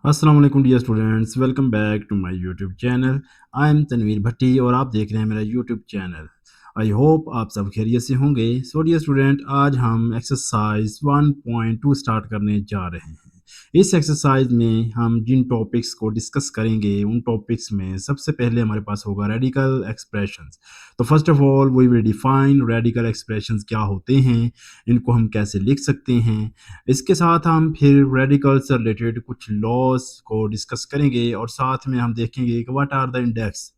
अस्सलाम वालेकुम dear students, welcome back to my YouTube channel. I am Tanveer Bhatti और आप देख रहे हैं मेरा यूट्यूब चैनल। आई होप आप सब खैरियत से होंगे। सो डियर स्टूडेंट, आज हम एक्सरसाइज 1.2 स्टार्ट करने जा रहे हैं। इस एक्सरसाइज में हम जिन टॉपिक्स को डिस्कस करेंगे उन टॉपिक्स में सबसे पहले हमारे पास होगा रेडिकल एक्सप्रेशंस। तो first of all we will define radical expressions क्या होते हैं, इनको हम कैसे लिख सकते हैं। इसके साथ हम फिर रेडिकल से रिलेटेड कुछ लॉज को डिस्कस करेंगे और साथ में हम देखेंगे कि what are the index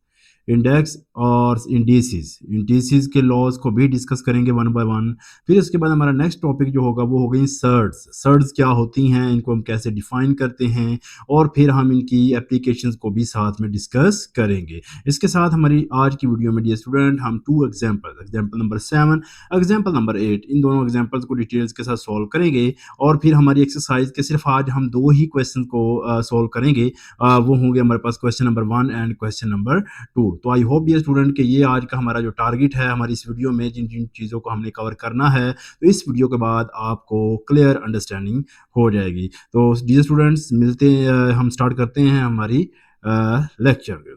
index और इंडिसेस के लॉज को भी डिस्कस करेंगे वन बाय वन। फिर उसके बाद हमारा नेक्स्ट टॉपिक जो होगा वो हो गई सर्ड्स क्या होती हैं, इनको हम कैसे डिफाइन करते हैं और फिर हम इनकी एप्लीकेशंस को भी साथ में डिस्कस करेंगे। इसके साथ हमारी आज की वीडियो में डियर स्टूडेंट हम two example number 7, example number 8, इन दोनों एग्जाम्पल्स को डिटेल्स के साथ सॉल्व करेंगे और फिर हमारी एक्सरसाइज के सिर्फ आज हम दो ही क्वेश्चन को सॉल्व करेंगे। वो होंगे हमारे पास question number 1 and question number 2। तो आई होप डियर स्टूडेंट कि ये आज का हमारा जो टारगेट है हमारी इस वीडियो में जिन जिन चीज़ों को हमने कवर करना है, तो इस वीडियो के बाद आपको क्लियर अंडरस्टैंडिंग हो जाएगी। तो डियर स्टूडेंट्स मिलते हैं, हम स्टार्ट करते हैं हमारी लेक्चर।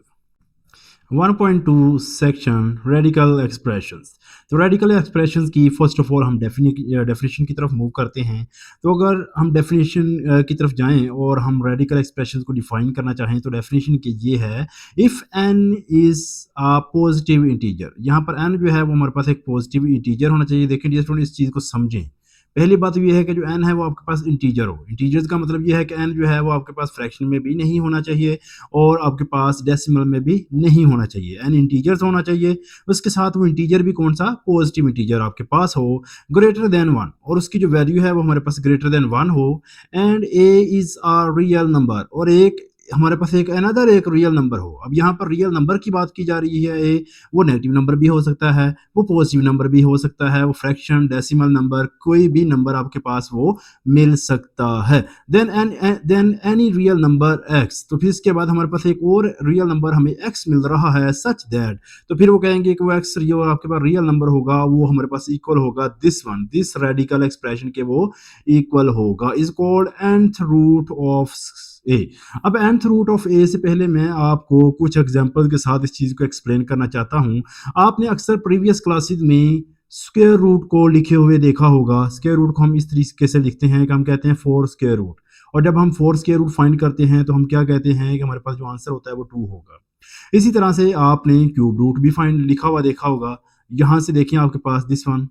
1.2 section radical expressions. तो रेडिकल एक्सप्रेशंस की फर्स्ट ऑफ ऑल हम डेफिनेशन की तरफ मूव करते हैं। तो अगर हम डेफिनेशन की तरफ जाएं और हम रेडिकल एक्सप्रेशंस को डिफाइन करना चाहें तो डेफिनेशन की ये है, if n is a positive integer. यहाँ पर n जो है वो हमारे पास एक पॉजिटिव इंटीजर होना चाहिए। देखिए डियर स्टूडेंट, इस चीज़ को समझें। पहली बात तो ये है कि जो n है वो आपके पास इंटीजर हो। इंटीजर्स का मतलब ये है कि n जो है वो आपके पास फ्रैक्शन में भी नहीं होना चाहिए और आपके पास डेसिमल में भी नहीं होना चाहिए। n इंटीजर्स होना चाहिए। उसके साथ वो इंटीजर भी कौन सा, पॉजिटिव इंटीजर आपके पास हो, ग्रेटर देन 1, और उसकी जो वैल्यू है वो हमारे पास ग्रेटर देन 1 हो। And a is a real number, और एक हमारे पास एक अनदर एक रियल नंबर हो। अब यहाँ पर रियल नंबर की बात की जा रही है। ए वो नेगेटिव नंबर भी हो सकता है, वो पॉजिटिव नंबर भी हो सकता है, वो फ्रैक्शन, डेसिमल नंबर, कोई भी नंबर आपके पास वो मिल सकता है। Then any real number x। तो फिर इसके बाद हमारे पास एक और रियल नंबर हमें x मिल रहा है, सच दैट। तो फिर वो कहेंगे कि वो x जो आपके पास रियल नंबर होगा वो हमारे पास इक्वल होगा दिस रेडिकल एक्सप्रेशन के वो इक्वल होगा, is called nth root of A. अब nth रूट ऑफ ए से पहले मैं आपको कुछ एग्जांपल के साथ इस चीज़ को एक्सप्लेन करना चाहता हूँ। आपने अक्सर प्रीवियस क्लासेस में स्क्वायर रूट को लिखे हुए देखा होगा। स्क्वायर रूट को हम इस तरीके से लिखते हैं कि हम कहते हैं 4 स्क्वायर रूट, और जब हम 4 स्क्वायर रूट फाइंड करते हैं तो हम क्या कहते हैं कि हमारे पास जो आंसर होता है वो 2 होगा। इसी तरह से आपने क्यूब रूट भी फाइंड लिखा हुआ देखा होगा। यहाँ से देखिए आपके पास दिस वन,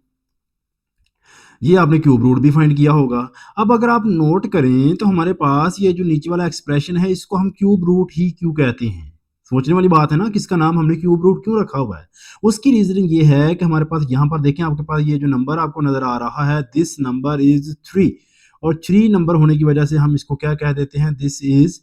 ये आपने क्यूब रूट भी फाइंड किया होगा। अब अगर आप नोट करें तो हमारे पास ये जो नीचे वाला एक्सप्रेशन है इसको हम क्यूब रूट ही क्यों कहते हैं। सोचने वाली बात है ना, किसका नाम हमने क्यूब रूट क्यों रखा हुआ है। उसकी रीजनिंग ये है कि हमारे पास यहाँ पर देखें, आपके पास ये जो नंबर आपको नजर आ रहा है, दिस नंबर इज 3, और 3 नंबर होने की वजह से हम इसको क्या कह देते हैं, दिस इज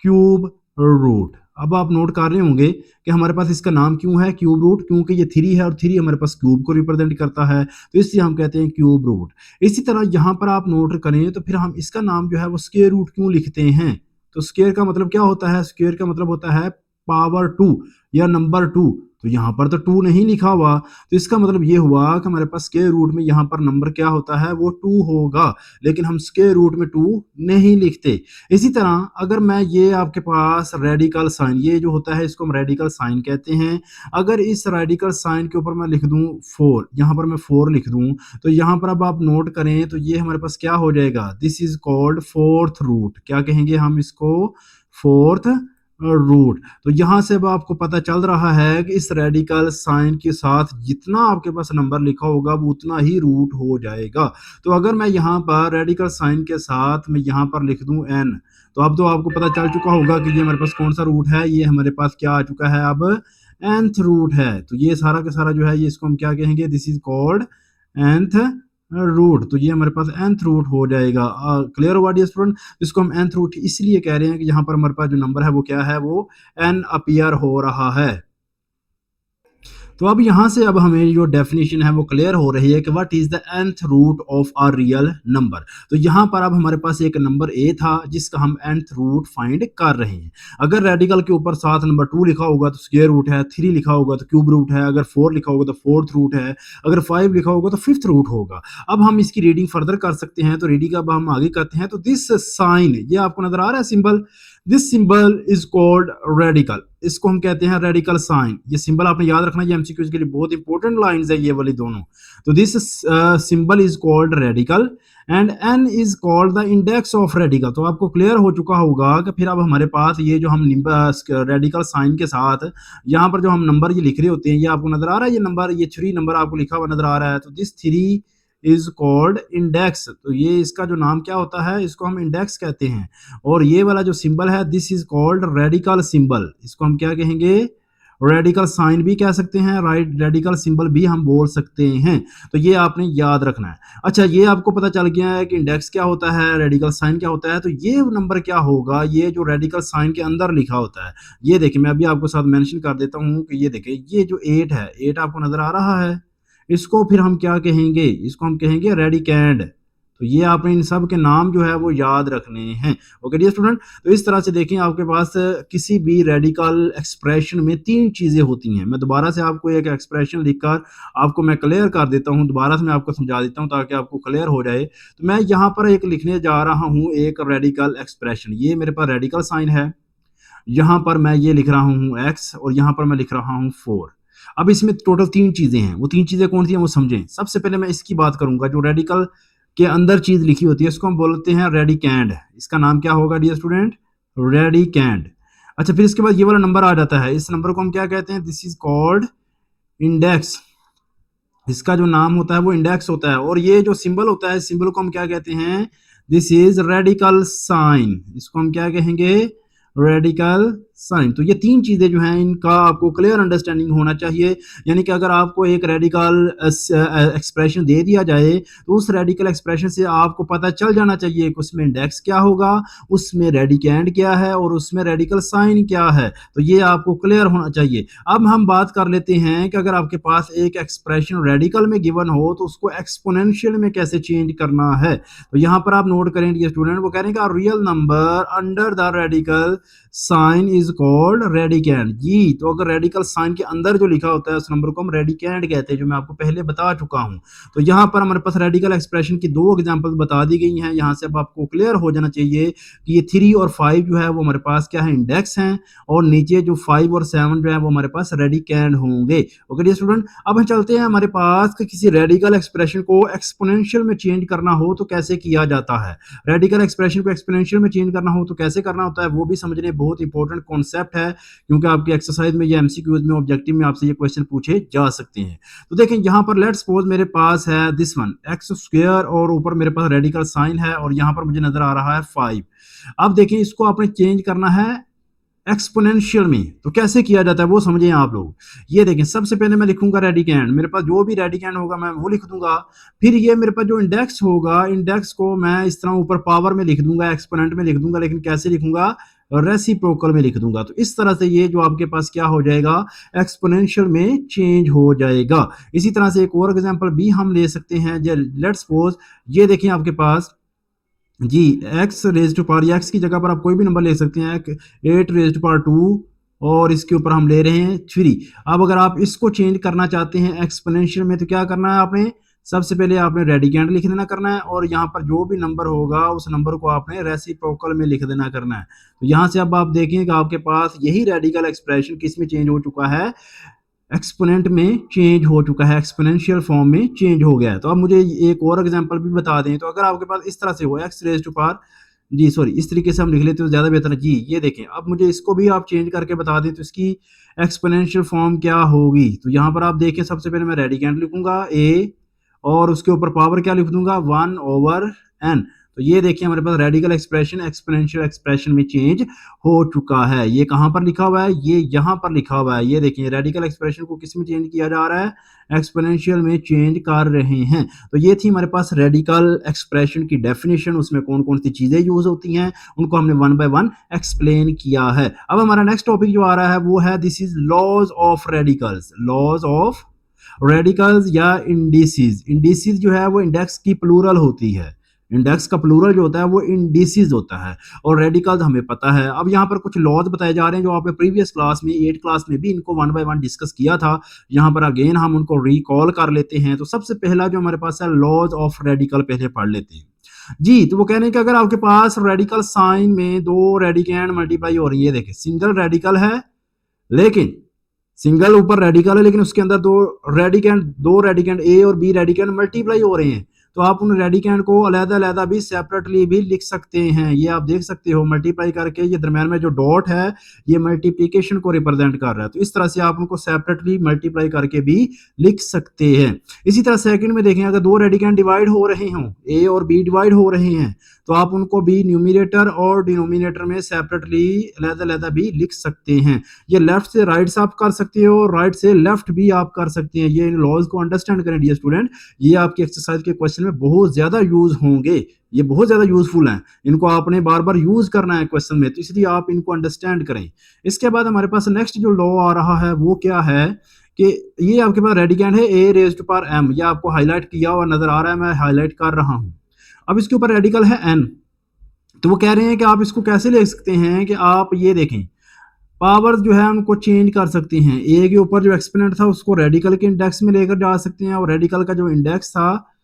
क्यूब रूट। अब आप नोट कर रहे होंगे कि हमारे पास इसका नाम क्यों है क्यूब रूट, क्योंकि ये 3 है और 3 हमारे पास क्यूब को रिप्रेजेंट करता है, तो इसलिए हम कहते हैं क्यूब रूट। इसी तरह यहाँ पर आप नोट करें तो फिर हम इसका नाम जो है वो स्क्वायर रूट क्यों लिखते हैं। तो स्क्वायर का मतलब क्या होता है, स्क्वायर का मतलब होता है पावर 2 या नंबर 2। तो यहाँ पर तो 2 नहीं लिखा हुआ, तो इसका मतलब ये हुआ कि हमारे पास स्क्वायर रूट में यहाँ पर नंबर क्या होता है, वो 2 होगा, लेकिन हम स्क्वायर रूट में 2 नहीं लिखते। इसी तरह अगर मैं ये आपके पास रेडिकल साइन, ये जो होता है इसको हम रेडिकल साइन कहते हैं। अगर इस रेडिकल साइन के ऊपर मैं लिख दूं 4, यहाँ पर मैं 4 लिख दूं, तो यहाँ पर अब आप नोट करें तो ये हमारे पास क्या हो जाएगा, this is called fourth root. क्या कहेंगे हम इसको, फोर्थ रूट। तो यहाँ से अब आपको पता चल रहा है कि इस रेडिकल साइन के साथ जितना आपके पास नंबर लिखा होगा वो उतना ही रूट हो जाएगा। तो अगर मैं यहाँ पर रेडिकल साइन के साथ मैं यहाँ पर लिख दूं n, तो अब तो आपको पता चल चुका होगा कि ये हमारे पास कौन सा रूट है, ये हमारे पास क्या आ चुका है, अब nth रूट है। तो ये सारा का सारा जो है ये इसको हम क्या कहेंगे, this is called nth root. तो ये हमारे पास nth रूट हो जाएगा। क्लियर हुआ डियर स्टूडेंट। इसको हम nth रूट इसलिए कह रहे हैं कि यहाँ पर हमारे पास जो नंबर है वो क्या है, वो n अपीयर हो रहा है। तो अब यहाँ से अब हमें जो डेफिनेशन है वो क्लियर हो रही है कि what is the nth root of a real number. तो यहाँ पर अब हमारे पास एक नंबर a था जिसका हम nth रूट फाइंड कर रहे हैं। अगर रेडिकल के ऊपर साथ नंबर 2 लिखा होगा तो स्क्वायर रूट है, 3 लिखा होगा तो क्यूब रूट है, अगर 4 लिखा होगा तो फोर्थ रूट है, अगर 5 लिखा होगा तो फिफ्थ रूट होगा। अब हम इसकी रीडिंग फर्दर कर सकते हैं, तो रीडिंग अब हम आगे करते हैं। तो दिस साइन, ये आपको नजर आ रहा है symbol, this symbol is called radical, इसको हम कहते हैं रेडिकल साइन। ये सिंबल आपने याद रखना, ये एमसीक्यूज के लिए बहुत इंपॉर्टेंट लाइंस है ये वाली दोनों। तो this symbol is called radical and n is called the index of radical. तो आपको क्लियर हो चुका होगा कि फिर अब हमारे पास ये जो हम रेडिकल साइन के साथ यहाँ पर जो हम नंबर ये लिख रहे होते हैं, ये आपको नजर आ रहा है, ये नंबर, ये 3 नंबर आपको लिखा हुआ नजर आ रहा है। तो दिस 3 इज कॉल्ड इंडेक्स, तो ये इसका जो नाम क्या होता है, इसको हम इंडेक्स कहते हैं। और ये वाला जो सिंबल है, this is called radical symbol, इसको हम क्या कहेंगे, रेडिकल साइन भी कह सकते हैं, राइट, रेडिकल सिंबल भी हम बोल सकते हैं। तो ये आपने याद रखना है। अच्छा, ये आपको पता चल गया है कि इंडेक्स क्या होता है, रेडिकल साइन क्या होता है। तो ये नंबर क्या होगा, ये जो रेडिकल साइन के अंदर लिखा होता है, ये देखिए मैं अभी आपको साथ मेंशन कर देता हूँ कि ये देखिए, ये जो 8 है, 8 आपको नजर आ रहा है, इसको फिर हम क्या कहेंगे, इसको हम कहेंगे रेडिकैंड। तो ये आपने इन सब के नाम जो है वो याद रखने हैं। ओके डियर स्टूडेंट, तो इस तरह से देखें, आपके पास किसी भी रेडिकल एक्सप्रेशन में 3 चीजें होती हैं। मैं दोबारा से आपको एक एक्सप्रेशन लिखकर आपको मैं क्लियर कर देता हूँ, दोबारा से मैं आपको समझा देता हूँ ताकि आपको क्लियर हो जाए। तो मैं यहाँ पर एक लिखने जा रहा हूँ, एक रेडिकल एक्सप्रेशन, ये मेरे पास रेडिकल साइन है, यहाँ पर मैं ये लिख रहा हूँ x और यहाँ पर मैं लिख रहा हूँ 4। अब इसमें टोटल 3 चीजें हैं, वो 3 चीजें कौन सी हैं वो समझें। सबसे पहले मैं इसकी बात करूंगा, जो रेडिकल के अंदर चीज लिखी होती है इसको हम बोलते हैं रेडिकैंड। इसका नाम क्या होगा डियर स्टूडेंट, रेडिकैंड। अच्छा, फिर इसके बाद ये वाला नंबर आ जाता है, इस नंबर को हम क्या कहते हैं, दिस इज कॉल्ड इंडेक्स, इसका जो नाम होता है वो इंडेक्स होता है। और ये जो सिंबल होता है, सिंबल को हम क्या कहते हैं, दिस इज रेडिकल साइन, इसको हम क्या कहेंगे, रेडिकल साइन। तो ये 3 चीजें जो हैं इनका आपको क्लियर अंडरस्टैंडिंग होना चाहिए। यानी कि अगर आपको एक रेडिकल एक्सप्रेशन दे दिया जाए तो उस रेडिकल एक्सप्रेशन से आपको पता चल जाना चाहिए कि उसमें इंडेक्स क्या होगा, उसमें रेडिकैंड क्या है और उसमें रेडिकल साइन क्या है। तो ये आपको क्लियर होना चाहिए। अब हम बात कर लेते हैं कि अगर आपके पास एक एक्सप्रेशन रेडिकल में गिवन हो तो उसको एक्सपोनेंशियल में कैसे चेंज करना है। तो यहाँ पर आप नोट करें ये स्टूडेंट, वो कह रहे हैं कि real number under the radical sign is called radicand. जी, तो अगर रेडिकल साइन के अंदर जो लिखा होता है उस नंबर को हम रेडिकैंड कहते हैं, जो मैं आपको पहले बता चुका हूं। तो यहाँ पर हमारे पास रेडिकल एक्सप्रेशन की 2 एग्जांपल्स बता दी गई हैं। यहाँ से अब आपको क्लियर हो जाना चाहिए कि ये 3 और 5 जो है वो हमारे पास क्या है, इंडेक्स हैं, और नीचे जो 5 और 7 जो है वो हमारे पास रेडिकैंड होंगे। ओके डियर स्टूडेंट, अब हम चलते हैं हमारे पास कि किसी रेडिकल एक्सप्रेशन को एक्सपोनेंशियल में चेंज करना हो तो कैसे किया जाता है। रेडिकल एक्सप्रेशन को एक्सपोनेंशियल में चेंज करना हो तो कैसे करना होता है, वो भी समझने बहुत इंपॉर्टेंट कॉन्सेप्ट है, क्योंकि आपकी एक्सरसाइज में या एमसीक्यूज में ऑब्जेक्टिव में आपसे ये क्वेश्चन पूछे जा सकते हैं। तो देखें, यहाँ पर लेट्स सपोज मेरे पास है दिस वन एक्स स्क्वायर और ऊपर मेरे पास रेडिकल साइन है और यहाँ पर मुझे नजर आ रहा है 5। अब देखें, इसको आपने चेंज करना है एक्सपोनेंशियल में, तो कैसे किया जाता है वो समझें आप लोग। ये देखें, सबसे पहले मैं लिखूंगा रेडिकैंड, मेरे पास जो भी रेडिकैंड होगा मैं वो लिख दूंगा। फिर ये मेरे पास जो इंडेक्स होगा, इंडेक्स को मैं इस तरह ऊपर पावर में लिख दूंगा, एक्सपोनेंट में लिख दूंगा, लेकिन कैसे लिखूंगा, रेसिप्रोकल में लिख दूंगा। तो इस तरह से ये जो आपके पास क्या हो जाएगा, एक्सपोनेंशियल में चेंज हो जाएगा। इसी तरह से एक और एग्जांपल भी हम ले सकते हैं, लेट्स सपोज ये देखिए आपके पास जी X raise to power, X की जगह पर आप कोई भी नंबर ले सकते हैं, 8 रेज टू पावर 2 और इसके ऊपर हम ले रहे हैं 3। अब अगर आप इसको चेंज करना चाहते हैं एक्सपोनेंशियल में तो क्या करना है आपने, सबसे पहले आपने रेडिकैंड लिख देना करना है और यहाँ पर जो भी नंबर होगा उस नंबर को आपने रेसिप्रोकल में लिख देना करना है। तो यहाँ से अब आप देखें कि आपके पास यही रेडिकल एक्सप्रेशन किस में चेंज हो चुका है, एक्सपोनेंट में चेंज हो चुका है, एक्सपोनेंशियल फॉर्म में चेंज हो गया है। तो अब मुझे एक और एग्जांपल भी बता दें, तो अगर आपके पास इस तरह से हो एक्स रेज टू पावर, जी सॉरी इस तरीके से हम लिख लेते हैं तो ज़्यादा बेहतर है। जी ये देखें, अब मुझे इसको भी आप चेंज करके बता दें तो इसकी एक्सपोनेंशियल फॉर्म क्या होगी। तो यहाँ पर आप देखें, सबसे पहले मैं रेडिकैंड लिखूंगा ए और उसके ऊपर पावर क्या लिख दूंगा, 1/n। तो ये देखिए हमारे पास रेडिकल एक्सप्रेशन एक्सपोनेंशियल एक्सप्रेशन में चेंज हो चुका है। ये कहाँ पर लिखा हुआ है, ये यहाँ पर लिखा हुआ है। ये देखिए रेडिकल एक्सप्रेशन को किस में चेंज किया जा रहा है, एक्सपोनेंशियल में चेंज कर रहे हैं। तो ये थी हमारे पास रेडिकल एक्सप्रेशन की डेफिनेशन, उसमें कौन कौन सी चीजें यूज होती हैं उनको हमने वन बाय वन एक्सप्लेन किया है। अब हमारा नेक्स्ट टॉपिक जो आ रहा है वो है this is laws of radicals. Laws of radicals या इंडिसेस। इंडिसेस जो है वो इंडेक्स की प्लूरल होती है। इंडेक्स का प्लूरल जो होता है वो इंडिसेस होता है और रेडिकल्स हमें पता है। अब यहाँ पर कुछ लॉज बताए जा रहे हैं जो आपने प्रीवियस क्लास में 8 क्लास में भी इनको वन बाय वन डिस्कस किया था। यहाँ पर अगेन हम उनको रिकॉल कर लेते हैं। तो सबसे पहला जो हमारे पास है लॉज ऑफ रेडिकल, पहले पढ़ लेते हैं जी। तो वो कह रहे हैं कि अगर आपके पास रेडिकल साइन में दो रेडिकेंड मल्टीप्लाई हो रही है, देखिए सिंगल रेडिकल है लेकिन सिंगल ऊपर रेडिकल है लेकिन उसके अंदर दो रेडिकेंड ए और बी रेडिकेंड मल्टीप्लाई हो रहे हैं, तो आप उन रेडिकेंड को अलग-अलग भी सेपरेटली भी लिख सकते हैं। ये आप देख सकते हो मल्टीप्लाई करके, ये दरम्यान में जो डॉट है ये मल्टीप्लिकेशन को रिप्रेजेंट कर रहा है। तो इस तरह से आप उनको सेपरेटली मल्टीप्लाई करके भी लिख सकते हैं। इसी तरह सेकंड में देखें, अगर दो रेडिकेंड डिवाइड हो रहे हों, ए और बी डिवाइड हो रहे हैं, तो आप उनको भी न्यूमिनेटर और डिनोमिनेटर में सेपरेटली अलग-अलग भी लिख सकते हैं। ये लेफ्ट से राइट से आप कर सकते हो और राइट से लेफ्ट भी आप कर सकते हैं। ये इन लॉज को अंडरस्टैंड करें डियर स्टूडेंट, ये आपके एक्सरसाइज के क्वेश्चन में बहुत ज्यादा यूज होंगे, ये बहुत ज्यादा यूजफुल हैं। इनको आपने बार बार यूज करना है क्वेश्चन में, तो इसलिए आप इनको अंडरस्टैंड करें। इसके बाद हमारे पास नेक्स्ट जो लॉ आ रहा है वो क्या है कि ये आपके पास रेडिकेंड है ए रेज्ड टू पावर एम, ये आपको हाईलाइट किया हुआ नजर आ रहा है, मैं हाईलाइट कर रहा हूं। अब इसके ऊपर रेडिकल है एन, तो वो कह रहे हैं कि आप इसको कैसे ले सकते हैं कि आप ये देखें पावर जो है उनको चेंज कर सकते हैं। ए के ऊपर जो एक्सपोनेंट था उसको रेडिकल के इंडेक्स में लेकर जा सकते हैं और रेडिकल का जो इंडेक्स था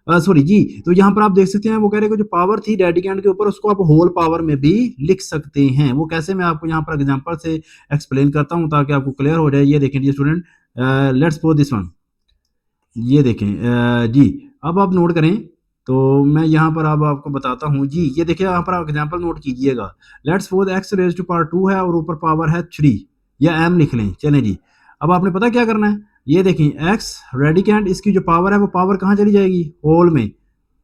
सॉरी जी, तो यहाँ पर आप देख सकते हैं वो कह रहे हैं कि जो पावर थी रेडिकेंड के ऊपर उसको आप होल पावर में भी लिख सकते हैं। वो कैसे, मैं आपको यहाँ पर एग्जांपल से एक्सप्लेन करता हूँ ताकि आपको क्लियर हो जाए। ये देखें जी student, let's suppose this one, ये देखें जी। अब आप नोट करें, तो मैं यहाँ पर अब आपको बताता हूँ जी। ये देखिए यहाँ पर आप एग्जांपल नोट कीजिएगा। Let's suppose x raise to power 2 है और ऊपर पावर है 3 या m लिख लें, चलें जी। अब आपने पता क्या करना है, ये देखें x रेडिकेंड, इसकी जो पावर है वो पावर कहाँ चली जाएगी, होल में,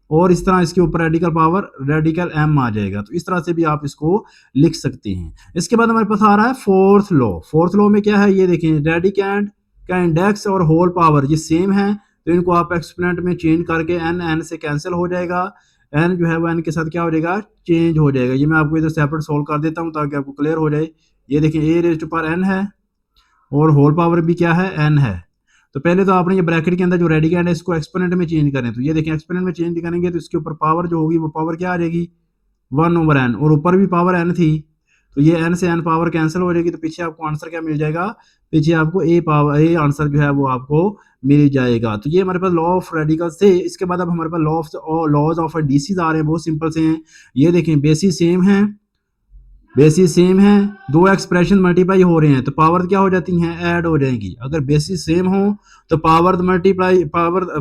और इस तरह इसके ऊपर रेडिकल पावर रेडिकल m आ जाएगा। तो इस तरह से भी आप इसको लिख सकते हैं। इसके बाद हमारे पास आ रहा है फोर्थ लॉ। फोर्थ लॉ में क्या है, ये देखें रेडिकेंड का इंडेक्स और होल पावर ये सेम है, तो इनको आप एक्सपोनेंट में चेंज करके n से कैंसिल हो जाएगा, n जो है वो n के साथ क्या हो जाएगा, चेंज हो जाएगा। ये मैं आपको इधर सेपरेट सोल्व कर देता हूँ ताकि आपको क्लियर हो जाए। ये देखिए a raise to power n है और होल पावर भी क्या है, n है। तो पहले तो आपने ये ब्रैकेट के अंदर जो रेडिकेंड है इसको एक्सपोनेंट में चेंज करें, तो ये देखिए एक्सपोनेंट में चेंज करेंगे तो इसके ऊपर पावर जो होगी वो पावर क्या आ जाएगी, 1/n, और ऊपर भी पावर n थी, तो ये n से n पावर कैंसिल हो जाएगी। तो पीछे आपको आंसर क्या मिल जाएगा, पीछे आपको ए आंसर जो है वो आपको मिल जाएगा। तो ये हमारे पास लॉ ऑफ रेडिकल से। इसके बाद अब हमारे पास लॉज ऑफ इंडिसेस आ रहे हैं, बहुत सिंपल से हैं। ये देखें बेसिस सेम है, बेसिस सेम है, दो एक्सप्रेशन मल्टीप्लाई हो रहे हैं तो पावर क्या हो जाती हैं, ऐड हो जाएंगी। अगर बेसिस सेम हो तो पावर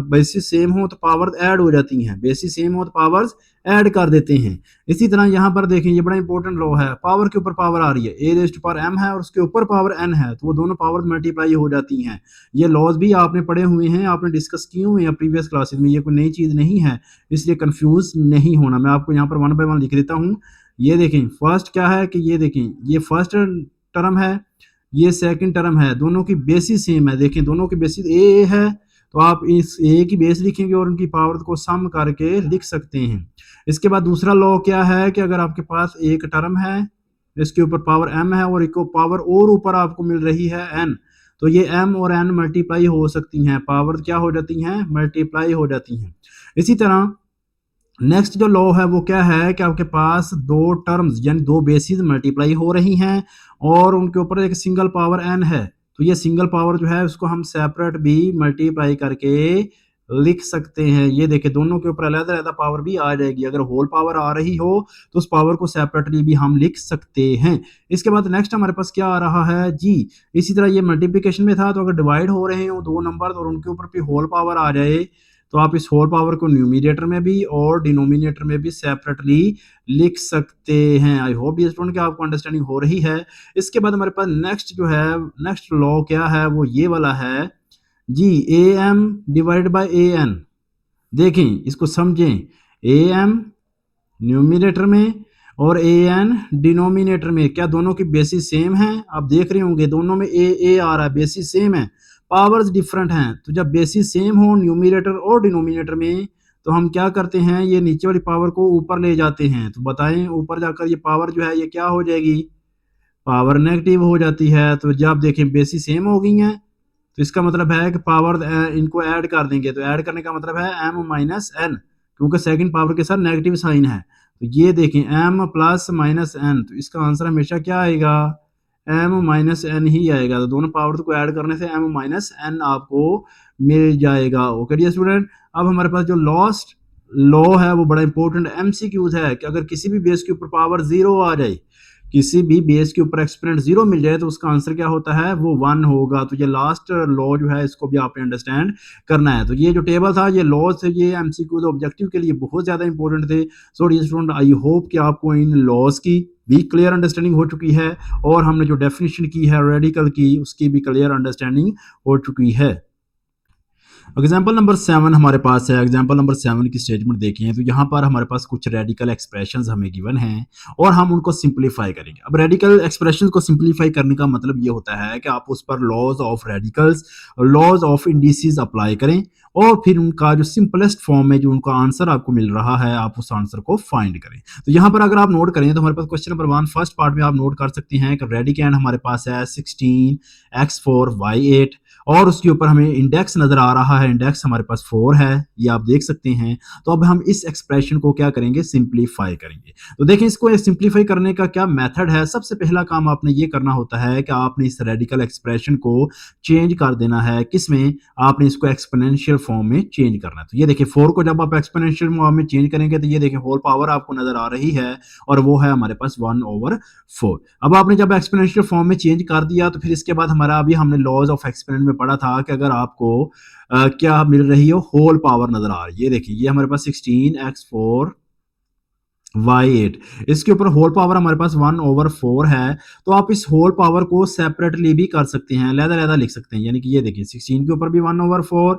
बेसिस सेम हो तो पावर ऐड हो जाती हैं, बेसिस सेम हो तो पावर्स ऐड कर देते हैं। इसी तरह यहाँ पर देखें, ये बड़ा इंपॉर्टेंट लॉ है, पावर के ऊपर पावर आ रही है, ए रेज़ टू पावर m है और उसके ऊपर पावर n है, तो वो दोनों पावर मल्टीप्लाई हो जाती हैं। ये लॉज भी आपने पढ़े हुए हैं, आपने डिस्कस किए हुए हैं प्रीवियस क्लासेस में, ये कोई नई चीज़ नहीं है, इसलिए कंफ्यूज नहीं होना। मैं आपको यहाँ पर वन बाय वन लिख देता हूँ। ये देखें फर्स्ट क्या है कि ये देखें ये फर्स्ट टर्म है, ये सेकंड टर्म है, दोनों की बेसिस सेम है। देखें दोनों की बेसिस ए है, तो आप इस ए की बेस लिखेंगे और उनकी पावर को सम करके लिख सकते हैं। इसके बाद दूसरा लॉ क्या है कि अगर आपके पास एक टर्म है, इसके ऊपर पावर m है और एक पावर और ऊपर आपको मिल रही है n, तो ये m और n मल्टीप्लाई हो सकती हैं, पावर क्या हो जाती हैं, मल्टीप्लाई हो जाती हैं। इसी तरह नेक्स्ट जो लॉ है वो क्या है कि आपके पास दो टर्म्स यानी दो बेसिस मल्टीप्लाई हो रही हैं और उनके ऊपर एक सिंगल पावर n है, तो ये सिंगल पावर जो है उसको हम सेपरेट भी मल्टीप्लाई करके लिख सकते हैं। ये देखिए दोनों के ऊपर अलग अलग पावर भी आ जाएगी, अगर होल पावर आ रही हो तो उस पावर को सेपरेटली भी हम लिख सकते हैं। इसके बाद नेक्स्ट हमारे पास क्या आ रहा है जी, इसी तरह ये मल्टीप्लिकेशन में था, तो अगर डिवाइड हो रहे हो दो नंबर और उनके ऊपर भी होल पावर आ जाए तो आप इस होल पावर को न्यूमिनेटर में भी और डिनोमिनेटर में भी सेपरेटली लिख सकते हैं। आई होप ये स्टूडेंट की आपको अंडरस्टैंडिंग हो रही है। इसके बाद हमारे पास नेक्स्ट जो है, नेक्स्ट लॉ क्या है वो ये वाला है जी, A M divide by A N. देखें इसको समझें, ए एम न्यूमिनेटर में और ए एन डिनोमिनेटर में। क्या दोनों की बेसिस सेम है? आप देख रहे होंगे दोनों में ए आ रहा है, बेसिस सेम है, पावर्स डिफरेंट हैं। तो जब बेसिस सेम हो न्यूमिनेटर और डिनोमिनेटर में तो हम क्या करते हैं, ये नीचे वाली पावर को ऊपर ले जाते हैं। तो बताएं ऊपर जाकर ये पावर जो है ये क्या हो जाएगी, पावर नेगेटिव हो जाती है। तो जब देखें बेसिस सेम हो गई हैं तो इसका मतलब है कि पावर इनको ऐड कर देंगे। तो ऐड करने का मतलब है m माइनस एन, क्योंकि सेकंड पावर के साथ नेगेटिव साइन है। तो ये देखें m प्लस माइनस एन, तो इसका आंसर हमेशा क्या आएगा, m माइनस एन ही आएगा। तो दोनों पावर को ऐड करने से m माइनस एन आपको मिल जाएगा। ओके डियर स्टूडेंट, अब हमारे पास जो लास्ट लॉ है वो बड़ा इंपॉर्टेंट एमसीक्यूज है कि अगर किसी भी बेस के ऊपर पावर जीरो आ जाए, किसी भी बेस के ऊपर एक्सपोनेंट जीरो मिल जाए तो उसका आंसर क्या होता है, वो वन होगा। तो ये लास्ट लॉ जो है इसको भी आपने अंडरस्टैंड करना है। तो ये जो टेबल था ये लॉ थे, ये एमसीक्यू ऑब्जेक्टिव के लिए बहुत ज्यादा इंपॉर्टेंट थे। So dear student, I hope कि आपको इन लॉज की भी क्लियर अंडरस्टैंडिंग हो चुकी है और हमने जो डेफिनेशन की है रेडिकल की उसकी भी क्लियर अंडरस्टैंडिंग हो चुकी है। एग्जाम्पल नंबर 7 हमारे पास है। एग्जाम्पल नंबर 7 की स्टेटमेंट देखें तो यहाँ पर हमारे पास कुछ रेडिकल एक्सप्रेशंस हमें गिवन हैं और हम उनको सिंप्लीफाई करेंगे। अब रेडिकल एक्सप्रेशंस को सिंप्लीफाई करने का मतलब ये होता है कि आप उस पर laws of radicals, laws of indices apply करें और फिर उनका जो सिंपलेस्ट फॉर्म में जो उनका आंसर आपको मिल रहा है आप उस आंसर को फाइंड करें। तो यहाँ पर अगर आप नोट करें तो हमारे पास क्वेश्चन नंबर 1 फर्स्ट पार्ट में आप नोट कर सकते हैं कि रेडिकैंड हमारे पास है 16x4y8 और उसके ऊपर हमें इंडेक्स नजर आ रहा है, इंडेक्स हमारे पास 4 है, ये आप देख सकते हैं। तो अब हम इस एक्सप्रेशन को क्या करेंगे, सिंप्लीफाई करेंगे। तो देखें इसको सिंप्लीफाई करने का क्या मेथड है। सबसे पहला काम आपने ये करना होता है कि आपने इस रेडिकल एक्सप्रेशन को चेंज कर देना है, किसमें, आपने इसको एक्सपोनेंशियल फॉर्म में चेंज करना है। तो ये देखिए 4 को जब आप एक्सपोनेंशियल फॉर्म में चेंज करेंगे तो ये देखिए होल पावर आपको नजर आ रही है और वो है हमारे पास 1/4। अब आपने जब एक्सपोनेंशियल फॉर्म में चेंज कर दिया तो फिर इसके बाद हमारा अभी हमने लॉज ऑफ एक्सपोनेंट में पढ़ा था कि अगर आपको क्या मिल रही हो, होल पावर नजर आ रही है। ये देखिए ये हमारे पास 16x4y8, इसके ऊपर होल पावर हमारे पास 1/4 है। तो आप इस होल पावर को सेपरेटली भी कर सकते हैं, अलग-अलग लिख सकते हैं। यानी कि ये देखिए 16 के ऊपर भी 1/4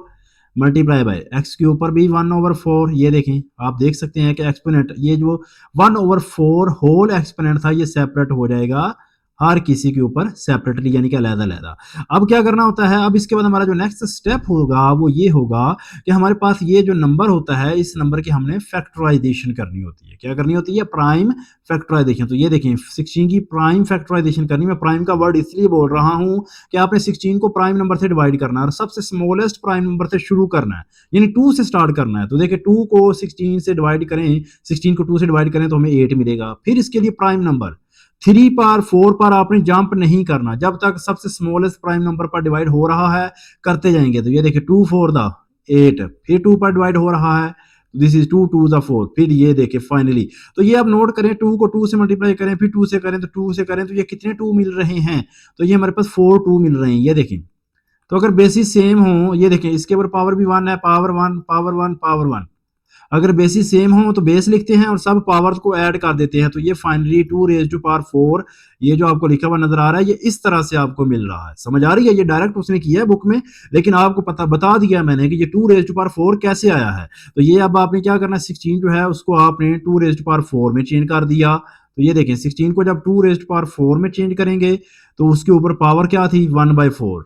मल्टीप्लाई बाय एक्स के ऊपर भी 1/4। ये देखें आप देख सकते हैं कि एक्सपोनेंट ये जो 1/4 होल एक्सपोनेंट था ये सेपरेट हो जाएगा हर किसी के ऊपर सेपरेटली, यानी कि अलग-अलग। अब क्या करना होता है, अब इसके बाद हमारा जो नेक्स्ट स्टेप होगा वो ये होगा कि हमारे पास ये जो नंबर होता है इस नंबर की हमने फैक्टराइजेशन करनी होती है। क्या करनी होती है, प्राइम फैक्टराइजेशन। तो ये देखें 16 की प्राइम फैक्टराइजेशन करनी। मैं प्राइम का वर्ड इसलिए बोल रहा हूं कि आपने 16 को प्राइम नंबर से डिवाइड करना है और सबसे स्मॉलेस्ट प्राइम नंबर से शुरू करना है, यानी 2 से स्टार्ट करना है। तो देखिए 2 को 16 से डिवाइड करें, 16 को 2 से डिवाइड करें तो हमें 8 मिलेगा। फिर इसके लिए प्राइम नंबर 3 पर 4 पर आपने जंप नहीं करना, जब तक सबसे स्मॉलेस्ट प्राइम नंबर पर डिवाइड हो रहा है करते जाएंगे। तो ये देखिए 2 4 द 8, फिर 2 पर डिवाइड हो रहा है, दिस इज 2 2 द 4, फिर ये देखिए फाइनली। तो ये आप नोट करें 2 को 2 से मल्टीप्लाई करें, फिर 2 से करें तो 2 से करें तो ये कितने 2 मिल रहे हैं, तो ये हमारे पास 4 2 मिल रहे हैं। ये देखें तो अगर बेसिस सेम हो, ये देखें इसके ऊपर पावर भी 1 है, पावर 1 पावर 1 पावर 1। अगर बेसिस सेम हो तो बेस लिखते हैं और सब पावर्स को ऐड कर देते हैं। तो ये फाइनली 2 रेज टू पावर 4, ये जो आपको लिखा हुआ नजर आ रहा है ये इस तरह से आपको मिल रहा है। समझ आ रही है, ये डायरेक्ट उसने किया है बुक में, लेकिन आपको पता बता दिया मैंने कि ये 2 रेज टू पावर 4 कैसे आया है। तो ये अब आपने क्या करना है, 16 जो है उसको आपने 2 रेज टू पावर 4 में चेंज कर दिया। तो ये देखें 16 को जब 2 रेज टू पावर 4 में चेंज करेंगे तो उसके ऊपर पावर क्या थी, 1/4।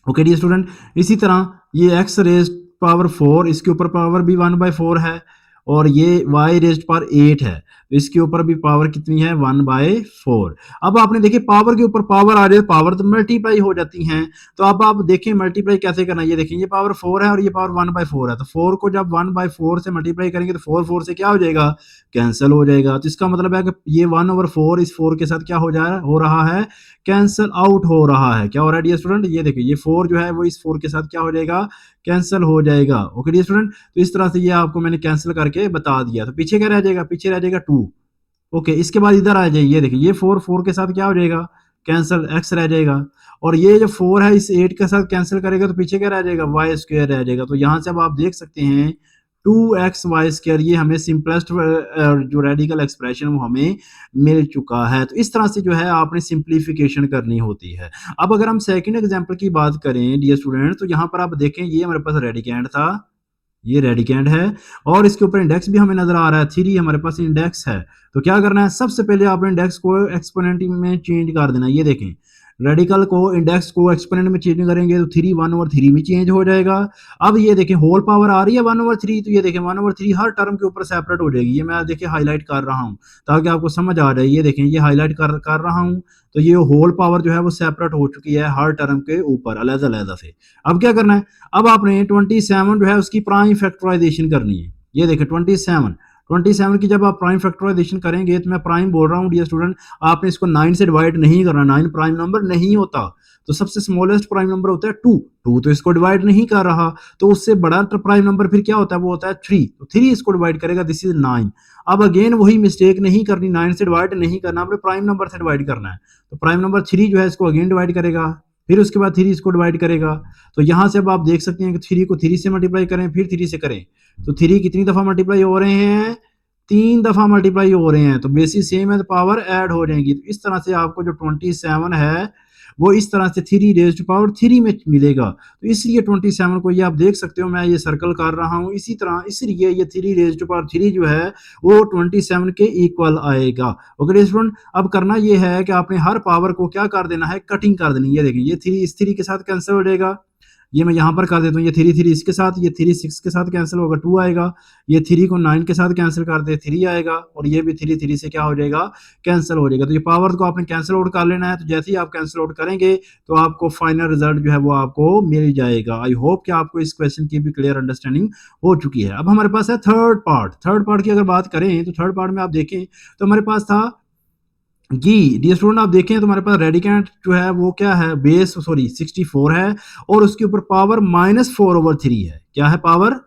ओके डी स्टूडेंट, इसी तरह ये एक्स रेज पावर 4, इसके ऊपर पावर भी 1/4 है और ये वाई रेज पावर 8 है, तो इसके ऊपर भी पावर कितनी है, 1/4। अब आपने देखिए पावर के ऊपर पावर आ जाए, पावर तो मल्टीप्लाई हो जाती हैं। तो अब आप देखें मल्टीप्लाई कैसे करना है। ये देखिए ये पावर 4 है और ये पावर 1/4 है। तो 4 को जब 1/4 से मल्टीप्लाई करेंगे तो 4 4 से क्या हो जाएगा, कैंसिल हो जाएगा। तो इसका मतलब है कि ये 1/4 इस 4 के साथ क्या हो रहा है, कैंसिल आउट हो रहा है। क्या हो रहा है डियर स्टूडेंट, ये देखिए ये 4 जो है वो इस 4 के साथ क्या हो जाएगा, कैंसिल हो जाएगा। ओके डियर स्टूडेंट, तो इस तरह से ये आपको मैंने कैंसिल करके बता दिया। तो पीछे क्या रह जाएगा, पीछे रह जाएगा 2। ओके इसके बाद इधर आ जाइए, ये देखिए ये 4 4 के साथ क्या हो जाएगा, कैंसिल, एक्स रह जाएगा। और ये जो 4 है इस 8 के साथ कैंसिल करेगा तो पीछे क्या रह जाएगा, वाई स्क्वायर रह जाएगा। तो यहाँ से अब आप देख सकते हैं 2xy², ये हमें सिंपलेस्ट जो रेडिकल एक्सप्रेशन वो हमें मिल चुका है। तो इस तरह से जो है आपने सिंप्लीफिकेशन करनी होती है। अब अगर हम सेकंड एग्जांपल की बात करें डियर स्टूडेंट, तो यहाँ पर आप देखें ये हमारे पास रेडिकैंड था ये रेडिकेंड है और इसके ऊपर इंडेक्स भी हमें नजर आ रहा है, 3 हमारे पास इंडेक्स है। तो क्या करना है, सबसे पहले आपने इंडेक्स को एक्सपोनेंट में चेंज कर देना। ये देखें, रेडिकल को इंडेक्स को एक्सपोनेंट में चेंज करेंगे तो 3 1/3 भी चेंज हो जाएगा। अब ये देखें होल पावर आ रही है 1/3, तो ये देखें 1/3 हर टर्म के ऊपर सेपरेट हो जाएगी। ये मैं देखिए हाईलाइट कर रहा हूँ ताकि आपको समझ आ जाए। ये देखें, ये हाईलाइट कर रहा हूँ, तो ये होल पावर जो है वो सेपरेट हो चुकी है हर टर्म के ऊपर अलग-अलग से। अब क्या करना है, अब आपने 27 जो है उसकी प्राइम फैक्टराइजेशन करनी है। ये देखें 27 की जब आप प्राइम फैक्टराइजेशन करेंगे, तो मैं प्राइम बोल रहा हूँ डियर स्टूडेंट, आपने इसको 9 से डिवाइड नहीं करना, 9 प्राइम नंबर नहीं होता। तो सबसे स्मॉलेस्ट प्राइम नंबर होता है 2 तो इसको डिवाइड नहीं कर रहा, तो उससे बड़ा प्राइम नंबर फिर क्या होता है, वो होता है 3, तो 3 इसको डिवाइड करेगा, दिस इज 9। अब अगेन वही मिस्टेक नहीं करनी, 9 से डिवाइड नहीं करना, आपने प्राइम नंबर से डिवाइड करना है। तो प्राइम नंबर 3 जो है इसको अगेन डिवाइड करेगा, फिर उसके बाद 3 इसको डिवाइड करेगा। तो यहाँ से अब आप देख सकते हैं कि 3 को 3 से मल्टीप्लाई करें, फिर 3 से करें, तो 3 कितनी दफा मल्टीप्लाई हो रहे हैं, 3 दफा मल्टीप्लाई हो रहे हैं, तो बेसिस सेम है तो पावर ऐड हो जाएंगी। तो इस तरह से आपको जो 27 है वो इस तरह से 3 रेज़ टू पावर 3 में मिलेगा। तो इसलिए 27 को ये आप देख सकते हो, मैं ये सर्कल कर रहा हूँ इसी तरह, इसलिए ये 3 रेज़ टू पावर 3 जो है वो 27 के इक्वल आएगा। ओके स्टूडेंट, अब करना ये है कि आपने हर पावर को क्या कर देना है, कटिंग कर देनी है। ये देखिए, ये 3 इस 3 के साथ कैंसिल हो जाएगा, ये मैं यहाँ पर कर देता हूँ, ये 3 इसके साथ, ये 3 6 के साथ कैंसिल होगा, 2 आएगा। ये 3 को 9 के साथ कैंसिल कर दे, 3 आएगा, और ये भी 3 से क्या हो जाएगा, कैंसिल हो जाएगा। तो ये पावर को आपने कैंसिल आउट कर लेना है। तो जैसे ही आप कैंसिल आउट करेंगे तो आपको फाइनल रिजल्ट जो है वो आपको मिल जाएगा। आई होप कि आपको इस क्वेश्चन की भी क्लियर अंडरस्टैंडिंग हो चुकी है। अब हमारे पास है थर्ड पार्ट की अगर बात करें, तो थर्ड पार्ट में आप देखें तो हमारे पास था जी डियर स्टूडेंट, आप देखें तो हमारे पास रेडिकेंट जो है वो क्या है, बेस 64 है और उसके ऊपर पावर -4/3 है। क्या है, पावर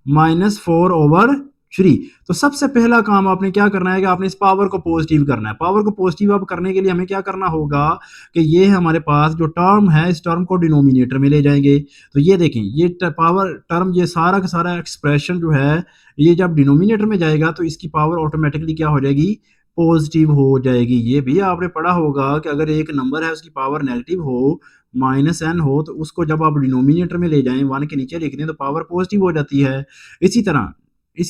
-4/3। तो सबसे पहला काम आपने क्या करना है कि आपने इस पावर को पॉजिटिव करना है। पावर को पॉजिटिव अब करने के लिए हमें क्या करना होगा कि ये हमारे पास जो टर्म है, इस टर्म को डिनोमिनेटर में ले जाएंगे। तो ये देखें, ये पावर टर्म, ये सारा का सारा एक्सप्रेशन जो है, ये जब डिनोमिनेटर में जाएगा तो इसकी पावर ऑटोमेटिकली क्या हो जाएगी, पॉजिटिव हो जाएगी। ये भी आपने पढ़ा होगा कि अगर एक नंबर है उसकी पावर नेगेटिव हो, -n हो, तो उसको जब आप डिनोमिनेटर में ले जाएं, 1 के नीचे लिख दें, तो पावर पॉजिटिव हो जाती है। इसी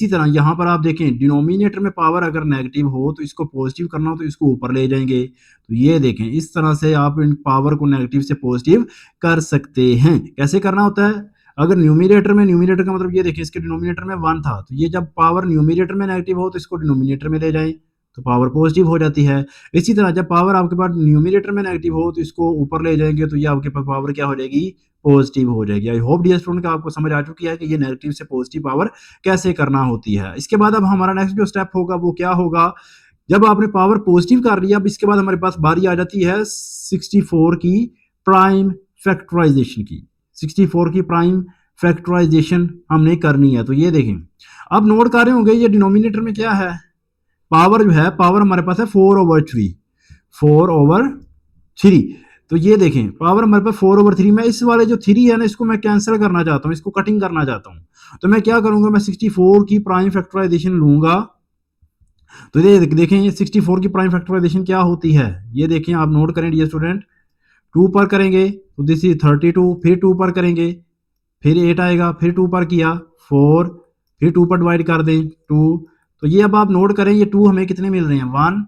तरह यहाँ पर आप देखें, डिनोमिनेटर में पावर अगर नेगेटिव हो तो इसको पॉजिटिव करना हो तो इसको ऊपर ले जाएंगे। तो ये देखें, इस तरह से आप इन पावर को नेगेटिव से पॉजिटिव कर सकते हैं। कैसे करना होता है, अगर न्यूमिनेटर का मतलब ये देखिए, इसके डिनोमिनेटर में 1 था, तो ये जब पावर न्यूमिनेटर में नेगेटिव हो तो इसको डिनोमिनेटर में ले जाएं, तो पावर पॉजिटिव हो जाती है। इसी तरह जब पावर आपके पास न्यूमिनेटर में नेगेटिव हो तो इसको ऊपर ले जाएंगे, तो ये आपके पास पावर क्या हो जाएगी, पॉजिटिव हो जाएगी। आई होप डियर स्टूडेंट का आपको समझ आ चुकी है कि ये नेगेटिव से पॉजिटिव पावर कैसे करना होती है। इसके बाद अब हमारा नेक्स्ट जो स्टेप होगा वो क्या होगा, जब आपने पावर पॉजिटिव कर लिया, अब इसके बाद हमारे पास बारी आ जाती है 64 की प्राइम फैक्टराइजेशन की। 64 की प्राइम फैक्टराइजेशन हमने करनी है। तो ये देखें, अब नोट कर रहे होंगे, ये डिनोमिनेटर में क्या है, पावर जो है, पावर हमारे पास है 4/3। तो ये देखें, पावर हमारे पास 4/3 में, इस वाले जो 3 है ना, इसको मैं कैंसिल करना चाहता हूँ, इसको कटिंग करना चाहता हूँ। तो मैं क्या करूंगा, मैं 64 की प्राइम फैक्टराइजेशन लूंगा। तो ये देखें, ये 64 की प्राइम फैक्टराइजेशन क्या होती है, ये देखें, आप नोट करें डियर स्टूडेंट। 2 पर करेंगे तो दिस इज 32, फिर 2 पर करेंगे, फिर 8 आएगा, फिर 2 पर किया 4, फिर 2 पर डिवाइड कर दें 2। तो ये अब आप नोट करें, ये 2 हमें कितने मिल रहे हैं, 1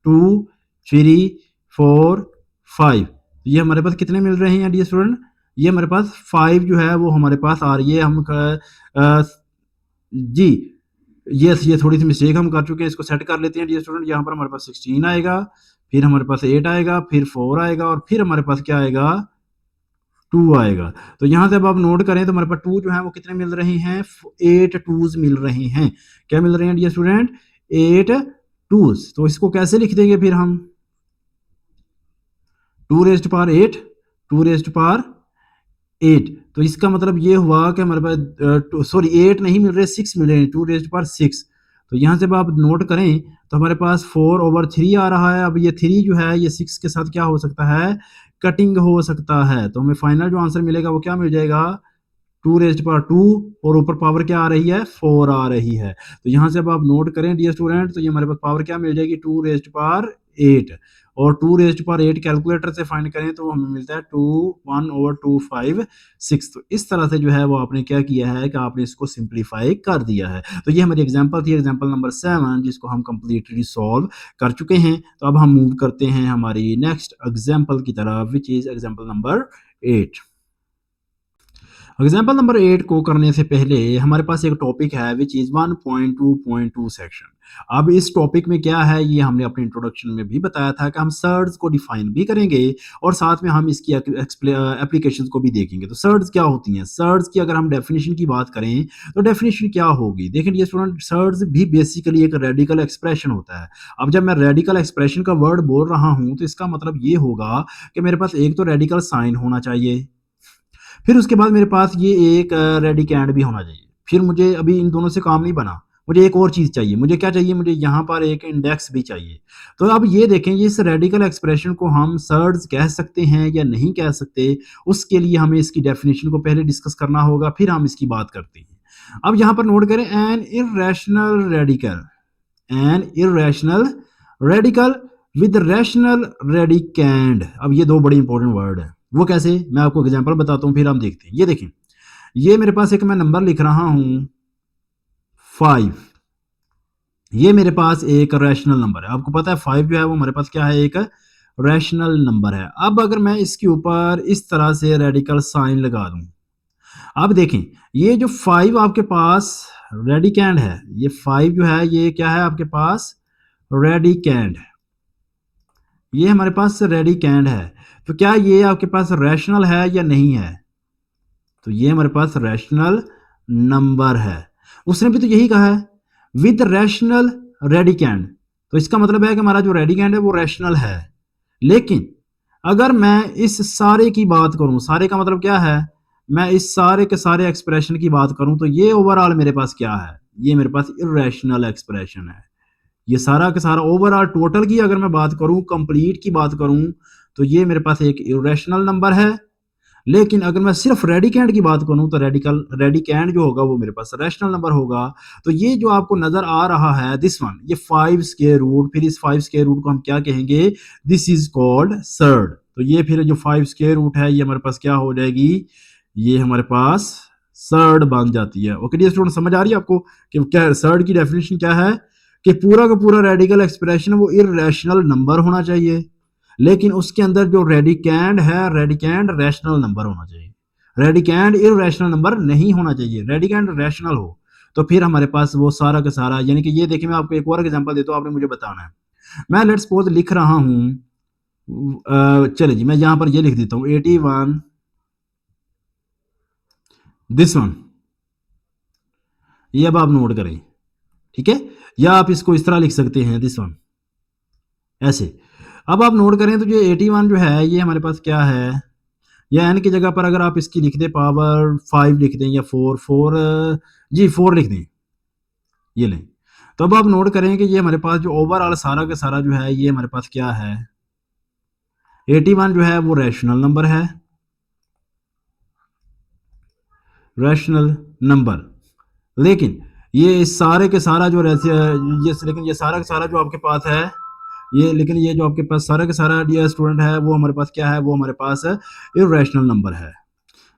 2 3 4 5। ये हमारे पास कितने मिल रहे हैं डियर स्टूडेंट, ये हमारे पास 5 जो है वो हमारे पास आ रही है। हम जी यस, ये थोड़ी सी मिस्टेक हम कर चुके हैं, इसको सेट कर लेते हैं डियर स्टूडेंट। यहाँ पर हमारे पास 16 आएगा, फिर हमारे पास 8 आएगा, फिर 4 आएगा, और फिर हमारे पास क्या आएगा, 2 आएगा। तो यहाँ से अब आप नोट करें तो हमारे पास 2 जो है वो कितने मिल रहे हैं, 8 2s मिल रहे हैं। क्या मिल रहे हैं डियर स्टूडेंट, 8 2s। तो इसको कैसे लिख देंगे फिर हम, 2 raise to power 8, 2 raise to power 8। तो इसका मतलब ये हुआ कि हमारे पास 8 नहीं मिल रहे, 6 मिल रहे हैं, 2 रेज़ टू पावर 6। तो यहाँ से अब आप नोट करें तो हमारे पास 4/3 आ रहा है। अब ये 3 जो है ये 6 के साथ क्या हो सकता है, कटिंग हो सकता है। तो हमें फाइनल जो आंसर मिलेगा वो क्या मिल जाएगा, 2 रेज़ टू पावर 2, और ऊपर पावर क्या आ रही है, 4 आ रही है। तो यहाँ से अब आप नोट करें डियर स्टूडेंट, तो ये हमारे पास पावर क्या मिल जाएगी, 2 रेज़ टू पावर 8। और 2 रेज़्ड पावर 8 कैलकुलेटर से फाइंड करें तो हमें मिलता है 2 1/256। तो इस तरह से जो है वो आपने क्या किया है कि आपने इसको सिंप्लीफाई कर दिया है। तो ये हमारी एग्जांपल थी, एग्जांपल नंबर 7, जिसको हम कंप्लीटली सॉल्व कर चुके हैं। तो अब हम मूव करते हैं हमारी नेक्स्ट एग्जांपल की तरफ, which is example number 8। Example number 8 को करने से पहले हमारे पास एक टॉपिक है विच इज़ 1.2.2 सेक्शन। अब इस टॉपिक में क्या है, ये हमने अपने इंट्रोडक्शन में भी बताया था कि हम सर्ड्स को डिफाइन भी करेंगे और साथ में हम इसकी एप्लीकेशंस को भी देखेंगे। तो सर्ड्स क्या होती हैं, सर्ड्स की अगर हम डेफिनेशन की बात करें तो डेफिनेशन क्या होगी। देखिए ये स्टूडेंट, सर्ड्स भी बेसिकली एक रेडिकल एक्सप्रेशन होता है। अब जब मैं रेडिकल एक्सप्रेशन का वर्ड बोल रहा हूँ तो इसका मतलब ये होगा कि मेरे पास एक तो रेडिकल साइन होना चाहिए, फिर उसके बाद मेरे पास ये एक रेडिकैंड भी होना चाहिए। फिर मुझे अभी इन दोनों से काम नहीं बना, मुझे एक और चीज़ चाहिए। मुझे क्या चाहिए, मुझे यहाँ पर एक इंडेक्स भी चाहिए। तो अब ये देखें, ये इस रेडिकल एक्सप्रेशन को हम सर्ड्स कह सकते हैं या नहीं कह सकते, उसके लिए हमें इसकी डेफिनेशन को पहले डिस्कस करना होगा, फिर हम इसकी बात करते हैं। अब यहाँ पर नोट करें, an irrational radical with rational radicand. अब ये दो बड़े इंपॉर्टेंट वर्ड है। वो कैसे, मैं आपको एग्जांपल बताता हूँ, फिर हम देखते हैं। ये देखें, ये मेरे पास एक मैं नंबर लिख रहा हूँ 5। ये मेरे पास एक रैशनल नंबर है। आपको पता है 5 जो है वो हमारे पास क्या है, एक रैशनल नंबर है। अब अगर मैं इसके ऊपर इस तरह से रेडिकल साइन लगा दूं, अब देखें, ये जो 5 आपके पास रेडिकैंड है, ये 5 जो है ये क्या है आपके पास, रेडिकैंड। ये हमारे पास रेडिकैंड है। तो क्या ये आपके पास रैशनल है या नहीं है, तो ये हमारे पास रैशनल नंबर है। उसने भी तो यही कहा है, विद रैशनल रेडिकैंड। तो इसका मतलब है कि हमारा जो रेडिकैंड है वो रैशनल है। लेकिन अगर मैं इस सारे की बात करूं, सारे का मतलब क्या है, मैं इस सारे के सारे एक्सप्रेशन की बात करूं, तो ये ओवरऑल मेरे पास क्या है, ये मेरे पास इर्रेशनल एक्सप्रेशन है। ये सारा का सारा ओवरऑल टोटल की अगर मैं बात करूं, कंप्लीट की बात करूं, तो ये मेरे पास एक इरेशनल नंबर है। लेकिन अगर मैं सिर्फ रेडिकैंड की बात करूं तो रेडिकैंड जो होगा वो मेरे पास रैशनल नंबर होगा। तो ये जो आपको नजर आ रहा है दिस वन, ये 5 स्क्वायर रूट, फिर इस 5 स्क्वायर रूट को हम क्या कहेंगे, दिस इज कॉल्ड सर्ड। तो ये फिर जो 5 स्क्वायर रूट है ये हमारे पास क्या हो जाएगी, ये हमारे पास सर्ड बन जाती है। ओके डियर स्टूडेंट, समझ आ रही है आपको कि क्या सर्ड की डेफिनेशन क्या है, कि पूरा का पूरा रेडिकल एक्सप्रेशन वो इरेशनल नंबर होना चाहिए, लेकिन उसके अंदर जो रेडिकैंड है, रेडिकैंड रैशनल नंबर होना चाहिए। रेडिकैंड इरेशनल नंबर नहीं होना चाहिए, रेडिकैंड रैशनल हो। तो फिर हमारे पास वो सारा का सारा, यानी कि ये देखिए मैं आपको एक और एग्जांपल देता हूँ, आपने मुझे बताना है। मैं लेट्स सपोज लिख रहा हूँ, चलिए जी मैं यहाँ पर ये लिख देता हूँ 81 दिस वन। ये अब आप नोट करें, ठीक है, या आप इसको इस तरह लिख सकते हैं दिस वन, ऐसे। अब आप नोट करें तो ये 81 जो है ये हमारे पास क्या है, या एन की जगह पर अगर आप इसकी लिख दें पावर 5 लिख दें या 4 जी 4 लिख दें, ये लें। तो अब आप नोट करें कि ये हमारे पास जो ओवरऑल सारा का सारा जो है ये हमारे पास क्या है, 81 जो है वो रैशनल नंबर है, रैशनल नंबर। लेकिन ये सारे के सारा जो लेकिन ये सारा का सारा जो आपके पास है, ये लेकिन ये जो आपके पास सारा का सारा डियर स्टूडेंट है वो हमारे पास क्या है, वो हमारे पास इरेशनल नंबर है।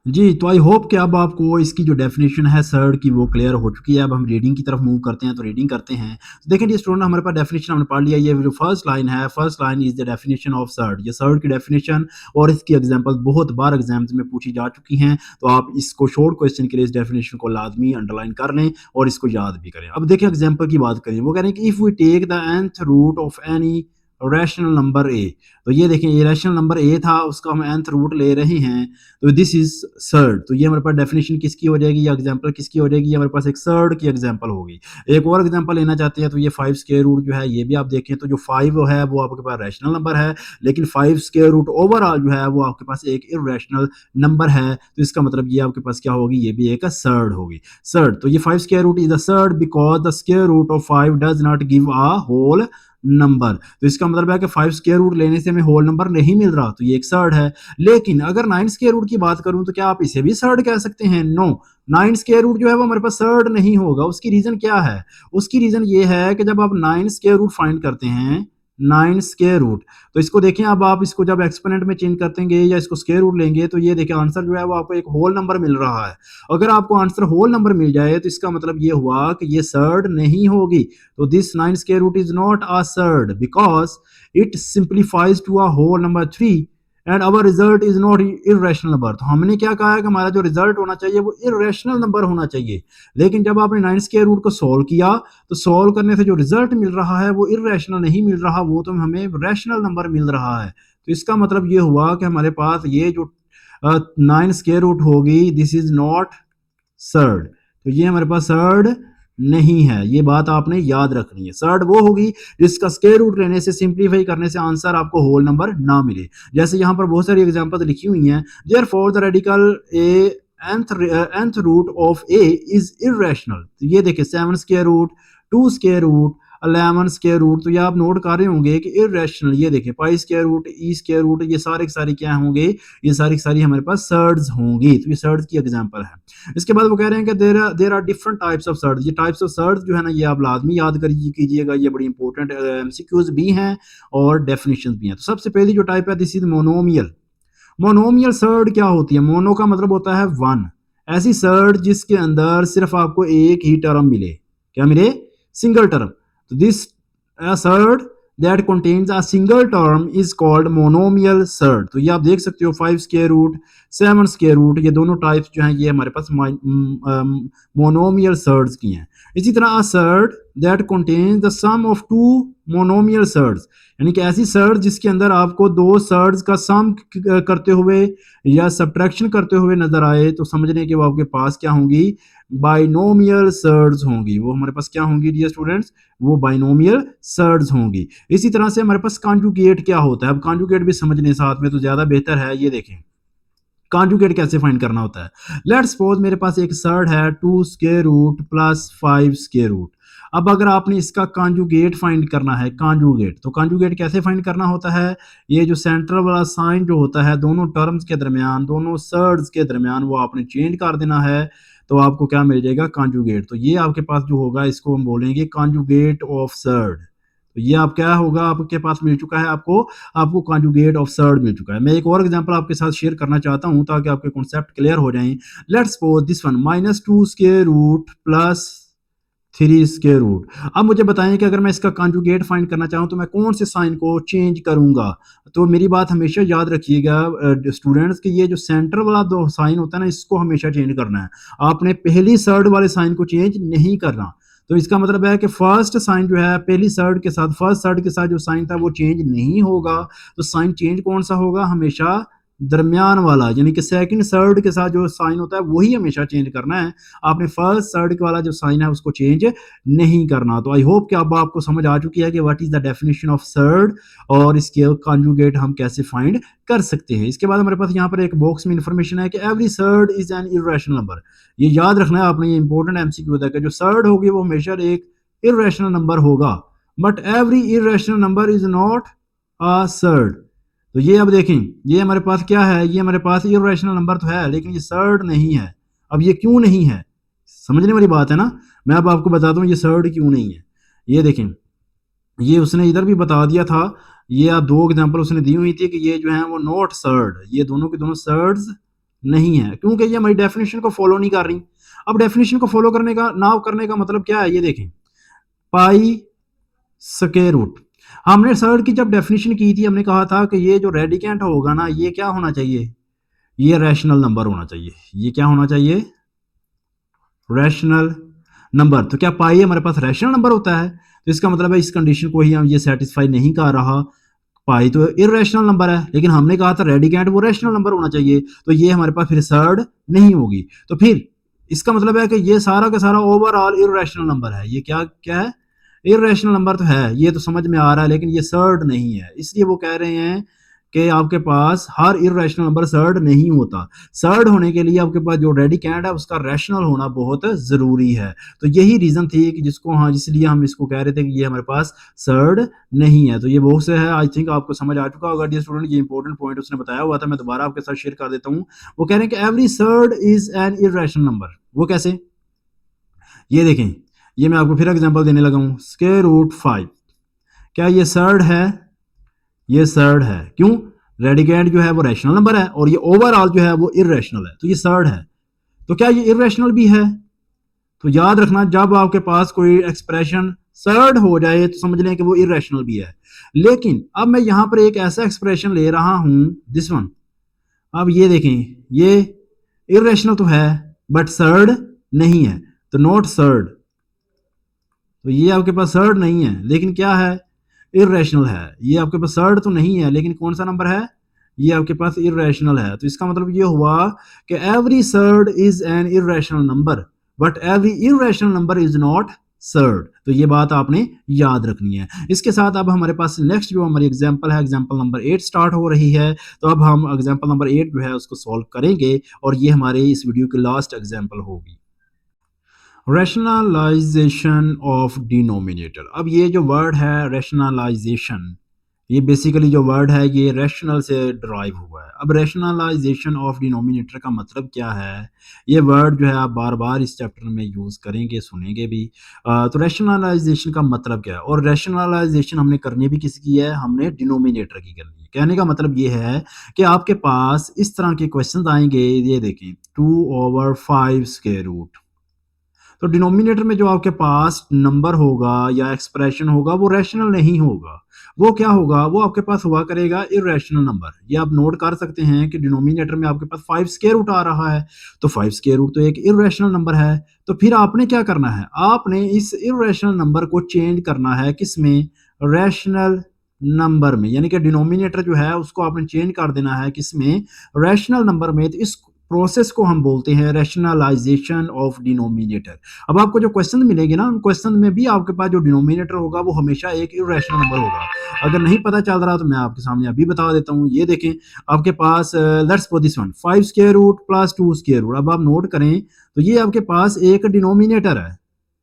जी, तो आई होप कि अब आपको इसकी जो डेफिनेशन है सर्ड की वो क्लियर हो चुकी है। अब हम रीडिंग की तरफ मूव करते हैं, तो रीडिंग करते हैं। तो देखिए जी स्टूडेंट, हमारे पास डेफिनेशन हमने पढ़ लिया। ये जो फर्स्ट लाइन है, first line is the definition of surd. ये सर्ड की डेफिनेशन और इसकी एग्जांपल बहुत बार एग्जाम्स में पूछी जा चुकी हैं। तो आप इसको शॉर्ट क्वेश्चन के लिए इस डेफिनेशन को लाजमी अंडरलाइन कर लें और इसको याद भी करें। अब देखिए एग्जाम्पल की बात करें, वो कह रहे हैं कि if we take the nth root of any rational number a. तो ये देखें, ये रैशनल नंबर ए था, उसका हम nth रूट ले रहे हैं, तो दिस इज सर्ड। तो ये हमारे पास डेफिनेशन किसकी हो जाएगी या एग्जांपल किसकी हो जाएगी, ये हमारे पास एक सर्ड की एग्जांपल होगी। एक और एग्जांपल लेना चाहते हैं तो ये 5 स्क्वायर रूट जो है ये भी आप देखें, तो जो 5 है वो आपके पास रैशनल नंबर है, लेकिन 5 स्क्वायर रूट ओवरऑल जो है वो आपके पास एक इरेशनल नंबर है। तो इसका मतलब ये आपके पास क्या होगी, ये भी एक सर्ड होगी। सर्ड, तो ये 5 square root is the surd because the square root of 5 does not give a whole number. तो इसका मतलब है कि 5 स्क्वायर रूट लेने से हमें होल नंबर नहीं मिल रहा, तो ये एक सर्ड है। लेकिन अगर 9 स्क्वायर रूट की बात करूं तो क्या आप इसे भी सर्ड कह सकते हैं? नो, 9 स्क्वायर रूट जो है वो हमारे पास सर्ड नहीं होगा। उसकी रीजन क्या है? उसकी रीजन ये है कि जब आप 9 स्क्वायर रूट फाइंड करते हैं 9 स्क्वायर रूट। तो इसको देखें, अब आप इसको जब एक्सपोनेंट में चेंज करतेंगे या इसको स्क्वायर रूट लेंगे तो ये देखिए आंसर जो है वो आपको एक होल नंबर मिल रहा है। अगर आपको आंसर होल नंबर मिल जाए तो इसका मतलब ये हुआ कि ये सर्ड नहीं होगी। तो this 9 square root is not a surd because it simplifies to a whole number 3 and our result is not irrational number. तो हमने क्या कहा है कि हमारा जो रिजल्ट होना चाहिए वो इरेशनल नंबर होना चाहिए। लेकिन जब आपने 9 स्क्वायर रूट को सॉल्व किया तो सॉल्व करने से जो रिजल्ट मिल रहा है वो इरेशनल नहीं मिल रहा, वो तो हमें रैशनल नंबर मिल रहा है। तो इसका मतलब ये हुआ कि हमारे पास ये जो 9 स्क्वायर रूट होगी दिस इज नॉट सर्ड। तो ये हमारे पास सर्ड नहीं है, ये बात आपने याद रखनी है। सर्ड वो होगी जिसका स्क्वायर रूट लेने से, सिंप्लीफाई करने से आंसर आपको होल नंबर ना मिले। जैसे यहाँ पर बहुत सारी एग्जांपल्स लिखी हुई हैं। Therefore the radical a nth root of a is irrational. तो ये देखिए 7 square root, 2 square root, 11 square root, तो ये आप नोट कर रहे होंगे कि इरेशनल। ये देखिए pi square root, E square root, ये सारे के सारे क्या होंगे, ये सारी सारी हमारे पास सर्ड्स होंगी। तो ये सर्ड्स की एग्जांपल है। इसके बाद वो कह रहे हैं कि there are different types of surds. ये टाइप्स ऑफ सर्ड्स जो है ना, ये आप लाजमी याद कीजिएगा, ये बड़ी इंपॉर्टेंट एमसीक्यूज भी हैं और डेफिनेशन भी हैं। तो सबसे पहली जो टाइप है this is monomial. Monomial surd क्या होती है? मोनो का मतलब होता है वन। ऐसी सर्ड जिसके अंदर सिर्फ आपको एक ही टर्म मिले। क्या मिले? Single term. तो this surd that contains a single term is called monomial surd. तो ये आप देख सकते हो 5 स्क्वायर रूट, 7 स्क्वायर रूट, ये दोनों टाइप्स जो हैं ये हमारे पास मोनोमियल सर्ड्स की हैं। इसी तरह a surd that contains the sum of two monomial surds, यानी कि ऐसी सर्ड जिसके अंदर आपको दो सर्ड्स का सम करते हुए या सब्ट्रैक्शन करते हुए नजर आए, तो समझने के वो आपके पास क्या होंगी? बाइनोमियल सर्ड्स होंगी। वो हमारे पास क्या होंगी डियर स्टूडेंट्स? वो बाइनोमियल सर्ड्स होंगी। इसी तरह से हमारे पास कॉन्जुगेट क्या होता है? अब कॉन्जुगेट भी समझने साथ में तो ज्यादा बेहतर है। ये देखें कॉन्जुगेट कैसे फाइंड करना होता है। लेट्स सपोज मेरे पास एक सर्ड है 2 square root plus 5 square root. अब अगर आपने इसका कॉन्जुगेट फाइंड करना है, कॉन्जुगेट, तो कॉन्जुगेट कैसे फाइंड करना होता है? ये जो सेंटर वाला साइन जो होता है दोनों टर्म्स के दरमियान, दोनों सर्ड्स के दरमियान, वो आपने चेंज कर देना है। तो आपको क्या मिल जाएगा? कॉन्जुगेट। तो ये आपके पास जो होगा इसको हम बोलेंगे कॉन्जुगेट ऑफ सर्ड। तो ये आप क्या होगा, आपके पास मिल चुका है, आपको आपको कॉन्जुगेट ऑफ सर्ड मिल चुका है। मैं एक और एग्जांपल आपके साथ शेयर करना चाहता हूं ताकि आपके कॉन्सेप्ट क्लियर हो जाएं। Let's suppose this one -2 square root plus 3 square root. अब मुझे बताएं कि अगर मैं इसका कॉन्जुगेट फाइंड करना चाहूं तो मैं कौन से साइन को चेंज करूंगा? तो मेरी बात हमेशा याद रखिएगा स्टूडेंट्स कि ये जो सेंटर वाला दो साइन होता है ना, इसको हमेशा चेंज करना है। आपने पहली सर्ड वाले साइन को चेंज नहीं करना। तो इसका मतलब है कि फर्स्ट साइन जो है पहली सर्ड के साथ, फर्स्ट सर्ड के साथ जो साइन था वो चेंज नहीं होगा। तो साइन चेंज कौन सा होगा? हमेशा दरमियान वाला, यानी कि सेकंड सर्ड के साथ जो साइन होता है वही हमेशा चेंज करना है। आपने फर्स्ट सर्ड वाला जो साइन है उसको चेंज नहीं करना। तो आई होप कि अब आपको समझ आ चुकी है कि what is the definition of surd और इसके कॉन्जुगेट हम कैसे फाइंड कर सकते हैं। इसके बाद हमारे पास यहाँ पर एक बॉक्स में इंफॉर्मेशन है कि every surd is an irrational number. ये याद रखना है आपने, ये इंपॉर्टेंट एमसीक्यू है कि जो सर्ड होगी वो हमेशा एक इरेशनल नंबर होगा, but every irrational number is not a surd. तो ये अब देखें, ये हमारे पास क्या है? ये हमारे पास इरेशनल नंबर तो है लेकिन ये सर्ड नहीं है। अब ये क्यों नहीं है? समझने वाली बात है ना। मैं अब आपको बताता हूँ ये सर्ड क्यों नहीं है। ये देखें, ये उसने इधर भी बता दिया था। ये आप दो एग्जांपल उसने दी हुई थी कि ये जो है वो नॉट सर्ड, ये दोनों के दोनों सर्ड्स नहीं है क्योंकि ये हमारी डेफिनेशन को फॉलो नहीं कर रही। अब डेफिनेशन को फॉलो करने का ना करने का मतलब क्या है? ये देखें पाई स्क्वायर रूट। हमने सर्ड की जब डेफिनेशन की थी हमने कहा था कि ये जो रेडिकेंट होगा ना, ये क्या होना चाहिए? ये रैशनल नंबर होना चाहिए। ये क्या होना चाहिए? Rational number. तो क्या पाई हमारे पास रैशनल नंबर होता है? तो इसका मतलब है इस कंडीशन को ही हम ये सेटिस्फाई नहीं कर रहा। पाई तो इरेशनल नंबर है लेकिन हमने कहा था रेडिकेंट वो रैशनल नंबर होना चाहिए। तो ये हमारे पास फिर सर्ड नहीं होगी। तो फिर इसका मतलब है कि ये सारा का सारा ओवरऑल इरेशनल नंबर है। ये क्या क्या है? इरेशनल नंबर तो है, ये तो समझ में आ रहा है, लेकिन ये सर्ड नहीं है। इसलिए वो कह रहे हैं कि आपके पास हर इरेशनल नंबर सर्ड नहीं होता। सर्ड होने के लिए आपके पास जो रेडिकेंट है उसका रैशनल होना बहुत जरूरी है। तो यही रीजन थी कि जिसको हाँ जिसलिए हम इसको कह रहे थे कि ये हमारे पास सर्ड नहीं है। तो ये बहुत से है, आई थिंक आपको समझ आ चुका होगा डियर स्टूडेंट। ये इंपॉर्टेंट पॉइंट उसने बताया हुआ था, मैं दोबारा आपके साथ शेयर कर देता हूँ। वो कह रहे हैं कि every surd is an irrational number. वो कैसे? ये देखें, ये मैं आपको फिर एग्जांपल देने लगा हूँ। स्क्वायर रूट 5, क्या ये सर्ड है? ये सर्ड है। क्यों? रेडिकेंड जो है वो रैशनल नंबर है और ये ओवरऑल जो है वो इररेशनल है, तो ये सर्ड है। तो क्या ये इररेशनल भी है? तो याद रखना, जब आपके पास कोई एक्सप्रेशन सर्ड हो जाए तो समझ लें कि वो इररेशनल भी है। लेकिन अब मैं यहां पर एक ऐसा एक्सप्रेशन ले रहा हूं, दिस वन। अब ये देखें, ये इररेशनल तो है बट सर्ड नहीं है, तो नॉट सर्ड। तो ये आपके पास सर्ड नहीं है, लेकिन क्या है? इररेशनल है। ये आपके पास सर्ड तो नहीं है, लेकिन कौन सा नंबर है? ये आपके पास इररेशनल है। तो इसका मतलब ये हुआ कि every surd is an irrational number but every irrational number is not surd. तो ये बात आपने याद रखनी है। इसके साथ अब हमारे पास नेक्स्ट जो हमारी एग्जांपल है, एग्जांपल नंबर 8 स्टार्ट हो रही है। तो अब हम एग्जांपल नंबर 8 जो है उसको सॉल्व करेंगे और ये हमारे इस वीडियो की लास्ट एग्जांपल होगी। Rationalisation of denominator. अब ये जो वर्ड है रैशनलाइजेशन, ये बेसिकली जो वर्ड है ये रैशनल से डिराइव हुआ है। अब रैशनलाइजेशन ऑफ डिनोमिनेटर का मतलब क्या है? ये वर्ड जो है आप बार बार इस चैप्टर में यूज़ करेंगे, सुनेंगे भी। तो रैशनलाइजेशन का मतलब क्या है? और रैशनलाइजेशन हमने करनी भी किसकी है? हमने डिनोमिनेटर की करनी है। कहने का मतलब ये है कि आपके पास इस तरह के क्वेश्चन आएंगे, ये देखें 2/5 स्क्वायर रूट। तो डिनोमिनेटर में जो आपके पास नंबर होगा या एक्सप्रेशन होगा वो रैशनल नहीं होगा। वो क्या होगा? वो आपके पास हुआ करेगा इररेशनल नंबर। ये आप नोट कर सकते हैं कि डिनोमिनेटर में आपके पास 5 स्क्वायर रूट आ रहा है, तो 5 स्क्वायर रूट तो एक इररेशनल नंबर है। तो फिर आपने क्या करना है? आपने इस इररेशनल नंबर को चेंज करना है किसमें? रैशनल नंबर में। यानी कि डिनोमिनेटर जो है उसको आपने चेंज कर देना है किसमें? रैशनल नंबर में। तो इस प्रोसेस को हम बोलते हैं रैशनलाइजेशन ऑफ डिनोमिनेटर। अब आपको जो क्वेश्चन मिलेंगे ना, उन क्वेश्चन में भी आपके पास जो डिनोमिनेटर होगा वो हमेशा एक इररेशनल नंबर होगा। अगर नहीं पता चल रहा तो मैं आपके सामने अभी बता देता हूँ। ये देखें, आपके पास let's suppose this one 5 square root plus 2 square root. अब आप नोट करें तो ये आपके पास एक डिनोमिनेटर है,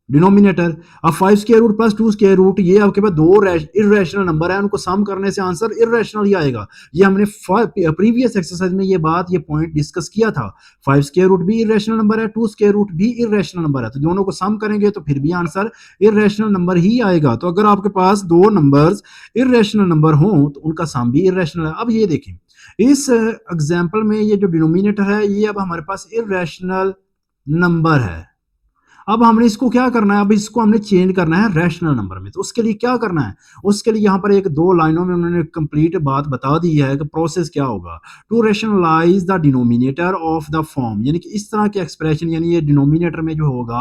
डिनोमिनेटर। अब 5 square root plus 2 square root, ये आपके पास दो इररेशनल नंबर है, उनको सम करने से आंसर इररेशनल ही आएगा। ये हमने प्रीवियस एक्सरसाइज में ये पॉइंट डिस्कस किया था। 5 स्क्वायर रूट भी इररेशनल नंबर है, 2 स्क्वायर रूट भी इररेशनल नंबर है, तो दोनों को सम करेंगे तो फिर भी आंसर इररेशनल नंबर ही आएगा। तो अगर आपके पास दो नंबर्स इररेशनल नंबर हों तो उनका सम भी इररेशनल है। अब ये देखें, इस एग्जाम्पल में ये जो डिनोमिनेटर है ये अब हमारे पास इररेशनल नंबर है। अब हमने इसको क्या करना है? अब इसको हमने चेंज करना है रैशनल नंबर में। तो उसके लिए क्या करना है? उसके लिए यहाँ पर एक दो लाइनों में उन्होंने कंप्लीट बात बता दी है कि प्रोसेस क्या होगा। To rationalise the denominator of the form, यानी कि इस तरह के एक्सप्रेशन, यानी ये डिनोमिनेटर में जो होगा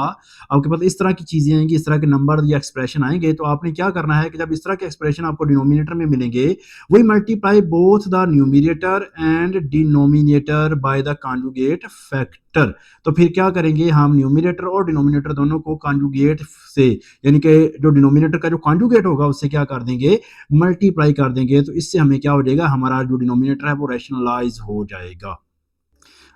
आपके पास इस तरह की चीजें आएंगी, इस तरह के नंबर या एक्सप्रेशन आएंगे, तो आपने क्या करना है कि जब इस तरह के एक्सप्रेशन आपको डिनोमिनेटर में मिलेंगे, वही multiply both the numerator and denominator by the conjugate factor. तो फिर क्या करेंगे हम? न्यूमिनेटर और डिनोमिनेटर दोनों को कॉन्जुगेट से, यानी कि जो डिनोमिनेटर का जो कॉन्जुगेट होगा उससे क्या कर देंगे? मल्टीप्लाई कर देंगे। तो इससे हमें क्या हो जाएगा? हमारा जो डिनोमिनेटर है वो रैशनलाइज हो जाएगा।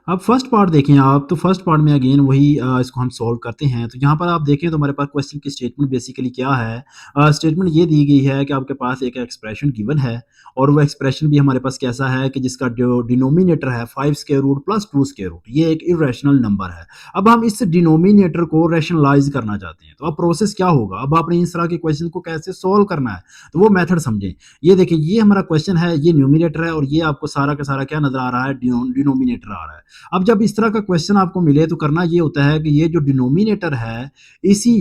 अब फर्स्ट पार्ट देखें आप, तो फर्स्ट पार्ट में अगेन वही इसको हम सॉल्व करते हैं। तो यहाँ पर आप देखें तो हमारे पास क्वेश्चन की स्टेटमेंट बेसिकली क्या है? स्टेटमेंट ये दी गई है कि आपके पास एक एक्सप्रेशन गिवन है और वो एक्सप्रेशन भी हमारे पास कैसा है कि जिसका जो डिनोमिनेटर है 5 square root plus 2 square root, ये एक इरेशनल नंबर है। अब हम इस डिनोमिनेटर को रैशनलाइज करना चाहते हैं, तो अब प्रोसेस क्या होगा? अब आपने इस तरह के क्वेश्चन को कैसे सॉल्व करना है, तो वो मेथड समझें। ये देखिए, ये हमारा क्वेश्चन है, ये न्यूमिनेटर है और ये आपको सारा का सारा क्या नजर आ रहा है? डिनोमिनेटर आ रहा है। अब जब इस तरह का क्वेश्चन आपको मिले तो करना ये होता है कि ये जो डिनोमिनेटर है इसी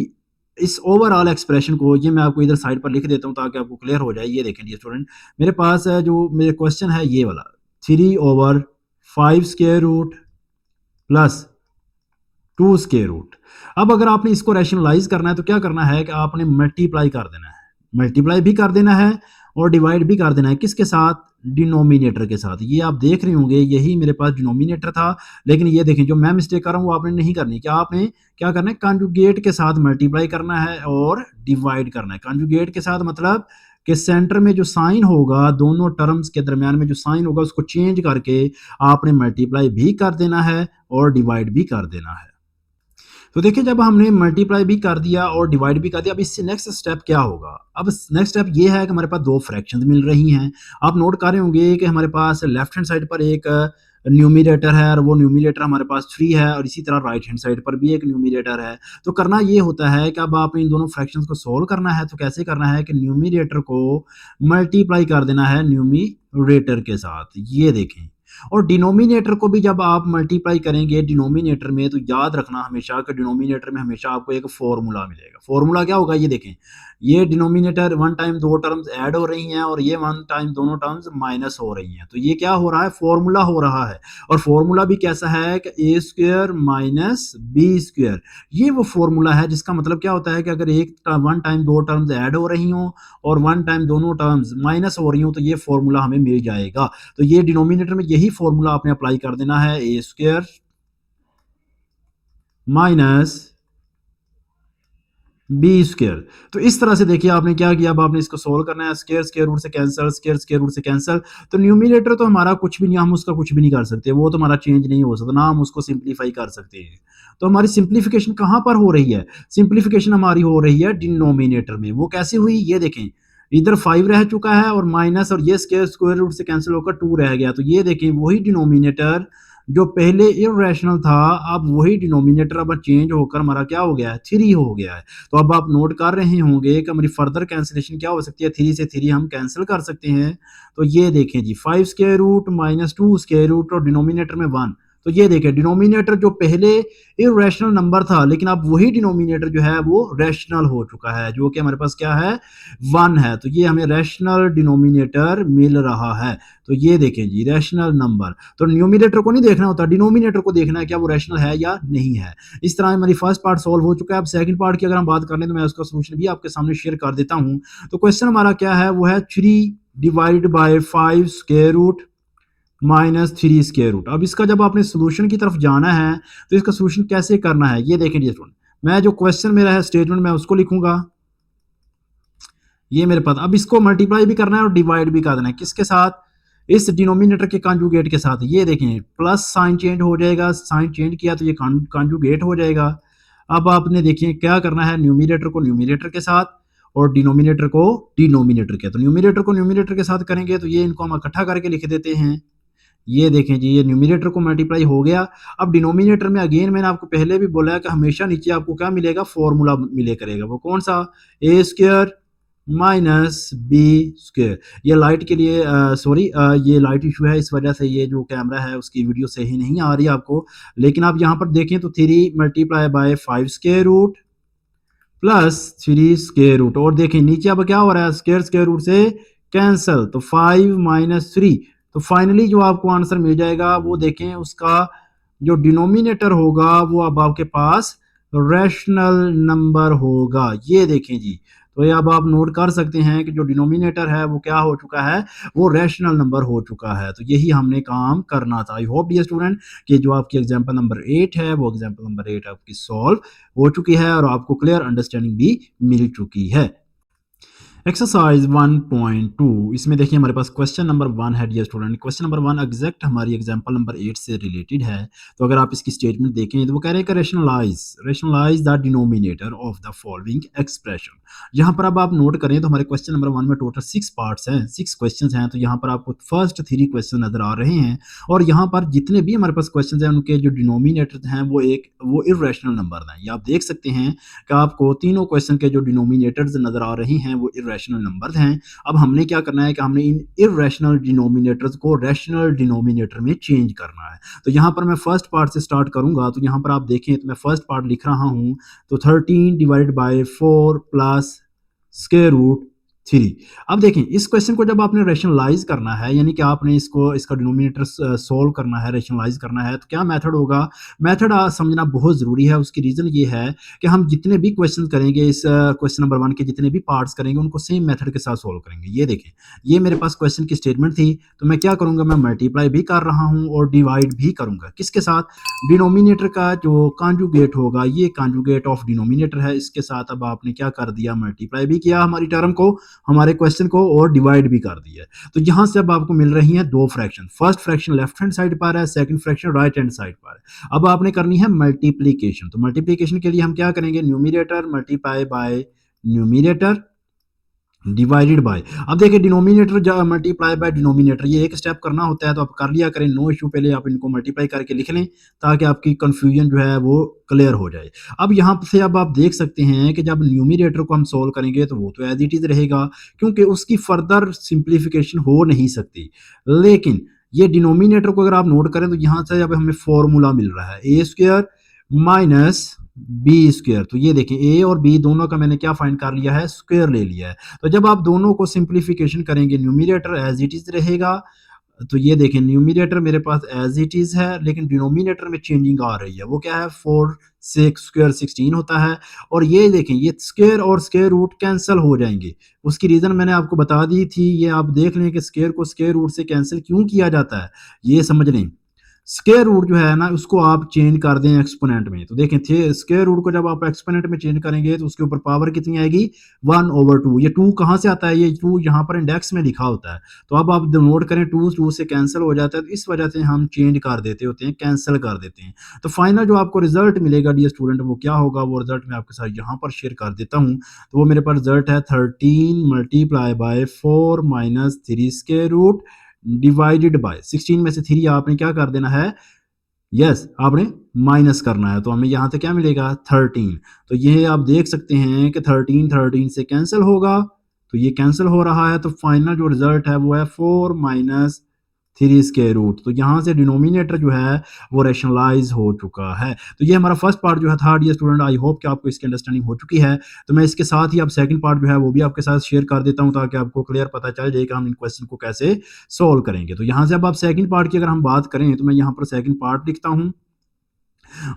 इस ओवरऑल एक्सप्रेशन को, ये मैं आपको इधर साइड पर लिख देता हूँ ताकि आपको क्लियर हो जाए। ये देखें डियर स्टूडेंट, मेरे पास है जो मेरे क्वेश्चन है ये वाला 3/5 square root plus 2 square root. अब अगर आपने इसको रैशनलाइज करना है तो क्या करना है कि आपने मल्टीप्लाई कर देना है, मल्टीप्लाई भी कर देना है और डिवाइड भी कर देना है। किसके साथ? डिनोमिनेटर के साथ। ये आप देख रहे होंगे, यही मेरे पास डिनोमिनेटर था, लेकिन ये देखें जो मैं मिस्टेक कर रहा हूँ वो आपने नहीं करनी। क्या आपने क्या करना है? कॉन्जुगेट के साथ मल्टीप्लाई करना है और डिवाइड करना है। कॉन्जुगेट के साथ मतलब कि सेंटर में जो साइन होगा, दोनों टर्म्स के दरमियान में जो साइन होगा उसको चेंज करके आपने मल्टीप्लाई भी कर देना है और डिवाइड भी कर देना है। तो देखिए, जब हमने मल्टीप्लाई भी कर दिया और डिवाइड भी कर दिया, अब इससे नेक्स्ट स्टेप क्या होगा? अब नेक्स्ट स्टेप ये है कि हमारे पास दो फ्रैक्शंस मिल रही हैं। आप नोट कर रहे होंगे कि हमारे पास लेफ्ट हैंड साइड पर एक न्यूमिनेटर है और वो न्यूमिनेटर हमारे पास 3 है और इसी तरह राइट हैंड साइड पर भी एक न्यूमिनेटर है। तो करना ये होता है कि अब आपने इन दोनों फ्रैक्शंस को सोल्व करना है, तो कैसे करना है कि न्यूमिनेटर को मल्टीप्लाई कर देना है न्यूमिरेटर के साथ, ये देखें। और डिनोमिनेटर को भी जब आप मल्टीप्लाई करेंगे डिनोमिनेटर में, तो याद रखना हमेशा कि डिनोमिनेटर में हमेशा आपको एक फॉर्मूला मिलेगा। फॉर्मूला क्या होगा, ये देखें, ये डिनोमिनेटर वन टाइम दो टर्म्स ऐड हो रही हैं और ये वन टाइम दोनों टर्म्स माइनस हो रही हैं, तो ये क्या हो रहा है, फॉर्मूला हो रहा है। और फॉर्मूला भी कैसा है कि ए स्क्वायर माइनस बी स्क्वायर, ये वो फॉर्मूला है जिसका मतलब क्या होता है कि अगर वन टाइम दो टर्म्स ऐड हो रही हों और वन टाइम दोनों टर्म्स माइनस हो रही हों, तो ये फॉर्मूला हमें मिल जाएगा। तो ये डिनोमिनेटर में यही फॉर्मूला आपने अप्लाई कर देना है, ए स्क्वायर माइनस बी स्क्वायर। तो इस तरह से देखिए आपने क्या किया, अब आपने इसको सोल्व करना है, स्क्वायर स्क्वायर रूट से कैंसिल, स्क्वायर स्क्वायर रूट से कैंसिल। तो न्यूमिनेटर तो हमारा कुछ भी नहीं, हम उसका कुछ भी नहीं कर सकते, वो तो हमारा चेंज नहीं हो सकता, ना हम उसको सिंप्लीफाई कर सकते हैं। तो हमारी सिंप्लीफिकेशन कहाँ पर हो रही है, सिंप्लीफिकेशन हमारी हो रही है डिनोमिनेटर में। वो कैसे हुई, ये देखें, इधर 5 रह चुका है और माइनस, और ये स्क्वायर स्क्वायर रूट से कैंसिल होकर 2 रह गया। तो ये देखें, वही डिनोमिनेटर जो पहले इर्रेशनल था, अब वही डिनोमिनेटर अब चेंज होकर हमारा क्या हो गया है, 3 हो गया है। तो अब आप नोट कर रहे होंगे कि हमारी फर्दर कैंसिलेशन क्या हो सकती है, 3 से 3 हम कैंसिल कर सकते हैं। तो ये देखें जी, 5 square root minus 2 square root और डिनोमिनेटर में 1। तो ये देखें, डिनोमिनेटर जो पहले इर्रेशनल नंबर था, लेकिन अब वही डिनोमिनेटर जो है वो रैशनल हो चुका है, जो कि हमारे पास क्या है, 1 है। तो ये हमें रैशनल डिनोमिनेटर मिल रहा है। तो ये देखें जी, रैशनल नंबर। तो न्यूमिनेटर को नहीं देखना होता, डिनोमिनेटर को देखना है क्या वो रैशनल है या नहीं है। इस तरह हमारी फर्स्ट पार्ट सॉल्व हो चुका है। अब सेकंड पार्ट की अगर हम बात कर लें, तो मैं उसका सोल्यूशन भी आपके सामने शेयर कर देता हूं। तो क्वेश्चन हमारा क्या है, वो है 3 divide by 5 square root minus 3 square root. अब इसका जब आपने सोल्यूशन की तरफ जाना है, तो इसका सोल्यूशन कैसे करना है, ये देखें स्टूडेंट। मैं जो क्वेश्चन मेरा है स्टेटमेंट, मैं उसको लिखूंगा, ये मेरे पास। अब इसको मल्टीप्लाई भी करना है और डिवाइड भी कर देना है, किसके साथ, इस डिनोमिनेटर के कॉन्जुगेट के साथ। ये देखें, प्लस साइन चेंज हो जाएगा, साइन चेंज किया तो ये कॉन्जुगेट हो जाएगा। अब आपने देखिए क्या करना है, न्यूमिनेटर को न्यूमिनेटर के साथ और डिनोमिनेटर को डिनोमिनेटर के। तो न्यूमिनेटर को न्यूमिनेटर के साथ करेंगे, तो ये इनको हम इकट्ठा करके लिख देते हैं। ये देखें जी, ये न्यूमिनेटर को मल्टीप्लाई हो गया। अब डिनोमिनेटर में अगेन मैंने आपको पहले भी बोला है कि हमेशा नीचे आपको क्या मिलेगा, फॉर्मूला मिले करेगा। वो कौन सा, ए स्क्वायर माइनस बी स्क्वायर। ये लाइट के लिए सॉरी, ये लाइट इशू है, इस वजह से ये जो कैमरा है उसकी वीडियो सही नहीं आ रही आपको। लेकिन आप यहाँ पर देखें तो 3 multiply by 5 square root plus 3 square root, और देखें नीचे अब क्या हो रहा है, स्क्वायर स्क्वायर रूट से कैंसल, तो 5 माइनस 3। तो फाइनली जो आपको आंसर मिल जाएगा, वो देखें उसका जो डिनोमिनेटर होगा वो अब आपके पास रैशनल नंबर होगा। ये देखें जी, तो ये अब आप नोट कर सकते हैं कि जो डिनोमिनेटर है वो क्या हो चुका है, वो रैशनल नंबर हो चुका है। तो यही हमने काम करना था। आई होप डियर स्टूडेंट कि जो आपकी एग्जांपल नंबर 8 है, वो एग्जांपल नंबर 8 आपकी सॉल्व हो चुकी है और आपको क्लियर अंडरस्टैंडिंग भी मिल चुकी है। एक्सरसाइज 1.2, इसमें देखिए हमारे पास क्वेश्चन नंबर 1 है dear student. Question number 1 exact हमारी एग्जांपल नंबर 8 से रिलेटेड है। तो अगर आप इसकी स्टेटमेंट देखें, तो वो कह रहे हैं कि rationalise the denominator of the following expression. यहाँ पर अब आप नोट करें तो हमारे क्वेश्चन नंबर 1 में टोटल 6 पार्ट्स हैं, 6 क्वेश्चन हैं। तो यहाँ पर आपको फर्स्ट 3 क्वेश्चन नजर आ रहे हैं और यहाँ पर जितने भी हमारे पास क्वेश्चन हैं उनके जो डिनोमिनेटर हैं वो इरेशनल नंबर हैं। ये आप देख सकते हैं कि आपको तीनों क्वेश्चन के जो डिनोमिनेटर्स नजर आ रहे हैं वो इरेशनल नंबर्स हैं। अब हमने क्या करना है कि हमने इन इरेशनल डिनोमिनेटर्स को रैशनल डिनोमिनेटर में चेंज करना है। तो यहाँ पर मैं फर्स्ट पार्ट से स्टार्ट करूंगा। तो यहाँ पर आप देखें तो मैं फर्स्ट पार्ट लिख रहा हूँ, तो 13 divided by 4 plus square root 3। अब देखें, इस क्वेश्चन को जब आपने रैशनलाइज करना है, यानी कि आपने इसका डिनोमिनेटर सोल्व करना है, रैशनलाइज करना है, तो क्या मेथड होगा, मेथड समझना बहुत ज़रूरी है। उसकी रीज़न ये है कि हम जितने भी क्वेश्चन करेंगे, इस क्वेश्चन नंबर 1 के जितने भी पार्ट्स करेंगे उनको सेम मेथड के साथ सोल्व करेंगे। ये देखें, ये मेरे पास क्वेश्चन की स्टेटमेंट थी, तो मैं क्या करूँगा, मैं मल्टीप्लाई भी कर रहा हूँ और डिवाइड भी करूँगा। किसके साथ, डिनोमिनेटर का जो कॉन्जुगेट होगा, ये कॉन्जुगेट ऑफ डिनोमिनेटर है, इसके साथ अब आपने क्या कर दिया, मल्टीप्लाई भी किया हमारी टर्म को, हमारे क्वेश्चन को, और डिवाइड भी कर दिया। तो यहां से अब आपको मिल रही हैं 2 fraction. First fraction left hand side पर है, second fraction right hand side पर है। अब आपने करनी है मल्टीप्लीकेशन। तो मल्टीप्लीकेशन के लिए हम क्या करेंगे, numerator multiply by numerator divided by. अब देखिए डिनोमिनेटर मल्टीप्लाई बाय डिनोमिनेटर, ये एक स्टेप करना होता है तो आप कर लिया करें, नो इशू। पहले आप इनको मल्टीप्लाई करके लिख लें ताकि आपकी कंफ्यूजन जो है वो क्लियर हो जाए। अब यहाँ से अब आप देख सकते हैं कि जब न्यूमिनेटर को हम सोल्व करेंगे तो वो तो एज इट इज रहेगा, क्योंकि उसकी फर्दर सिंप्लीफिकेशन हो नहीं सकती। लेकिन ये डिनोमिनेटर को अगर आप नोट करें तो यहाँ से अब हमें फॉर्मूला मिल रहा है ए स्क्वायर माइनस बी स्क्वायर। तो ये देखें ए और बी दोनों का मैंने क्या फाइंड कर लिया है, स्क्वायर ले लिया है। तो जब आप दोनों को सिंप्लीफिकेशन करेंगे न्यूमिनेटर एज इट इज रहेगा। तो ये देखें न्यूमिनेटर मेरे पास एज इट इज है, लेकिन डिनोमिनेटर में चेंजिंग आ रही है। वो क्या है, 4 6 स्क्वायर 16 होता है। और ये देखें ये स्क्वायर और स्क्वायर रूट कैंसिल हो जाएंगे। उसकी रीजन मैंने आपको बता दी थी, ये आप देख लें कि स्क्वायर को स्क्वायर रूट से कैंसिल क्यों किया जाता है, ये समझ लें। स्क्वायर रूट जो है ना उसको आप चेंज कर दें एक्सपोनेंट में। तो देखें थे स्क्वायर रूट को जब आप एक्सपोनेंट में चेंज करेंगे तो उसके ऊपर पावर कितनी आएगी, 1/2। ये 2 कहाँ से आता है, ये 2 यहाँ पर इंडेक्स में लिखा होता है। तो अब आप नोट करें 2 2 से कैंसिल हो जाता है, तो इस वजह से हम चेंज कर देते होते हैं, कैंसिल कर देते हैं। तो फाइनल जो आपको रिजल्ट मिलेगा डियर स्टूडेंट वो क्या होगा, वो रिजल्ट मैं आपके साथ यहाँ पर शेयर कर देता हूँ। तो वो मेरे पास रिजल्ट है 13 multiply by 4 minus 3 square root divided by 16 में से 3 आपने क्या कर देना है, यस आपने माइनस करना है। तो हमें यहाँ से क्या मिलेगा 13। तो ये आप देख सकते हैं कि 13 13 से कैंसिल होगा, तो ये कैंसिल हो रहा है। तो फाइनल जो रिजल्ट है वो है 4 माइनस 3 स्क्वायर रूट। तो यहाँ से डिनोमिनेटर जो है वो रैशनलाइज हो चुका है। तो ये हमारा फर्स्ट पार्ट जो है था डियर स्टूडेंट, आई होप कि आपको इसकी अंडरस्टैंडिंग हो चुकी है। तो मैं इसके साथ ही अब सेकंड पार्ट जो है वो भी आपके साथ शेयर कर देता हूँ ताकि आपको क्लियर पता चल जाए कि हम इन क्वेश्चन को कैसे सोल्व करेंगे। तो यहाँ से अब आप सेकंड पार्ट की अगर हम बात करें तो मैं यहाँ पर सेकंड पार्ट लिखता हूँ,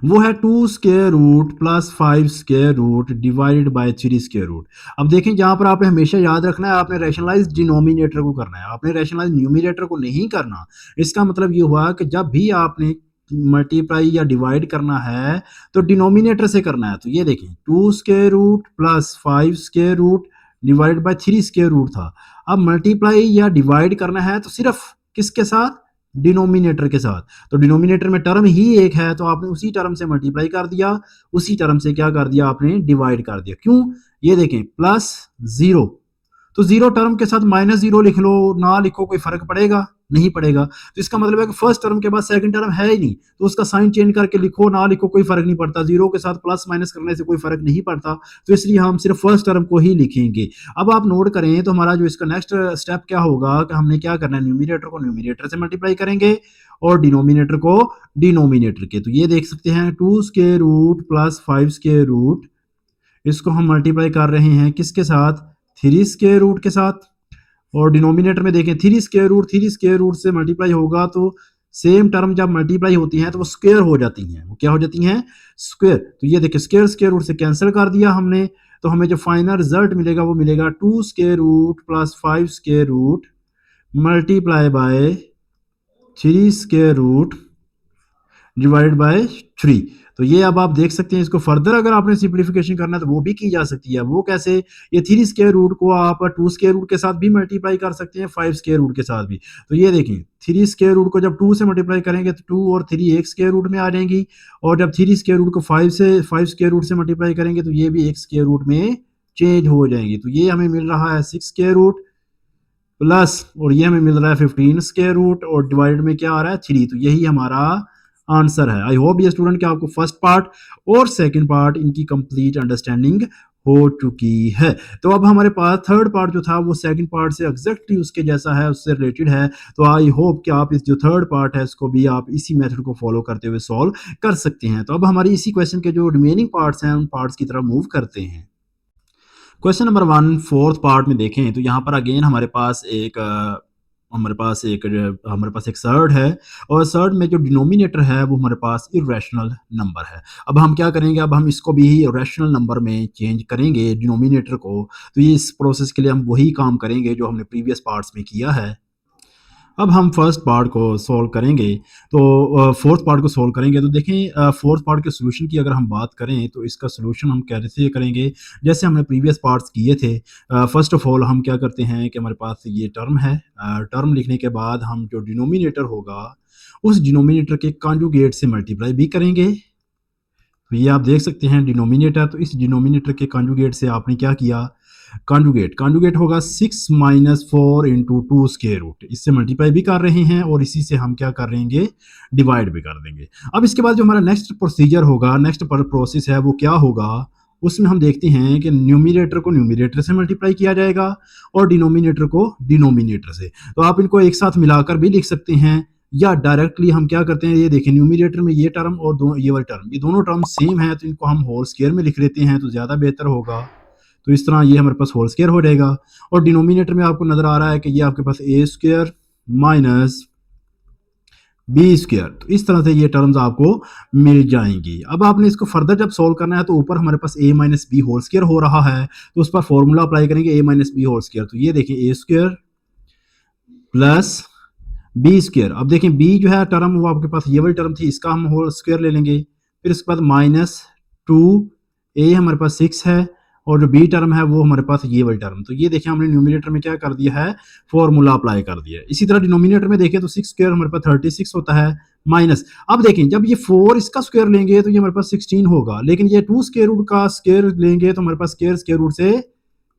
वो है 2 square root plus 5 square root divided by 3 square root. अब देखें जहाँ पर आपने हमेशा याद रखना है, आपने रैशनलाइज डिनोमिनेटर को करना है, आपने रैशनलाइज न्यूमिनेटर को नहीं करना। इसका मतलब ये हुआ कि जब भी आपने मल्टीप्लाई या डिवाइड करना है तो डिनोमिनेटर से करना है। तो ये देखें 2 square root plus 5 square root divided by 3 square root था। अब मल्टीप्लाई या डिवाइड करना है तो सिर्फ किसके साथ, डिनोमिनेटर के साथ। तो डिनोमिनेटर में टर्म ही एक है तो आपने उसी टर्म से मल्टीप्लाई कर दिया, उसी टर्म से क्या कर दिया आपने, डिवाइड कर दिया। क्यों, ये देखें प्लस 0, तो 0 टर्म के साथ -0 लिख लो, ना लिखो, कोई फर्क पड़ेगा, नहीं पड़ेगा। तो इसका मतलब है कि फर्स्ट टर्म के बाद सेकंड टर्म है ही नहीं, तो उसका साइन चेंज करके लिखो ना लिखो कोई फर्क नहीं पड़ता, 0 के साथ प्लस माइनस करने से कोई फर्क नहीं पड़ता। तो इसलिए हम सिर्फ फर्स्ट टर्म को ही लिखेंगे। अब आप नोट करें तो हमारा जो इसका नेक्स्ट स्टेप क्या होगा कि हमने क्या करना है, न्यूमिनेटर को न्यूमिनेटर से मल्टीप्लाई करेंगे और डिनोमिनेटर को डिनोमिनेटर के। तो ये देख सकते हैं 2 square root plus 5 square root, इसको हम मल्टीप्लाई कर रहे हैं किसके साथ, 3 स्क्वायर रूट के साथ। और डिनोमिनेटर में देखें 3 स्क्वायर रूट से मल्टीप्लाई होगा तो सेम टर्म जब मल्टीप्लाई होती हैं तो वो स्क्वायर हो जाती हैं, वो क्या हो जाती हैं, स्क्वायर। तो ये देखिए स्क्वायर स्क्वायर रूट से कैंसिल कर दिया हमने। तो हमें जो फाइनल रिजल्ट मिलेगा वो मिलेगा 2 square root plus 5 square root multiply by 3 square root divided by 3। तो ये अब आप देख सकते हैं, इसको फर्दर अगर आपने सिंप्लीफिकेशन करना है तो वो भी की जा सकती है। वो कैसे, ये 3 स्क्वायर रूट को आप 2 स्क्वायर रूट के साथ भी मल्टीप्लाई कर सकते हैं, 5 स्क्वायर रूट के साथ भी। तो ये देखें 3 स्क्वायर रूट को जब 2 से मल्टीप्लाई करेंगे तो 2 और 3 एक स्क्वायर रूट में आ जाएंगी, और जब 3 स्क्वायर रूट को 5 स्क्वायर रूट से मल्टीप्लाई करेंगे तो ये भी एक स्क्वायर रूट में चेंज हो जाएंगी। तो ये हमें मिल रहा है 6 स्क्वायर रूट प्लस, और ये हमें मिल रहा है 15 स्क्वायर रूट, और डिवाइड में क्या आ रहा है 3। तो यही हमारा आंसर है। आई होप ये स्टूडेंट कि आपको फर्स्ट पार्ट और सेकंड पार्ट इनकी कंप्लीट अंडरस्टैंडिंग हो चुकी है। तो अब हमारे पास थर्ड पार्ट जो था वो सेकंड पार्ट से एग्जैक्टली उसके जैसा है, उससे रिलेटेड है। तो आई होप कि आप इस जो थर्ड पार्ट है इसको भी आप इसी मेथड को फॉलो करते हुए सॉल्व कर सकते हैं। तो अब हमारी इसी क्वेश्चन के जो रिमेनिंग पार्ट्स हैं उन पार्ट्स की तरफ मूव करते हैं। क्वेश्चन नंबर 1 फोर्थ पार्ट में देखें तो यहाँ पर अगेन हमारे पास एक सर्ड है, और सर्ड में जो डिनोमिनेटर है वो हमारे पास इरेशनल नंबर है। अब हम क्या करेंगे, अब हम इसको भी रैशनल नंबर में चेंज करेंगे डिनोमिनेटर को। तो ये इस प्रोसेस के लिए हम वही काम करेंगे जो हमने प्रीवियस पार्ट्स में किया है। अब हम फर्स्ट पार्ट को सॉल्व करेंगे, तो फोर्थ पार्ट को सॉल्व करेंगे। तो देखें फोर्थ पार्ट के सोल्यूशन की अगर हम बात करें तो इसका सोल्यूशन हम कैसे करेंगे, जैसे हमने प्रीवियस पार्ट्स किए थे। फर्स्ट ऑफ ऑल हम क्या करते हैं कि हमारे पास ये टर्म है, टर्म लिखने के बाद हम जो डिनोमिनेटर होगा उस डिनोमिनेटर के कॉन्जुगेट से मल्टीप्लाई भी करेंगे। तो ये आप देख सकते हैं डिनोमिनेटर, तो इस डिनोमिनेटर के कॉन्जुगेट से आपने क्या किया, कॉन्जुगेट कॉन्जुगेट होगा 6 - 4 इंटू 2 स्क्वायर रूट, इससे मल्टीप्लाई भी कर रहे हैं और इसी से हम क्या कर देंगे, डिवाइड भी कर देंगे। अब इसके बाद जो हमारा नेक्स्ट प्रोसीजर होगा, नेक्स्ट प्रोसेस है वो क्या होगा, उसमें हम देखते हैं कि न्यूमिनेटर को न्यूमिनेटर से मल्टीप्लाई किया जाएगा और डिनोमिनेटर को डिनोमिनेटर से। तो आप इनको एक साथ मिलाकर भी लिख सकते हैं या डायरेक्टली हम क्या करते हैं, ये देखिए न्यूमिनेटर में ये टर्म और ये वाली टर्म, ये दोनों टर्म सेम है तो इनको हम होल स्क्वायर में लिख लेते हैं तो ज़्यादा बेहतर होगा। तो इस तरह ये हमारे पास होल स्क्वायर हो जाएगा और डिनोमिनेटर में आपको नजर आ रहा है कि ये आपके पास ए स्क्वायर माइनस बी स्क्वायर, तो इस तरह से ये टर्म्स आपको मिल जाएंगी। अब आपने इसको फर्दर जब सॉल्व करना है तो ऊपर हमारे पास a minus B whole square हो रहा है तो उस पर फॉर्मूला अप्लाई करेंगे a minus B whole square. तो ये देखिए a square plus B square. अब देखें b जो है टर्म वो आपके पास ये वाली टर्म थी, इसका हम होल स्क्वायर ले लेंगे। फिर उसके बाद -2a हमारे पास 6 है और जो b टर्म है वो हमारे पास ये वाली टर्म। तो ये देखिए हमने न्यूमिनेटर में क्या कर दिया है, फॉर्मूला अप्लाई कर दिया है। इसी तरह डिनोमिनेटर में देखें तो 6 स्क्वायर हमारे पास 36 होता है माइनस। अब देखें जब ये 4 इसका स्क्वायर लेंगे तो ये हमारे पास 16 होगा, लेकिन ये 2 स्क्वायर रूट का स्क्वायर लेंगे तो हमारे पास स्क्वायर रूट से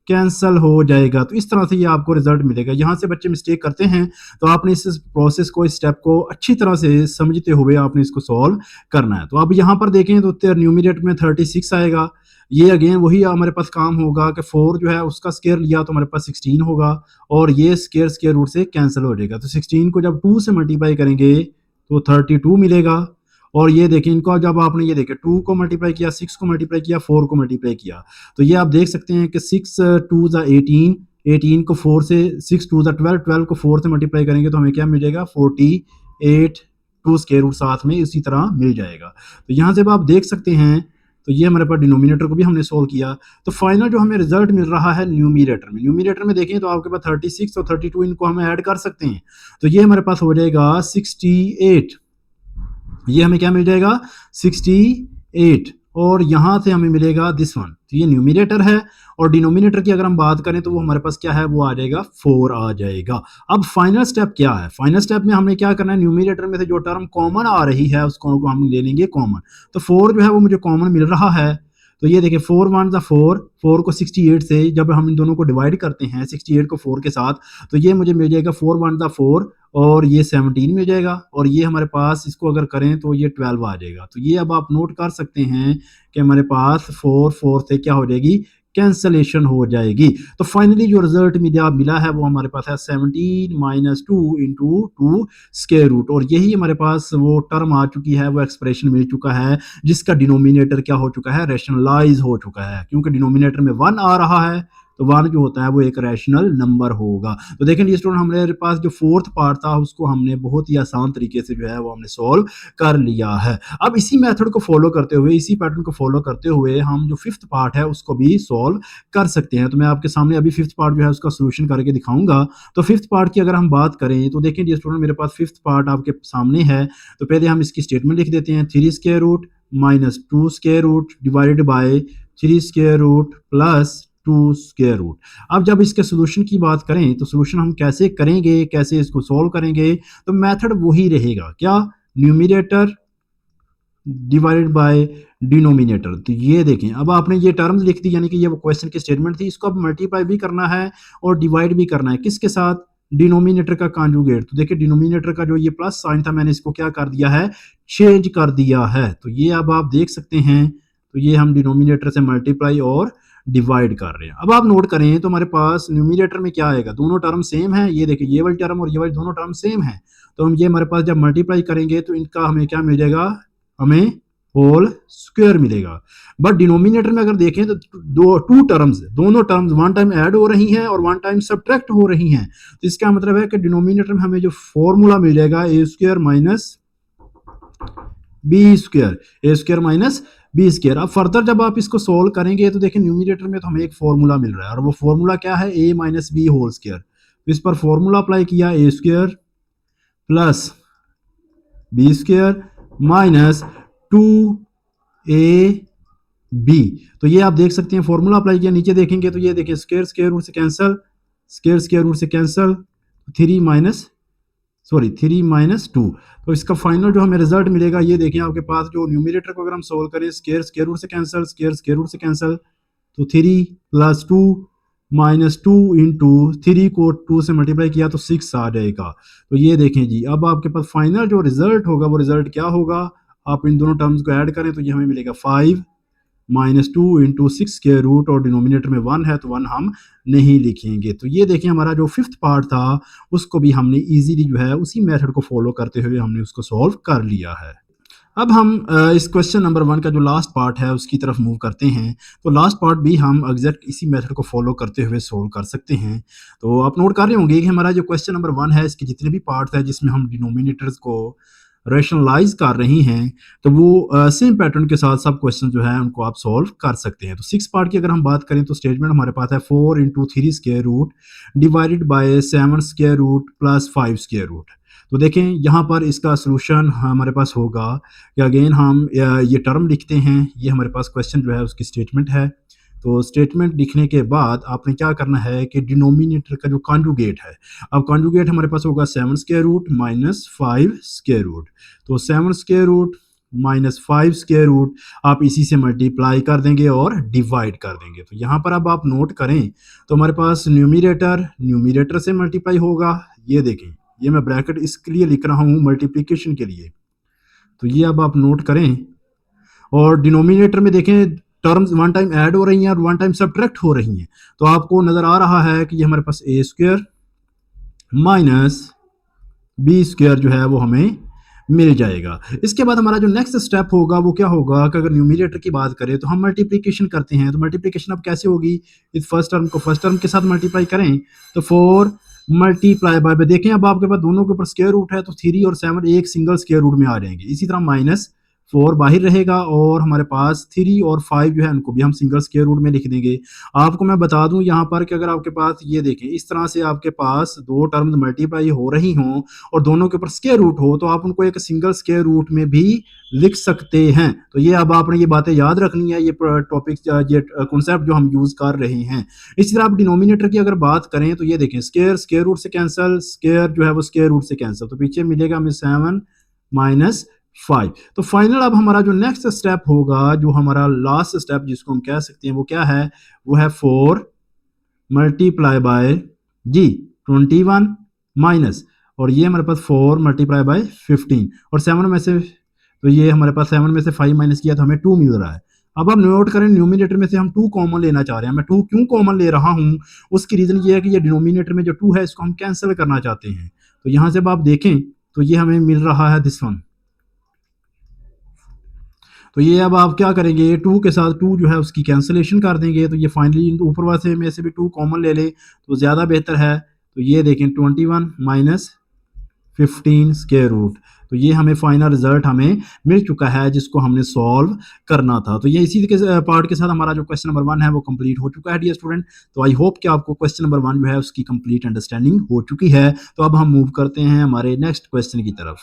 कैंसल हो जाएगा। तो इस तरह से ये आपको रिजल्ट मिलेगा। यहाँ से बच्चे मिस्टेक करते हैं तो आपने इस प्रोसेस को, इस स्टेप को अच्छी तरह से समझते हुए आपने इसको सॉल्व करना है। तो अब यहाँ पर देखें तो न्यूमिनेटर में 36 आएगा, ये अगेन वही हमारे पास काम होगा कि 4 जो है उसका स्क्वायर लिया तो हमारे पास 16 होगा और ये स्क्वायर रूट से कैंसिल हो जाएगा। तो 16 को जब 2 से मल्टीप्लाई करेंगे तो 32 मिलेगा। और ये देखिए इनको जब आपने ये देखिए 2 को मल्टीप्लाई किया, 6 को मल्टीप्लाई किया, 4 को मल्टीप्लाई किया तो ये आप देख सकते हैं कि 6 2 18, 18 को 4 से, 6 2 12, 12 को 4 से मल्टीप्लाई करेंगे तो हमें क्या मिल जाएगा 48, 2 स्क्वायर रूट साथ में इसी तरह मिल जाएगा। तो यहाँ से आप देख सकते हैं तो ये हमारे पास डिनोमिनेटर को भी हमने सोल्व किया। तो फाइनल जो हमें रिजल्ट मिल रहा है न्यूमिनेटर में देखें तो आपके पास 36 और 32 इनको हम ऐड कर सकते हैं तो ये हमारे पास हो जाएगा 68, ये हमें क्या मिल जाएगा 68 और यहां से हमें मिलेगा दिस वन। तो ये न्यूमिनेटर है और डिनोमिनेटर की अगर हम बात करें तो वो हमारे पास क्या है, वो आ जाएगा 4 आ जाएगा। अब फाइनल स्टेप क्या है, फाइनल स्टेप में हमने क्या करना है, न्यूमिनेटर में से जो टर्म कॉमन आ रही है उसको हम ले लेंगे कॉमन। तो 4 जो है वो मुझे कॉमन मिल रहा है तो ये देखिए 4 1 4, 4 को 68 से जब हम इन दोनों को डिवाइड करते हैं 68 को 4 के साथ तो ये मुझे मिल जाएगा 4 1 4 और ये 17 मिल जाएगा और ये हमारे पास इसको अगर करें तो ये 12 आ जाएगा। तो ये अब आप नोट कर सकते हैं कि हमारे पास 4 4 से क्या हो जाएगी, कैंसलेशन हो जाएगी। तो फाइनली जो रिजल्ट मिला है वो हमारे पास है 17 - 2 इंटू 2 स्क्वायर रूट और यही हमारे पास वो टर्म आ चुकी है, वो एक्सप्रेशन मिल चुका है जिसका डिनोमिनेटर क्या हो चुका है, रैशनलाइज हो चुका है। क्योंकि डिनोमिनेटर में 1 आ रहा है तो 1 जो होता है वो एक रैशनल नंबर होगा। तो देखें ये स्टूडेंट हमारे पास जो फोर्थ पार्ट था उसको हमने बहुत ही आसान तरीके से जो है वो हमने सॉल्व कर लिया है। अब इसी मेथड को फॉलो करते हुए, इसी पैटर्न को फॉलो करते हुए हम जो फिफ्थ पार्ट है उसको भी सॉल्व कर सकते हैं। तो मैं आपके सामने अभी फिफ्थ पार्ट जो है उसका सोल्यूशन करके दिखाऊंगा। तो फिफ्थ पार्ट की अगर हम बात करें तो देखें स्टूडेंट मेरे पास फिफ्थ पार्ट आपके सामने है। तो पहले हम इसकी स्टेटमेंट लिख देते हैं, 3 square root minus 2 square root divided by 3 square root plus 2 square root. अब जब इसके सोल्यूशन की बात करें तो सोल्यूशन हम कैसे करेंगे, कैसे इसको सॉल्व करेंगे, तो मेथड वही रहेगा, क्या, न्यूमिनेटर डिवाइडेड बाय डिनोमिनेटर। तो ये देखें अब आपने ये टर्म्स लिख दी, यानी कि ये वो क्वेश्चन की स्टेटमेंट थी, इसको अब मल्टीप्लाई भी करना है और डिवाइड भी करना है, किसके साथ, डिनोमिनेटर का कॉन्जुगेट। तो देखिए डिनोमिनेटर का जो ये प्लस साइन था मैंने इसको क्या कर दिया है, चेंज कर दिया है। तो ये अब आप देख सकते हैं, तो ये हम डिनोमिनेटर से मल्टीप्लाई और डिवाइड कर रहे हैं। अब आप नोट करें तो हमारे पास न्यूमिनेटर में क्या आएगा, दोनों टर्म सेम है, ये देखिए ये वाली टर्म और ये वाली दोनों टर्म सेम है। तो हम ये हमारे पास जब मल्टीप्लाई करेंगे तो इनका हमें क्या मिल जाएगा, हमें होल स्क्वायर मिलेगा। बट डिनोमिनेटर में अगर देखें तो टू टर्म्स, दोनों टर्म्स वन टाइम ऐड हो रही हैं और वन टाइम सब्ट्रैक्ट हो रही हैं। तो इसका मतलब है कि डिनोमिनेटर में हमें जो फॉर्मूला मिल जाएगा ए स्क्वायर माइनस बी स्क्वायर, ए स्क्वायर माइनस बी स्क्वायर। अब फर्दर जब आप इसको सोल्व करेंगे तो देखिए न्यूमिनेटर में तो हमें एक फॉर्मूला मिल रहा है और वो फॉर्मूला क्या है, A minus B whole square. तो इस पर फॉर्मूला अप्लाई किया, A square plus B square minus 2ab। तो ये आप देख सकते हैं फॉर्मूला अप्लाई किया, नीचे देखेंगे तो ये देखिए स्क्वायर रूट से कैंसल, स्क्वायर रूट से कैंसल, 3 माइनस 2। तो इसका फाइनल जो हमें रिजल्ट मिलेगा, ये देखें आपके पास जो न्यूमिनेटर को अगर हम सोल्व करें, स्क्वायर रूट से कैंसल, स्क्वायर रूट से कैंसल, तो 3 + 2 -2 इंटू 3 को 2 से मल्टीप्लाई किया तो 6 आ जाएगा। तो ये देखें जी, अब आपके पास फाइनल जो रिजल्ट होगा वो रिजल्ट क्या होगा, आप इन दोनों टर्म्स को ऐड करें तो ये हमें मिलेगा 5 -2 इंटू 6 स्क्वायर रूट, और डिनोमिनेटर में 1 है तो 1 हम नहीं लिखेंगे। तो ये देखिए हमारा जो फिफ्थ पार्ट था उसको भी हमने इजीली जो है उसी मेथड को फॉलो करते हुए हमने उसको सॉल्व कर लिया है। अब हम इस क्वेश्चन नंबर 1 का जो लास्ट पार्ट है उसकी तरफ मूव करते हैं। तो लास्ट पार्ट भी हम एग्जैक्ट इसी मेथड को फॉलो करते हुए सोल्व कर सकते हैं। तो आप नोट कर रहे होंगे कि हमारा जो क्वेश्चन नंबर 1 है इसके जितने भी पार्ट्स हैं जिसमें हम डिनोमिनेटर्स को रैशनलाइज कर रही हैं, तो वो सेम पैटर्न के साथ सब क्वेश्चन जो है उनको आप सॉल्व कर सकते हैं। तो 6 पार्ट की अगर हम बात करें तो स्टेटमेंट हमारे पास है 4 into 3 square root divided by 7 square root plus 5 square root. तो देखें यहाँ पर इसका सॉल्यूशन हमारे पास होगा कि अगेन हम ये टर्म लिखते हैं, ये हमारे पास क्वेश्चन जो है उसकी स्टेटमेंट है। तो स्टेटमेंट लिखने के बाद आपने क्या करना है कि डिनोमिनेटर का जो कॉन्जुगेट है, अब कॉन्जुगेट हमारे पास होगा 7 square root minus 5 square root. तो 7 square root minus 5 square root आप इसी से मल्टीप्लाई कर देंगे और डिवाइड कर देंगे। तो यहाँ पर अब आप नोट करें तो हमारे पास न्यूमिरेटर से मल्टीप्लाई होगा। ये देखें, ये मैं ब्रैकेट इसके लिए लिख रहा हूँ मल्टीप्लिकेशन के लिए। तो ये अब आप नोट करें, और डिनोमिनेटर में देखें टर्म्स वन टाइम ऐड हो रही हैं और वन टाइम सब्ट्रैक्ट हो रही हैं। तो आपको नजर आ रहा है कि ये हमारे पास ए स्क्वायर माइनस बी स्क्वायर जो है वो हमें मिल जाएगा। इसके बाद हमारा जो नेक्स्ट स्टेप होगा वो क्या होगा कि अगर न्यूमिनेटर की बात करें तो हम मल्टीप्लिकेशन करते हैं। तो मल्टीप्लिकेशन अब कैसे होगी, इस फर्स्ट टर्म को फर्स्ट टर्म के साथ मल्टीप्लाई करें तो 4 मल्टीप्लाई बाय, देखें अब आपके पास दोनों के ऊपर स्क्वायर रूट है तो 3 और 7 एक सिंगल स्क्वायर रूट में आ जाएंगे। इसी तरह -4 बाहर रहेगा और हमारे पास 3 और 5 जो है उनको भी हम सिंगल स्क्वायर रूट में लिख देंगे। आपको मैं बता दूं यहाँ पर कि अगर आपके पास ये देखें इस तरह से आपके पास दो टर्म्स मल्टीप्लाई हो रही हों और दोनों के ऊपर स्क्वायर रूट हो तो आप उनको एक सिंगल स्क्वायर रूट में भी लिख सकते हैं। तो ये अब आपने ये बातें याद रखनी है, ये टॉपिक ये कॉन्सेप्ट जो हम यूज कर रहे हैं। इसी तरह आप डिनोमिनेटर की अगर बात करें तो ये देखें स्क्वायर रूट से कैंसिल, स्क्वायर जो है वो स्क्वायर रूट से कैंसिल, तो पीछे मिलेगा हमें 7 माइनस 5। तो फाइनल अब हमारा जो नेक्स्ट स्टेप होगा, जो हमारा लास्ट स्टेप जिसको हम कह सकते हैं वो क्या है, वो है 4 मल्टीप्लाई बाय जी 21 माइनस, और ये हमारे पास 4 मल्टीप्लाई बाय 15, और 7 में से तो ये हमारे पास 7 में से 5 माइनस किया तो हमें 2 मिल रहा है। अब हम नोट करें न्यूमिनेटर में से हम 2 कॉमन लेना चाह रहे हैं। मैं 2 क्यों कॉमन ले रहा हूँ, उसकी रीजन ये है कि ये डिनोमिनेटर में जो 2 है इसको हम कैंसिल करना चाहते हैं। तो यहाँ से अब आप देखें तो ये हमें मिल रहा है दिस वन। तो ये अब आप क्या करेंगे, 2 के साथ 2 जो है उसकी कैंसिलेशन कर देंगे। तो ये फाइनली ऊपर वाले में से भी 2 कॉमन ले लें तो ज़्यादा बेहतर है। तो ये देखें 21 माइनस 15 स्क्वायर रूट, तो ये हमें फाइनल रिजल्ट हमें मिल चुका है जिसको हमने सॉल्व करना था। तो ये इसी के पार्ट के साथ हमारा जो क्वेश्चन नंबर 1 है वो कंप्लीट हो चुका है डियर स्टूडेंट। तो आई होप कि आपको क्वेश्चन नंबर 1 जो है उसकी कंप्लीट अंडरस्टैंडिंग हो चुकी है। तो अब हम मूव करते हैं हमारे नेक्स्ट क्वेश्चन की तरफ।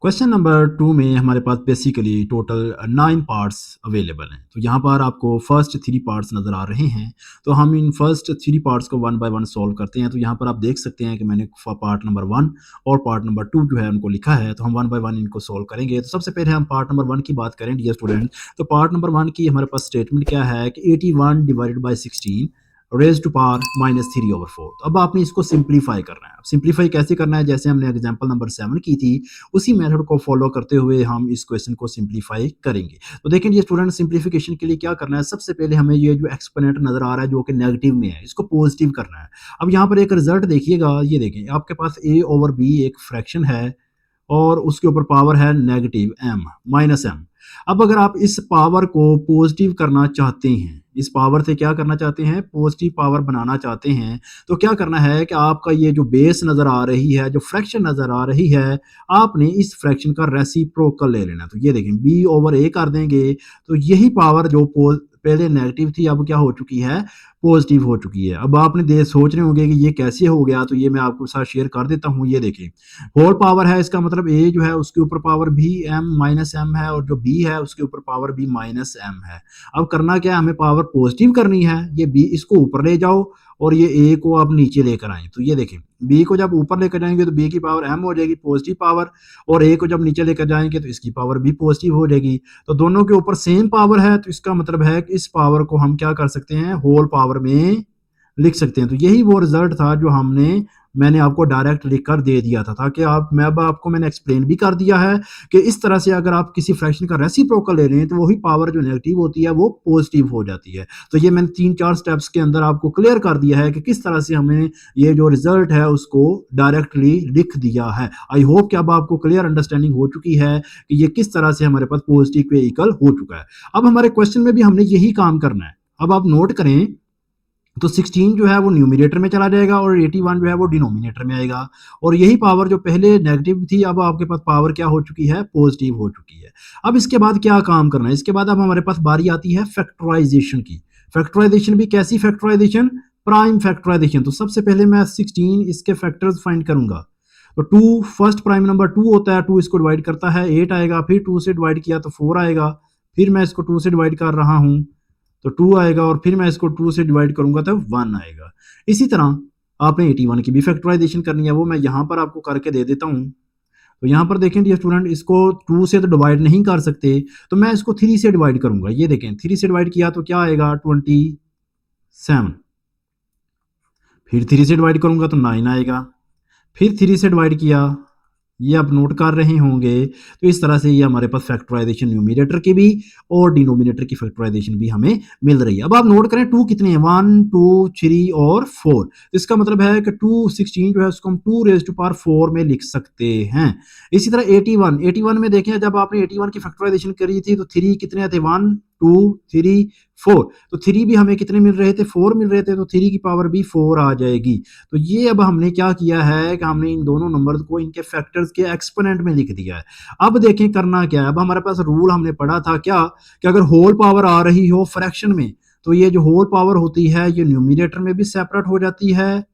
क्वेश्चन नंबर 2 में हमारे पास बेसिकली टोटल 9 पार्ट्स अवेलेबल हैं। तो यहाँ पर आपको फर्स्ट 3 पार्ट्स नज़र आ रहे हैं। तो हम इन फर्स्ट 3 पार्ट्स को 1 बाय 1 सॉल्व करते हैं। तो यहाँ पर आप देख सकते हैं कि मैंने पार्ट नंबर 1 और पार्ट नंबर 2 जो है उनको लिखा है। तो हम 1 बाय 1 इनको सॉल्व करेंगे। तो सबसे पहले हम पार्ट नंबर 1 की बात करें डियर स्टूडेंट। तो पार्ट नंबर 1 की हमारे पास स्टेटमेंट क्या है कि 81 divided by 16 raise to power -3/4। तो अब आपने इसको सिंप्लीफाई करना है। सिंप्लीफाई कैसे करना है, जैसे हमने एग्जांपल नंबर 7 की थी उसी मेथड को फॉलो करते हुए हम इस क्वेश्चन को सिंप्लीफाई करेंगे। तो देखें ये स्टूडेंट, सिंप्लीफिकेशन के लिए क्या करना है, सबसे पहले हमें ये जो एक्सपोनेंट नजर आ रहा है जो कि नेगेटिव में है इसको पॉजिटिव करना है। अब यहाँ पर एक रिजल्ट देखिएगा, ये देखें आपके पास a/b एक फ्रैक्शन है और उसके ऊपर पावर है नेगेटिव m माइनस m। अब अगर आप इस पावर को पॉजिटिव करना चाहते हैं, इस पावर से क्या करना चाहते हैं, पॉजिटिव पावर बनाना चाहते हैं, तो क्या करना है कि आपका ये जो बेस नज़र आ रही है, जो फ्रैक्शन नज़र आ रही है, आपने इस फ्रैक्शन का रेसिप्रोकल ले लेना। तो ये देखें b/a कर देंगे तो यही पावर जो पहले नेगेटिव थी अब क्या हो चुकी है, पॉजिटिव हो चुकी है। अब आपने सोच रहे होंगे कि ये कैसे हो गया, तो ये मैं आपको साथ शेयर कर देता हूँ। ये देखें होल पावर है, इसका मतलब a जो है उसके ऊपर पावर भी m माइनस m है और जो b है उसके ऊपर पावर भी माइनस m है। अब करना क्या है, हमें पावर पॉजिटिव करनी है। ये b इसको ऊपर ले जाओ और ये a को आप नीचे लेकर आए। तो ये देखें b को जब ऊपर लेकर जाएंगे तो b की पावर m हो जाएगी पॉजिटिव पावर, और a को जब नीचे लेकर जाएंगे तो इसकी पावर भी पॉजिटिव हो जाएगी। तो दोनों के ऊपर सेम पावर है, तो इसका मतलब है कि इस पावर को हम क्या कर सकते हैं, होल पावर में लिख सकते हैं। तो यही वो रिजल्ट था जो मैंने आपको डायरेक्ट लिख कर दे दिया था, ताकि अब आपको मैंने एक्सप्लेन भी कर दिया है कि इस तरह से अगर आप किसी फ्रैक्शन का रेसिप्रोकल ले रहे हैं तो वही पावर जो नेगेटिव होती है वो पॉजिटिव हो जाती है। तो ये मैंने 3-4 स्टेप्स के अंदर आपको क्लियर कर दिया है कि किस तरह से हमें ये जो रिजल्ट है उसको डायरेक्टली लिख दिया है। आई होप कि अब आपको क्लियर अंडरस्टैंडिंग हो चुकी है कि ये किस तरह से हमारे पास पॉजिटिव पे इक्वल हो चुका है। अब हमारे क्वेश्चन में भी हमने यही काम करना है। अब आप नोट करें, तो 16 जो है वो न्यूमिनेटर में चला जाएगा और 81 जो है वो डिनोमिनेटर में आएगा, और यही पावर जो पहले नेगेटिव थी अब आपके पास पावर क्या हो चुकी है, पॉजिटिव हो चुकी है। अब इसके बाद क्या काम करना है, इसके बाद अब हमारे पास बारी आती है फैक्टराइजेशन की। फैक्टराइजेशन भी कैसी फैक्टराइजेशन, प्राइम फैक्टराइजेशन। तो सबसे पहले मैं 16 इसके फैक्टर्स फाइंड करूंगा। तो 2 फर्स्ट प्राइम नंबर 2 होता है, 2 इसको डिवाइड करता है 8 आएगा, फिर 2 से डिवाइड किया तो 4 आएगा, फिर मैं इसको 2 से डिवाइड कर रहा हूं तो 2 आएगा, और फिर मैं इसको 2 से डिवाइड करूंगा तो 1 आएगा। इसी तरह आपने 81 की भी फैक्टराइजेशन करनी है, वो मैं यहाँ पर आपको करके दे देता हूँ। तो यहाँ पर देखें डियर स्टूडेंट, इसको 2 से तो डिवाइड नहीं कर सकते, तो मैं इसको 3 से डिवाइड करूंगा। ये देखें 3 से डिवाइड किया तो क्या आएगा, 27। फिर 3 से डिवाइड करूंगा तो 9 आएगा, फिर 3 से डिवाइड किया, ये आप नोट कर रहे होंगे। तो इस तरह से ये हमारे पास फैक्टराइजेशन न्यूमिनेटर की भी और डिनोमिनेटर की फैक्टराइजेशन भी हमें मिल रही है। अब आप नोट करें 2 कितने हैं, 1 2 3 और 4। इसका मतलब है कि 216 जो है उसको हम 2 रेज़ टू पावर 4 में लिख सकते हैं। इसी तरह 81 में देखें, जब आपने 81 की फैक्टराइजेशन करी थी तो 3 कितने थे, 1 2 3 4। तो 3 भी हमें कितने मिल रहे थे, 4 मिल रहे थे, तो 3 की पावर भी 4 आ जाएगी। तो ये अब हमने क्या किया है कि हमने इन दोनों नंबर्स को इनके फैक्टर्स के एक्सपोनेंट में लिख दिया है। अब देखें करना क्या है, अब हमारे पास रूल हमने पढ़ा था क्या, कि अगर होल पावर आ रही हो फ्रैक्शन में तो ये जो होल पावर होती है ये न्यूमिनेटर में भी सेपरेट हो जाती है,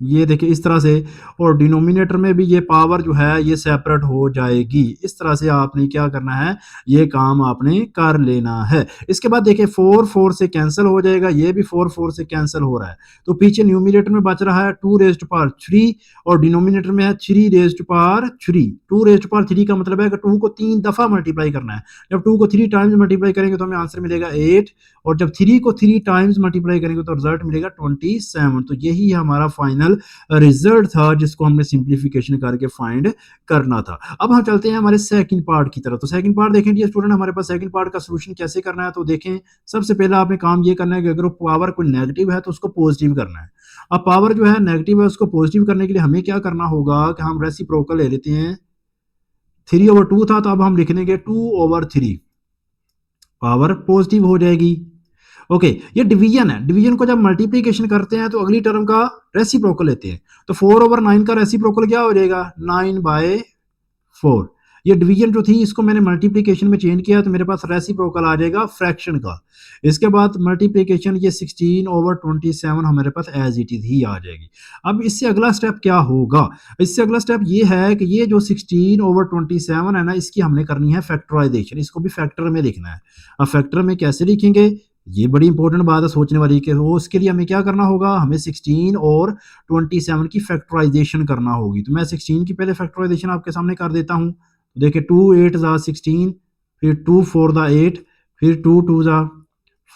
ये देखिए इस तरह से, और डिनोमिनेटर में भी ये पावर जो है ये सेपरेट हो जाएगी। इस तरह से आपने क्या करना है, ये काम आपने कर लेना है। इसके बाद देखिए 4 4 से कैंसिल हो जाएगा, ये भी 4 4 से कैंसिल हो रहा है, तो पीछे न्यूमिनेटर में बच रहा है 2 रेज़ टू पावर 3 और डिनोमिनेटर में है 3 raise to power 3। 2 raise to power 3 का मतलब है कि 2 को 3 दफा मल्टीप्लाई करना है। जब 2 को 3 टाइम्स मल्टीप्लाई करेंगे तो हमें आंसर मिलेगा 8, और जब 3 को 3 टाइम्स मल्टीप्लाई करेंगे तो रिजल्ट मिलेगा 27। तो यही हमारा फाइनल रिजल्ट था जिसको हमने सिंप्लीफिकेशन करके फाइंड करना था। अब हम चलते हैं हमारे सेकंड पार्ट की तरफ। तो सेकंड पार्ट देखें डियर स्टूडेंट, हमारे पास सेकंड पार्ट का सॉल्यूशन कैसे करना है। तो देखें सबसे पहले आपने काम ये करना है कि अगर पावर कोई नेगेटिव है तो उसको पॉजिटिव करना है। अब पावर जो है नेगेटिव है उसको पॉजिटिव करने के लिए हमें क्या करना होगा कि हम रेसिप्रोकल ले लेते हैं। 3/2 था तो अब हम लिख देंगे 2/3, पावर पॉजिटिव हो जाएगी। ओके, ये डिवीजन है, डिवीजन को जब मल्टीप्लीकेशन करते हैं तो अगली टर्म का रेसिप्रोकल लेते हैं। तो 4/9 का रेसिप्रोकल क्या हो जाएगा, 9/4। ये डिवीजन जो थी इसको मैंने मल्टीप्लीकेशन में चेंज किया तो मेरे पास रेसिप्रोकल आ जाएगा फ्रैक्शन का। इसके बाद मल्टीप्लीकेशन ये 16/27 हमारे पास एज इट इज ही आ जाएगी। अब इससे अगला स्टेप क्या होगा, इससे अगला स्टेप ये है कि ये जो 16/27 है ना, इसकी हमने करनी है फैक्टराइजेशन, इसको भी फैक्टर में लिखना है। अब फैक्टर में कैसे लिखेंगे, ये बड़ी इंपॉर्टेंट बात है सोचने वाली कि वो उसके लिए हमें क्या करना होगा, हमें 16 और 27 की फैक्टराइजेशन करना होगी। तो मैं 16 की पहले फैक्टराइजेशन आपके सामने कर देता हूँ। तो देखिए 2 8 ज़ा 16, फिर 2 4 ज़ा 8, फिर 2 2 ज़ा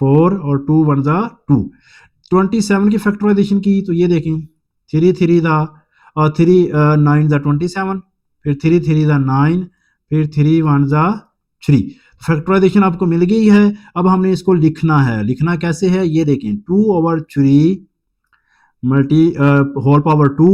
4 और 2 1 ज़ा 2। 27 की फैक्टराइजेशन की तो ये देखें 3 3 ज़ा 9 ज़ा 27, फिर 3 3 ज़ा 9, फिर 3 1 ज़ा 3। फैक्टराइजेशन आपको मिल गई है। अब हमने इसको लिखना है, लिखना कैसे है ये देखें, 2/3 मल्टी होल पावर 2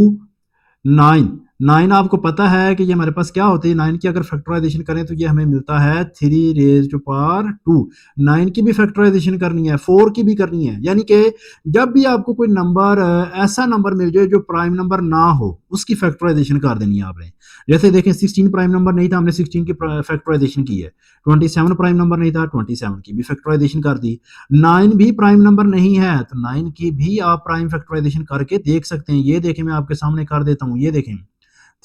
9। 9 आपको पता है कि ये हमारे पास क्या होती है, 9 की अगर फैक्टराइजेशन करें तो ये हमें मिलता है 3 रेज़ टू पावर 2। 9 की भी फैक्टराइजेशन करनी है, 4 की भी करनी है, यानी कि जब भी आपको कोई नंबर ऐसा नंबर मिल जाए जो प्राइम नंबर ना हो उसकी फैक्टराइजेशन कर देनी है आपने। जैसे देखें 16 प्राइम नंबर नहीं था, हमने 16 की फैक्टराइजेशन की है। 27 प्राइम नंबर नहीं था, 27 की भी फैक्टराइजेशन कर दी। 9 भी प्राइम नंबर नहीं है तो 9 की भी आप प्राइम फैक्टराइजेशन करके देख सकते हैं। ये देखें मैं आपके सामने कर देता हूँ, ये देखें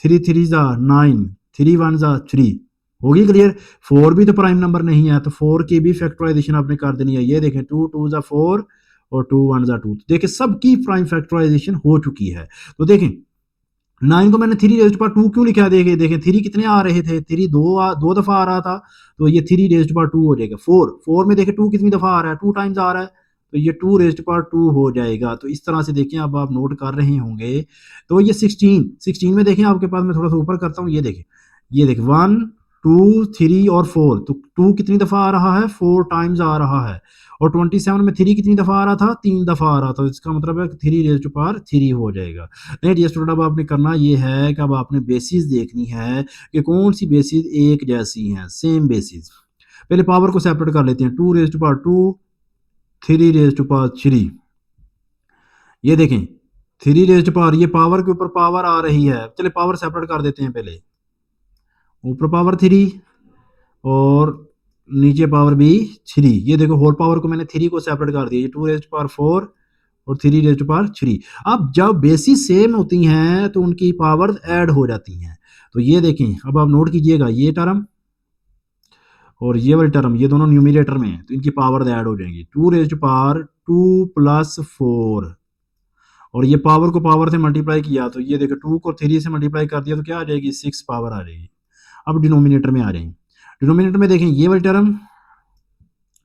3 3 ज़ा 9, 3 1 ज़ा 3, होगी क्लियर। 4 भी तो प्राइम नंबर नहीं है तो 4 की भी फैक्टराइजेशन आपने कर देनी है। ये देखें 2 2 ज़ा 4 और 2 1 ज़ा 2। देखिए सबकी प्राइम फैक्टराइजेशन हो चुकी है। तो देखें 9 को मैंने 3 रेज़ टू पावर 2 क्यों लिखा है, देखें देखें 3 कितने आ रहे थे, 3 दो दफा आ रहा था, तो ये 3 रेज़ टू पावर 2 हो जाएगा। 4 4 में देखें 2 कितनी दफा आ रहा है, 2 टाइम्स आ रहा है, तो ये 2 रेज़्ड पावर 2 हो जाएगा। तो इस तरह से देखें, अब आप नोट कर रहे होंगे। तो ये 16 में देखें आपके पास, मैं थोड़ा-सा ऊपर करता हूँ, ये देखें 1, 2, 3 और 4, तो 2 कितनी दफ़ा आ रहा है? 4 टाइम्स आ रहा है। और 27 में 3 कितनी दफ़ा आ रहा था? 3 दफ़ा आ रहा था। इसका मतलब है कि 3 रेज़ टू पावर 3 हो जाएगा। नहीं डियर स्टूडेंट, अब आपने करना ये है कि अब आपने बेसिस देखनी है कि कौन-सी बेसिस एक जैसी हैं, सेम बेसिस। पहले पावर को सेपरेट कर लेते हैं। 2 raise to power 2, 3 raise to power 3। ये देखें, 3 रेज़ टू पावर, ये पावर के ऊपर पावर आ रही है। चलिए पावर सेपरेट कर देते हैं पहले। ऊपर पावर 3 और नीचे पावर भी 3। ये देखो, होल पावर को मैंने 3 को सेपरेट कर दिया। ये 2 रेज़ टू पावर 4 और 3 रेज़ टू पावर 3। अब जब बेसिस सेम होती हैं तो उनकी पावर ऐड हो जाती हैं। तो ये देखें, अब आप नोट कीजिएगा, ये टर्म और ये वाली टर्म, ये दोनों न्यूमरेटर में हैं, तो इनकी पावर ऐड हो जाएंगी। 2 रेज़ टू पावर 2 प्लस 4, और ये पावर को पावर से मल्टीप्लाई किया, तो ये देखो 2 को 3 से मल्टीप्लाई कर दिया तो क्या आ जाएगी? 6 पावर आ जाएगी। अब डिनोमिनेटर में आ जाएंगे। डिनोमिनेटर में देखें, ये वाली टर्म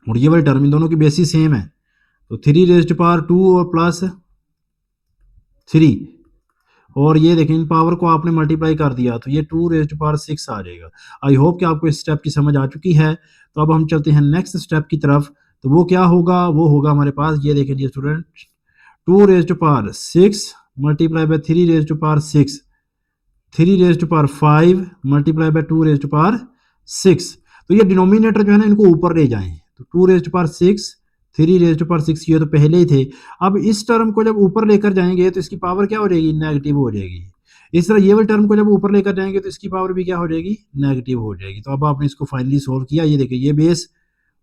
और ये वाली टर्म, इन दोनों की बेसिस सेम है। तो 3 रेज़ टू पावर 2 और प्लस 3, और ये देखें इन पावर को आपने मल्टीप्लाई कर दिया तो ये 2 रेज़ टू पावर 6 आ जाएगा। आई होप कि आपको इस स्टेप की समझ आ चुकी है। तो अब हम चलते हैं नेक्स्ट स्टेप की तरफ। तो वो क्या होगा? वो होगा हमारे पास, ये देखें जी student, 2 raise to power 6 multiply by 3 raise to power 6, 3 raise to power 5 multiply by 2 raise to power 6। तो ये डिनोमिनेटर जो है ना, इनको ऊपर ले जाएं। तो 2 raise to power 6, 3 raise to power 6, ये तो पहले ही थे। अब इस टर्म को जब ऊपर लेकर जाएंगे तो इसकी पावर क्या हो जाएगी? नेगेटिव हो जाएगी। इस तरह ये वाली टर्म को जब ऊपर लेकर जाएंगे तो इसकी पावर भी क्या हो जाएगी? नेगेटिव हो जाएगी। तो अब आपने इसको फाइनली सोल्व किया। ये देखिए, ये बेस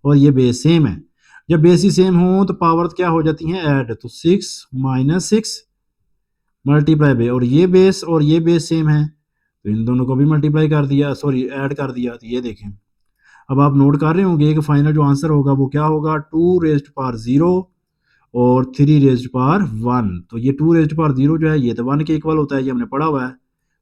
और ये बेस सेम है। जब बेस ही सेम हो तो पावर क्या हो जाती हैं? ऐड। तो 6 माइनस 6 मल्टीप्लाई बाय, और ये बेस सेम है तो इन दोनों को भी मल्टीप्लाई कर दिया, सॉरी ऐड कर दिया। तो ये देखें, अब आप नोट कर रहे होंगे कि फाइनल जो आंसर होगा वो क्या होगा? 2 रेज़ टू पावर 0 और 3 रेज़ टू पावर 1। तो ये 2 रेज़ टू पावर 0 जो है, ये तो 1 के इक्वल होता है, ये हमने पढ़ा हुआ है।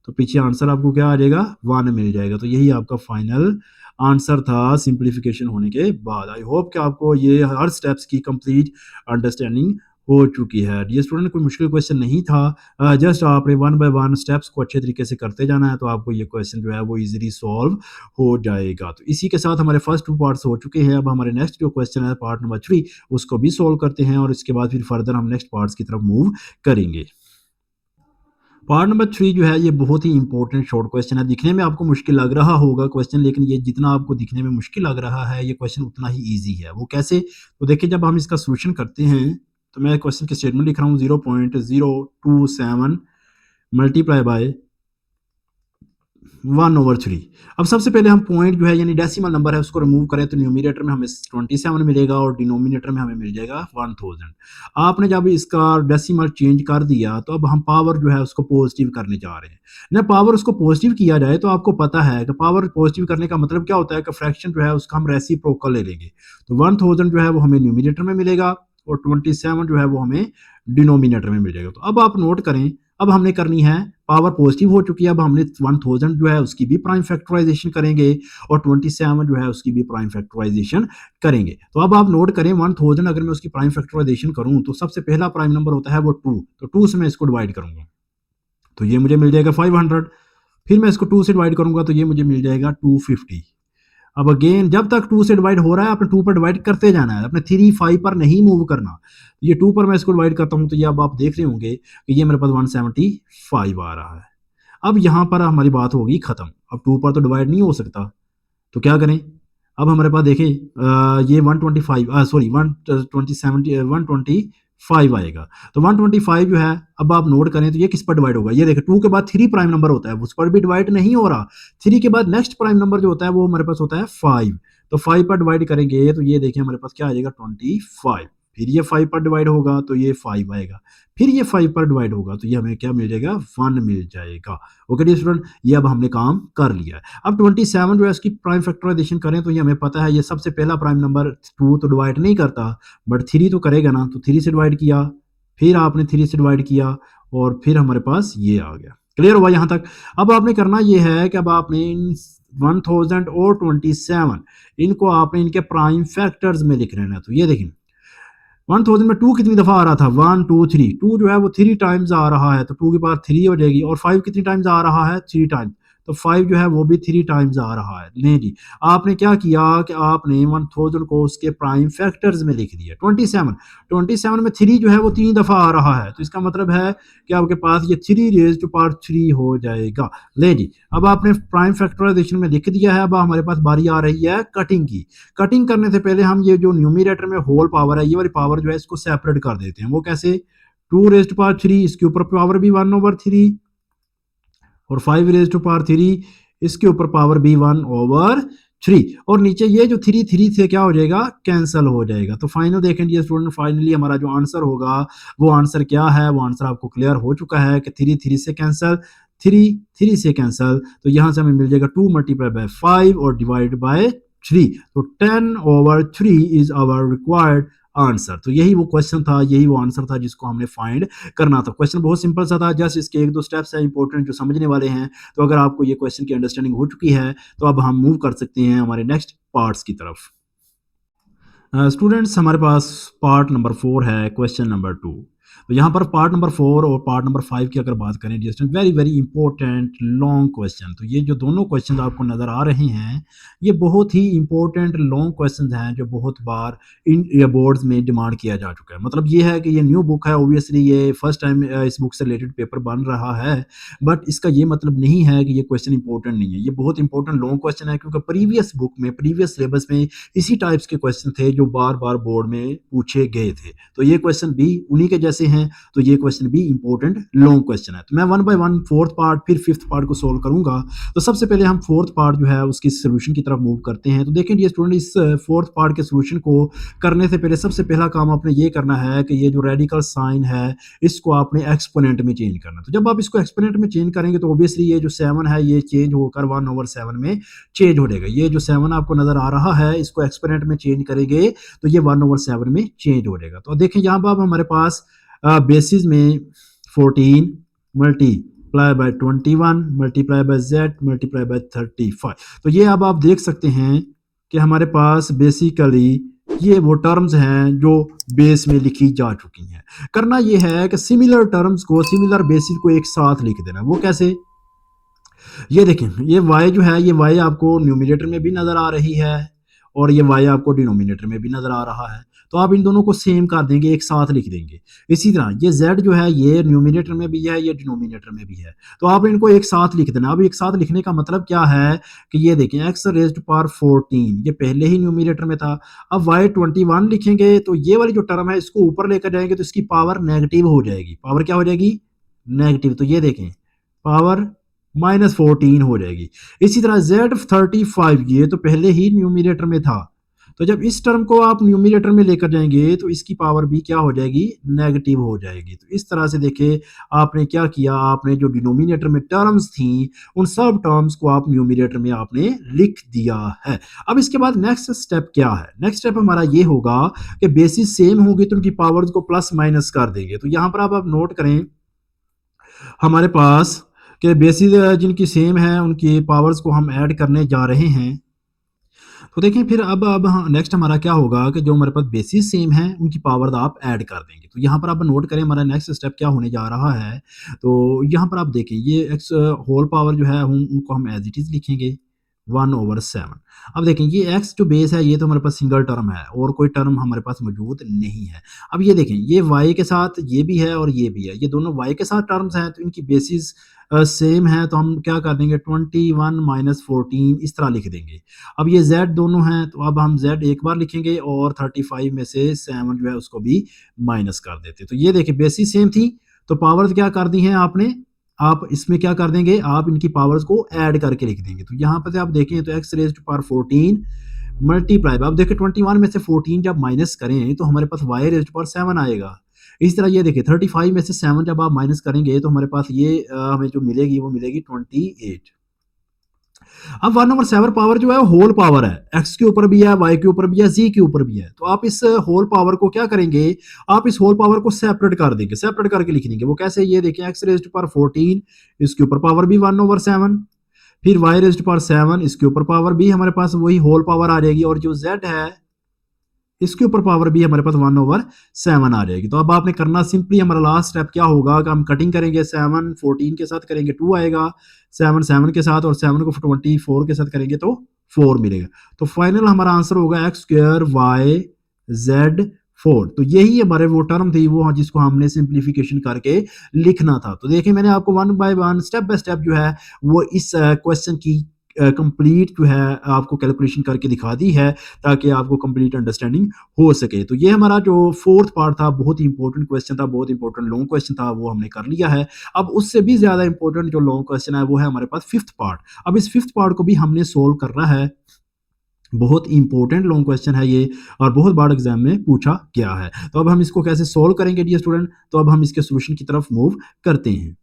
तो पीछे आंसर आपको क्या आ जाएगा? 1 मिल जाएगा। तो यही आपका फाइनल आंसर था सिंप्लीफिकेशन होने के बाद। आई होप कि आपको ये हर स्टेप्स की कंप्लीट अंडरस्टैंडिंग हो चुकी है। ये स्टूडेंट कोई मुश्किल क्वेश्चन नहीं था। जस्ट आपने 1 बाय 1 स्टेप्स को अच्छे तरीके से करते जाना है, तो आपको ये क्वेश्चन जो है वो ईज़िली सॉल्व हो जाएगा। तो इसी के साथ हमारे फर्स्ट 2 पार्ट्स हो चुके हैं। अब हमारे नेक्स्ट जो क्वेश्चन है, पार्ट नंबर 3, उसको भी सॉल्व करते हैं और इसके बाद फिर फर्दर हम नेक्स्ट पार्ट्स की तरफ मूव करेंगे। पार्ट नंबर 3 जो है, ये बहुत ही इंपॉर्टेंट शॉर्ट क्वेश्चन है। दिखने में आपको मुश्किल लग रहा होगा क्वेश्चन, लेकिन ये जितना आपको दिखने में मुश्किल लग रहा है, ये क्वेश्चन उतना ही ईज़ी है। वो कैसे? तो देखिए, जब हम इसका सॉल्यूशन करते हैं तो मैं क्वेश्चन की स्टेटमेंट लिख रहा हूँ, 0.027 मल्टीप्लाई बाय 1/3। अब सबसे पहले हम पॉइंट जो है, यानी डेसिमल नंबर है, उसको रिमूव करें तो न्यूमरेटर में हमें 27 मिलेगा और डिनोमिनेटर में हमें मिल जाएगा 1000। आपने जब इसका डेसिमल चेंज कर दिया तो अब हम पावर जो है उसको पॉजिटिव करने जा रहे हैं। जब पावर उसको पॉजिटिव किया जाए तो आपको पता है कि पावर पॉजिटिव करने का मतलब क्या होता है कि फ्रैक्शन जो है उसका हम रेसिप्रोकल ले लेंगे। तो 1000 जो है वो हमें न्यूमरेटर में मिलेगा और 27 जो है वो हमें डिनोमिनेटर में मिल जाएगा। तो अब आप नोट करें, अब हमने करनी है, पावर पॉजिटिव हो चुकी है, अब हमने 1000 जो है उसकी भी प्राइम फैक्टराइजेशन करेंगे और 27 जो है उसकी भी प्राइम फैक्टराइजेशन करेंगे। तो अब आप नोट करें, 1000 अगर मैं उसकी प्राइम फैक्टराइजेशन करूं तो सबसे पहला प्राइम नंबर होता है वो 2, तो 2 से मैं इसको डिवाइड करूंगा तो ये मुझे मिल जाएगा 500। फिर मैं इसको 2 से डिवाइड करूंगा तो ये मुझे मिल जाएगा 250। अब अगेन जब तक 2 से डिवाइड हो रहा है, आपने 2 पर डिवाइड करते जाना है, अपने 3 5 पर नहीं मूव करना। ये 2 पर मैं इसको डिवाइड करता हूं तो ये अब आप देख रहे होंगे कि ये मेरे पास 175 आ रहा है। अब यहाँ पर हमारी बात होगी खत्म। अब 2 पर तो डिवाइड नहीं हो सकता, तो क्या करें? अब हमारे पास देखें, ये 125, सॉरी 125 आएगा। तो 125 जो है, अब आप नोट करें तो ये किस पर डिवाइड होगा? ये देखें, 2 के बाद 3 प्राइम नंबर होता है, उस पर भी डिवाइड नहीं हो रहा। 3 के बाद नेक्स्ट प्राइम नंबर जो होता है वो हमारे पास होता है 5। तो 5 पर डिवाइड करेंगे तो ये देखिए हमारे पास क्या आ जाएगा? 25। फिर ये 5 पर डिवाइड होगा तो ये 5 आएगा। फिर ये 5 पर डिवाइड होगा तो ये हमें क्या मिल जाएगा? 1 मिल जाएगा। ओके डियर स्टूडेंट, ये अब हमने काम कर लिया है। अब 27 जो है इसकी प्राइम फैक्टराइजेशन करें तो ये हमें पता है, ये सबसे पहला प्राइम नंबर 2 तो डिवाइड नहीं करता, बट 3 तो करेगा ना। तो 3 से डिवाइड किया, फिर आपने 3 से डिवाइड किया और फिर हमारे पास ये आ गया। क्लियर हुआ यहाँ तक? अब आपने करना ये है कि अब आपने इन 1000 और 27 इनको आपने इनके प्राइम फैक्टर्स में लिख लेना है। तो ये देखें, 1000 में 2 कितनी दफ़ा आ रहा था, 1 2 3, 2 जो है वो 3 टाइम्स आ रहा है, तो 2 की पावर 3 हो जाएगी, और 5 कितनी टाइम्स आ रहा है, 3 टाइम्स, तो 5 जो है वो भी 3 टाइम्स आ रहा है। नहीं जी, आपने क्या किया कि आपने 1000 को उसके प्राइम फैक्टर्स में लिख दिया। 27 में 3 जो है वो 3 दफ़ा आ रहा है, तो इसका मतलब है कि आपके पास ये 3 रेज़ टू पावर 3 हो जाएगा। ले जी, अब आपने प्राइम फैक्टराइजेशन में लिख दिया है, अब हमारे पास बारी आ रही है कटिंग की। कटिंग करने से पहले हम ये जो न्यूमरेटर में होल पावर है, ये वाली पावर जो है इसको सेपरेट कर देते हैं। वो कैसे, 2 रेज़ टू पावर 3, इसके ऊपर पावर भी 1/3, और 5 रेज़ टू पावर 3, इसके ऊपर पावर भी 1/3, और नीचे ये जो 3 3 से क्या हो जाएगा, कैंसिल हो जाएगा। तो फाइनल देखें डियर स्टूडेंट, फाइनली हमारा जो आंसर होगा वो आंसर क्या है, वो आंसर आपको क्लियर हो चुका है कि 3 3 से कैंसिल, 3 3 से कैंसिल, तो यहाँ से हमें मिल जाएगा 2 मल्टीप्लाई बाय 5 और डिवाइड बाय 3, तो 10/3 इज आवर रिक्वायर्ड आंसर। तो यही वो क्वेश्चन था, यही वो आंसर था जिसको हमने फाइंड करना था। क्वेश्चन बहुत सिंपल सा था, जस्ट इसके 1-2 स्टेप्स हैं इंपॉर्टेंट जो समझने वाले हैं। तो अगर आपको ये क्वेश्चन की अंडरस्टैंडिंग हो चुकी है, तो अब हम मूव कर सकते हैं हमारे नेक्स्ट पार्ट्स की तरफ। स्टूडेंट्स, हमारे पास पार्ट नंबर 4 है, क्वेश्चन नंबर 2। तो यहाँ पर पार्ट नंबर 4 और पार्ट नंबर 5 की अगर बात करें, just very very important long question. तो ये जो दोनों क्वेश्चन आपको नज़र आ रहे हैं, ये बहुत ही इंपॉर्टेंट लॉन्ग क्वेश्चन हैं जो बहुत बार इन बोर्ड्स में डिमांड किया जा चुका है। मतलब ये है कि ये न्यू बुक है, ऑब्वियसली ये फर्स्ट टाइम इस बुक से रिलेटेड पेपर बन रहा है, बट इसका ये मतलब नहीं है कि ये क्वेश्चन इंपॉर्टेंट नहीं है। ये बहुत इंपॉर्टेंट लॉन्ग क्वेश्चन है, क्योंकि प्रीवियस बुक में, प्रीवियस सिलेबस में इसी टाइप्स के क्वेश्चन थे जो बार बार बोर्ड में पूछे गए थे। तो ये क्वेश्चन भी उन्हीं के जैसे हैं, तो ये क्वेश्चन भी इंपॉर्टेंट लॉन्ग क्वेश्चन है। तो मैं 1 बाय 1 फोर्थ पार्ट फिर फिफ्थ पार्ट को सोल्व करूंगा। तो सबसे पहले हम फोर्थ पार्ट जो है उसकी सोल्यूशन की तरफ मूव करते हैं। तो देखें ये स्टूडेंट, इस फोर्थ पार्ट के सोल्यूशन को करने से पहले सबसे पहला काम आपने ये करना है कि ये जो रेडिकल साइन है इसको आपने एक्सपोनेंट में चेंज करना। तो जब आप इसको एक्सपोनेंट में चेंज करेंगे तो ऑब्वियसली ये जो 7 है ये चेंज होकर 1/7 में चेंज हो जाएगा। ये जो 7 आपको नजर आ रहा है, इसको एक्सपोनेंट में चेंज करेंगे तो ये 1/7 में चेंज हो जाएगा। तो देखें यहाँ पर हमारे पास बेसिस में 14 multiply by 21 multiply by z multiply by 35। तो ये अब आप देख सकते हैं कि हमारे पास बेसिकली ये वो टर्म्स हैं जो बेस में लिखी जा चुकी हैं। करना ये है कि सिमिलर टर्म्स को, सिमिलर बेसिस को एक साथ लिख देना। वो कैसे, ये देखें, ये y जो है, ये y आपको न्यूमिनेटर में भी नज़र आ रही है और ये y आपको डिनोमिनेटर में भी नज़र आ रहा है। तो आप इन दोनों को सेम कर देंगे, एक साथ लिख देंगे। इसी तरह ये z जो है ये न्यूमिनेटर में भी है, ये डिनोमिनेटर में भी है, तो आप इनको एक साथ लिख देना। अब एक साथ लिखने का मतलब क्या है कि ये देखें x रेज़्ड टू पावर 14 ये पहले ही न्यूमिनेटर में था। अब y 21 लिखेंगे तो ये वाली जो टर्म है इसको ऊपर लेकर जाएंगे तो इसकी पावर नेगेटिव हो जाएगी। पावर क्या हो जाएगी, नेगेटिव। तो ये देखें पावर -14 हो जाएगी। इसी तरह Z35 ये तो पहले ही न्यूमिनेटर में था, तो जब इस टर्म को आप न्यूमिनेटर में लेकर जाएंगे तो इसकी पावर भी क्या हो जाएगी, नेगेटिव हो जाएगी। तो इस तरह से देखिए आपने क्या किया, आपने जो डिनोमिनेटर में टर्म्स थी उन सब टर्म्स को आप न्यूमिनेटर में आपने लिख दिया है। अब इसके बाद नेक्स्ट स्टेप क्या है, नेक्स्ट स्टेप हमारा ये होगा कि बेसिस सेम होगी तो उनकी पावर्स को प्लस माइनस कर देंगे। तो यहाँ पर आप नोट करें हमारे पास कि बेसिस जिनकी सेम है उनकी पावर्स को हम ऐड करने जा रहे हैं। तो देखिए फिर अब नेक्स्ट हमारा क्या होगा कि जो हमारे पास बेसिस सेम है उनकी पावर आप ऐड कर देंगे। तो यहाँ पर आप नोट करें हमारा नेक्स्ट स्टेप क्या होने जा रहा है। तो यहाँ पर आप देखें ये एक्स होल पावर जो है उनको हम एज इट इज़ लिखेंगे 1/7। अब देखें ये x जो बेस है ये तो हमारे पास सिंगल टर्म है और कोई टर्म हमारे पास मौजूद नहीं है। अब ये देखें ये y के साथ ये भी है और ये भी है, ये दोनों y के साथ टर्म्स हैं तो इनकी बेसिस सेम है, तो हम क्या कर देंगे 21 - 14 इस तरह लिख देंगे। अब ये z दोनों हैं तो अब हम z एक बार लिखेंगे और 35 में से 7 जो है उसको भी माइनस कर देते। तो ये देखिए बेसिस सेम थी तो पावर क्या कर दी है आपने, आप इसमें क्या कर देंगे, आप इनकी पावर्स को ऐड करके लिख देंगे। तो यहाँ पर आप देखें तो x raised to power 14 multiply, अब देखिए 21 में से 14 जब माइनस करें तो हमारे पास y रेज़्ड टू पावर 7 आएगा। इस तरह ये देखिए 35 में से 7 जब आप माइनस करेंगे तो हमारे पास ये हमें जो मिलेगी वो मिलेगी 28। अब 1/7 पावर जो है होल पावर है, x के ऊपर भी है, y के ऊपर भी है, z के ऊपर भी है। तो आप इस होल पावर को क्या करेंगे, आप इस होल पावर को सेपरेट कर देंगे, सेपरेट करके लिख देंगे। वो कैसे, ये देखिए x रेज़्ड टू पावर 14 इसके ऊपर पावर भी 1/7, फिर y रेज़्ड टू पावर 7 इसके ऊपर पावर भी हमारे पास वही होल पावर आ जाएगी, और जो z है इसके ऊपर पावर भी हमारे पास 1/7 आ जाएगी। तो अब आपने करना सिंपली, हमारा लास्ट स्टेप क्या होगा कि हम कटिंग करेंगे, 7 14 के साथ करेंगे 2 आएगा, 7 7 के साथ, और 7 को 24 के साथ करेंगे तो 4 मिलेगा। तो फाइनल हमारा आंसर होगा एक्स स्क्वायर वाई जेड 4। तो यही हमारे वो टर्म थी वो जिसको हमने सिंप्लीफिकेशन करके लिखना था। तो देखिए मैंने आपको one by one step by step जो है वो इस क्वेश्चन की कंप्लीट जो है आपको कैलकुलेशन करके दिखा दी है, ताकि आपको कंप्लीट अंडरस्टैंडिंग हो सके। तो ये हमारा जो फोर्थ पार्ट था, बहुत ही इंपॉर्टेंट क्वेश्चन था, बहुत इंपॉर्टेंट लॉन्ग क्वेश्चन था, वो हमने कर लिया है। अब उससे भी ज्यादा इंपॉर्टेंट जो लॉन्ग क्वेश्चन है वो है हमारे पास फिफ्थ पार्ट। अब इस फिफ्थ पार्ट को भी हमने सोल्व करना है। बहुत इंपॉर्टेंट लॉन्ग क्वेश्चन है ये, और बहुत बार एग्जाम में पूछा गया है। तो अब हम इसको कैसे सोल्व करेंगे डियर स्टूडेंट, तो अब हम इसके सोल्यूशन की तरफ मूव करते हैं।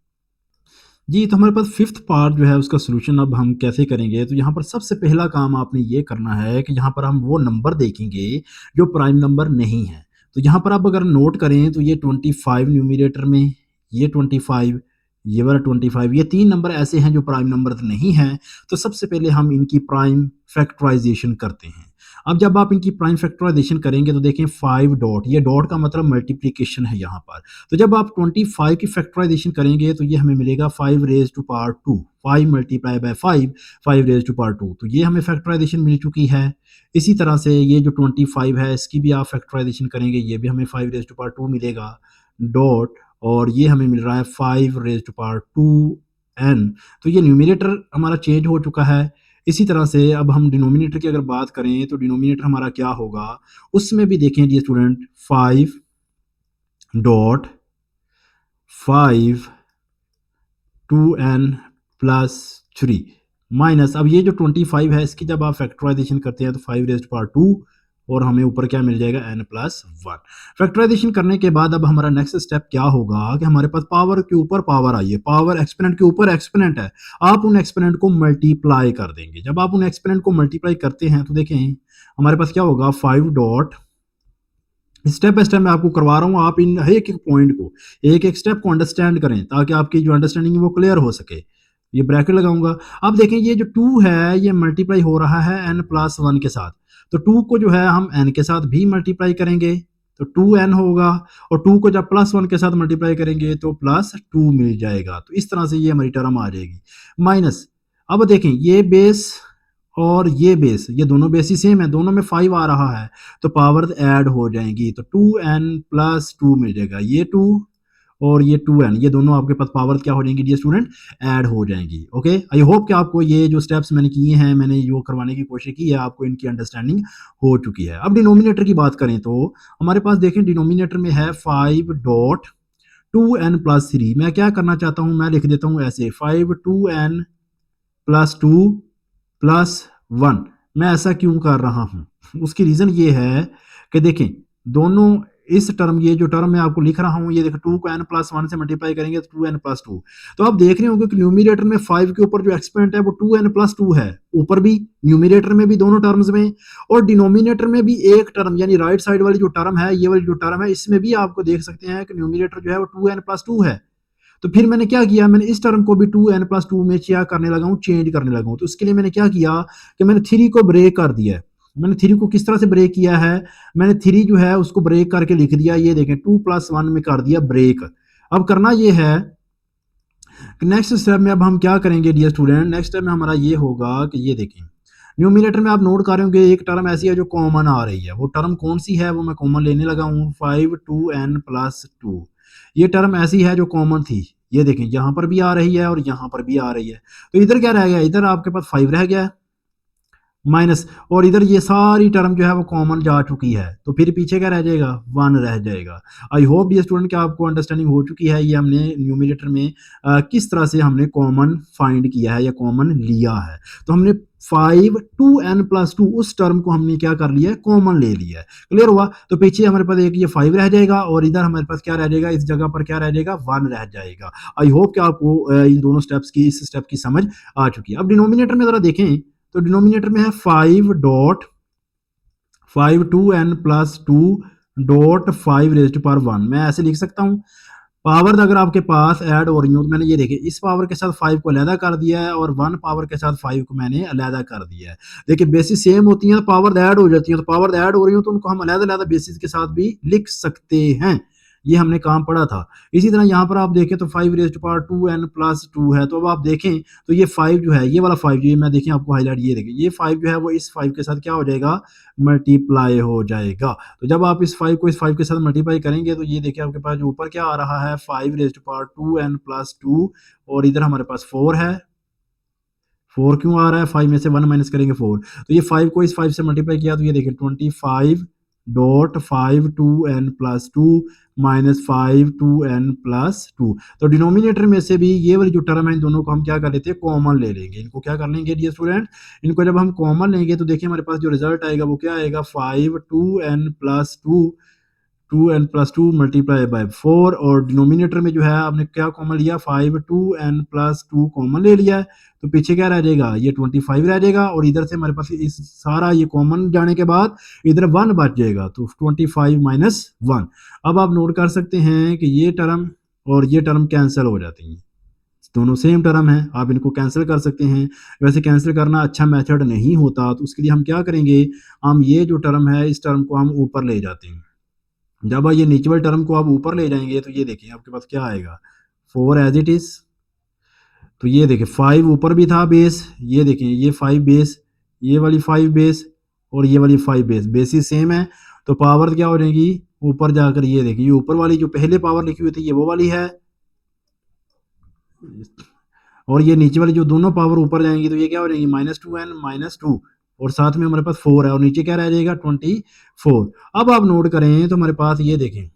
जी, तो हमारे पास फिफ्थ पार्ट जो है उसका सॉल्यूशन अब हम कैसे करेंगे। तो यहाँ पर सबसे पहला काम आपने ये करना है कि यहाँ पर हम वो नंबर देखेंगे जो प्राइम नंबर नहीं है। तो यहाँ पर आप अगर नोट करें तो ये 25 न्यूमरेटर में, ये 25, ये वाला 25, ये तीन नंबर ऐसे हैं जो प्राइम नंबर नहीं हैं। तो सबसे पहले हम इनकी प्राइम फैक्टराइजेशन करते हैं। अब जब आप इनकी प्राइम फैक्टराइजेशन करेंगे तो देखें 5 डॉट, ये डॉट का मतलब मल्टीप्लिकेशन है यहाँ पर। तो जब आप 25 की फैक्टराइजेशन करेंगे तो ये हमें मिलेगा 5 raise to power 2, 5 multiply by 5, 5 raise to power 2। तो ये हमें फैक्टराइजेशन मिल चुकी है। इसी तरह से ये जो 25 है इसकी भी आप फैक्टराइजेशन करेंगे, ये भी हमें 5 रेज टू पावर 2 मिलेगा डॉट, और ये हमें मिल रहा है 5 रेज टू पावर 2 n। तो ये न्यूमिनेटर हमारा चेंज हो चुका है। इसी तरह से अब हम डिनोमिनेटर की अगर बात करें तो डिनोमिनेटर हमारा क्या होगा, उसमें भी देखें जी student 5 dot 5 2n plus 3 minus, अब ये जो 25 है इसकी जब आप फैक्टराइजेशन करते हैं तो 5 रेज पावर 2, और हमें ऊपर क्या मिल जाएगा n प्लस 1। फैक्टराइजेशन करने के बाद अब हमारा नेक्स्ट स्टेप क्या होगा कि हमारे पास पावर के ऊपर पावर आई है, पावर एक्सपोनेंट के ऊपर एक्सपोनेंट है, आप उन एक्सपोनेंट को मल्टीप्लाई कर देंगे। जब आप उन एक्सपोनेंट को मल्टीप्लाई करते हैं तो देखें हमारे पास क्या होगा 5 डॉट, स्टेप बाय स्टेप मैं आपको करवा रहा हूँ, आप इन एक एक पॉइंट को, एक एक स्टेप को अंडरस्टैंड करें ताकि आपकी जो अंडरस्टैंडिंग है वो क्लियर हो सके। ये ब्रैकेट लगाऊंगा। अब देखें ये जो 2 है ये मल्टीप्लाई हो रहा है n प्लस 1 के साथ, तो 2 को जो है हम n के साथ भी मल्टीप्लाई करेंगे तो 2n होगा, और 2 को जब प्लस 1 के साथ मल्टीप्लाई करेंगे तो प्लस 2 मिल जाएगा। तो इस तरह से ये हमारी टर्म आ जाएगी माइनस। अब देखें ये बेस और ये बेस, ये दोनों बेस ही सेम है, दोनों में 5 आ रहा है, तो पावर ऐड हो जाएंगी तो 2n प्लस 2 मिल जाएगा। ये 2 और ये 2n, ये दोनों आपके पास पावर क्या हो जाएंगी डियर स्टूडेंट, ऐड हो जाएंगी। ओके, आई होप कि आपको ये जो स्टेप्स मैंने किए हैं, मैंने जो करवाने की कोशिश की है, आपको इनकी अंडरस्टैंडिंग हो चुकी है। अब डिनोमिनेटर की बात करें तो हमारे पास देखें डिनोमिनेटर में है 5 डॉट 2n प्लस 3। मैं क्या करना चाहता हूँ, मैं लिख देता हूँ ऐसे 5 2n प्लस 2 प्लस 1। मैं ऐसा क्यों कर रहा हूं, उसकी रीजन ये है कि देखें दोनों इस टर्म, ये जो टर्म मैं आपको लिख रहा हूं, ये देखो 2 को n प्लस 1 से मल्टीप्लाई करेंगे तो 2n प्लस 2। तो आप देख रहे होंगे कि न्यूमिनेटर में 5 के ऊपर जो एक्सपोनेंट है वो 2n प्लस 2 है, ऊपर भी न्यूमिनेटर में भी दोनों टर्म्स में, और डिनोमिनेटर में भी एक टर्म यानी राइट साइड वाली जो टर्म है, ये वाली जो टर्म है, इसमें भी आपको देख सकते हैं कि न्यूमिनेटर जो है वो 2n प्लस 2 है। तो फिर मैंने क्या किया, मैंने इस टर्म को भी 2n प्लस 2 में क्या करने लगा हूँ, चेंज करने लगा हूँ। तो इसके लिए मैंने क्या किया कि मैंने 3 को ब्रेक कर दिया है। मैंने 3 को किस तरह से ब्रेक किया है, मैंने 3 जो है उसको ब्रेक करके लिख दिया, ये देखें 2 प्लस 1 में कर दिया ब्रेक। अब करना ये है नेक्स्ट स्टेप में अब हम क्या करेंगे डियर स्टूडेंट, नेक्स्ट स्टेप में हमारा ये होगा कि ये देखें न्यूमिनेटर में आप नोट कर रहे होंगे एक टर्म ऐसी है जो कॉमन आ रही है, वो टर्म कौन सी है वो मैं कॉमन लेने लगा हूँ 5 2n प्लस 2। ये टर्म ऐसी है जो कॉमन थी, ये देखें यहाँ पर भी आ रही है और यहाँ पर भी आ रही है। तो इधर क्या रह गया, इधर आपके पास 5 रह गया माइनस, और इधर ये सारी टर्म जो है वो कॉमन जा चुकी है, तो फिर पीछे क्या रह जाएगा 1 रह जाएगा। आई होप डियर स्टूडेंट कि आपको अंडरस्टैंडिंग हो चुकी है, ये हमने न्यूमिनेटर में किस तरह से हमने कॉमन फाइंड किया है या कॉमन लिया है। तो हमने 5 2n प्लस 2 उस टर्म को हमने क्या कर लिया है, कॉमन ले लिया है। क्लियर हुआ, तो पीछे हमारे पास एक ये 5 रह जाएगा और इधर हमारे पास क्या रह जाएगा, इस जगह पर क्या रह जाएगा 1 रह जाएगा। आई होप कि आपको इन दोनों स्टेप्स की, इस स्टेप की समझ आ चुकी है। अब डिनोमिनेटर में जरा देखें तो डिनोमिनेटर में है 5 dot 5 2n plus 2 dot 5 raise to power 1। मैं ऐसे लिख सकता हूँ पावर अगर आपके पास ऐड हो रही हो तो मैंने ये देखिए इस पावर के साथ 5 को अलहदा कर दिया है और 1 पावर के साथ 5 को मैंने अलहदा कर दिया है। देखिए बेसिस सेम होती हैं, पावर ऐड हो जाती है, तो पावर ऐड हो रही हो तो उनको हम अलहदा-अलहदा बेसिस के साथ भी लिख सकते हैं। ये हमने काम पढ़ा था। इसी तरह यहाँ पर आप देखें तो 5 रेज़ टू पावर 2n+2 है, तो अब आप देखें तो ये 5 जो है, ये वाला 5 जो मैं देखें आपको हाइलाइट ये देखें, ये 5 जो है वो इस 5 के साथ क्या हो जाएगा, मल्टीप्लाई हो जाएगा। तो जब आप इस 5 को इस 5 के साथ मल्टीप्लाई करेंगे तो ये देखिए आपके पास जो ऊपर क्या आ रहा है 5 रेज़ टू पावर 2n+2 और इधर हमारे पास 4 है। 4 क्यों आ रहा है? 5 में से 1 माइनस करेंगे 4, तो ये 5 को इस 5 से मल्टीप्लाई किया तो ये देखिए 25.5 2n+2 माइनस 5 2n+2। तो डिनोमिनेटर में से भी ये वाली जो टर्म है इन दोनों को हम क्या कर लेते हैं, कॉमन ले लेंगे। इनको क्या कर लेंगे डियर स्टूडेंट, इनको जब हम कॉमन लेंगे तो देखिए हमारे पास जो रिजल्ट आएगा वो क्या आएगा, 5 2n+2 मल्टीप्लाई बाय 4 और डिनोमिनेटर में जो है आपने क्या कॉमन लिया, 5 2n+2 कॉमन ले लिया है, तो पीछे क्या रह जाएगा, ये 25 रह जाएगा और इधर से हमारे पास इस सारा ये कॉमन जाने के बाद इधर 1 बच जाएगा, तो 25 माइनस 1। अब आप नोट कर सकते हैं कि ये टर्म और ये टर्म कैंसिल हो जाती हैं, दोनों सेम टर्म है, आप इनको कैंसिल कर सकते हैं। वैसे कैंसिल करना अच्छा मेथड नहीं होता, तो उसके लिए हम क्या करेंगे, हम ये जो टर्म है इस टर्म को हम ऊपर ले जाते हैं। जब ये नीचे वाले टर्म को आप ऊपर ले जाएंगे तो ये देखिए आपके पास क्या आएगा, 4 एज इट इज। तो ये देखिए 5 ऊपर भी था बेस, ये देखिए ये 5 बेस, ये वाली 5 बेस और ये वाली 5 बेस, बेसिस सेम है, तो पावर क्या हो जाएगी ऊपर जाकर, ये देखिए ये ऊपर वाली जो पहले पावर लिखी हुई थी ये वो वाली है और ये नीचे वाली जो दोनों पावर ऊपर जाएंगी तो ये क्या हो जाएगी -2n-2 और साथ में हमारे पास 4 है और नीचे क्या रह जाएगा 24। अब आप नोट करें तो हमारे पास ये देखें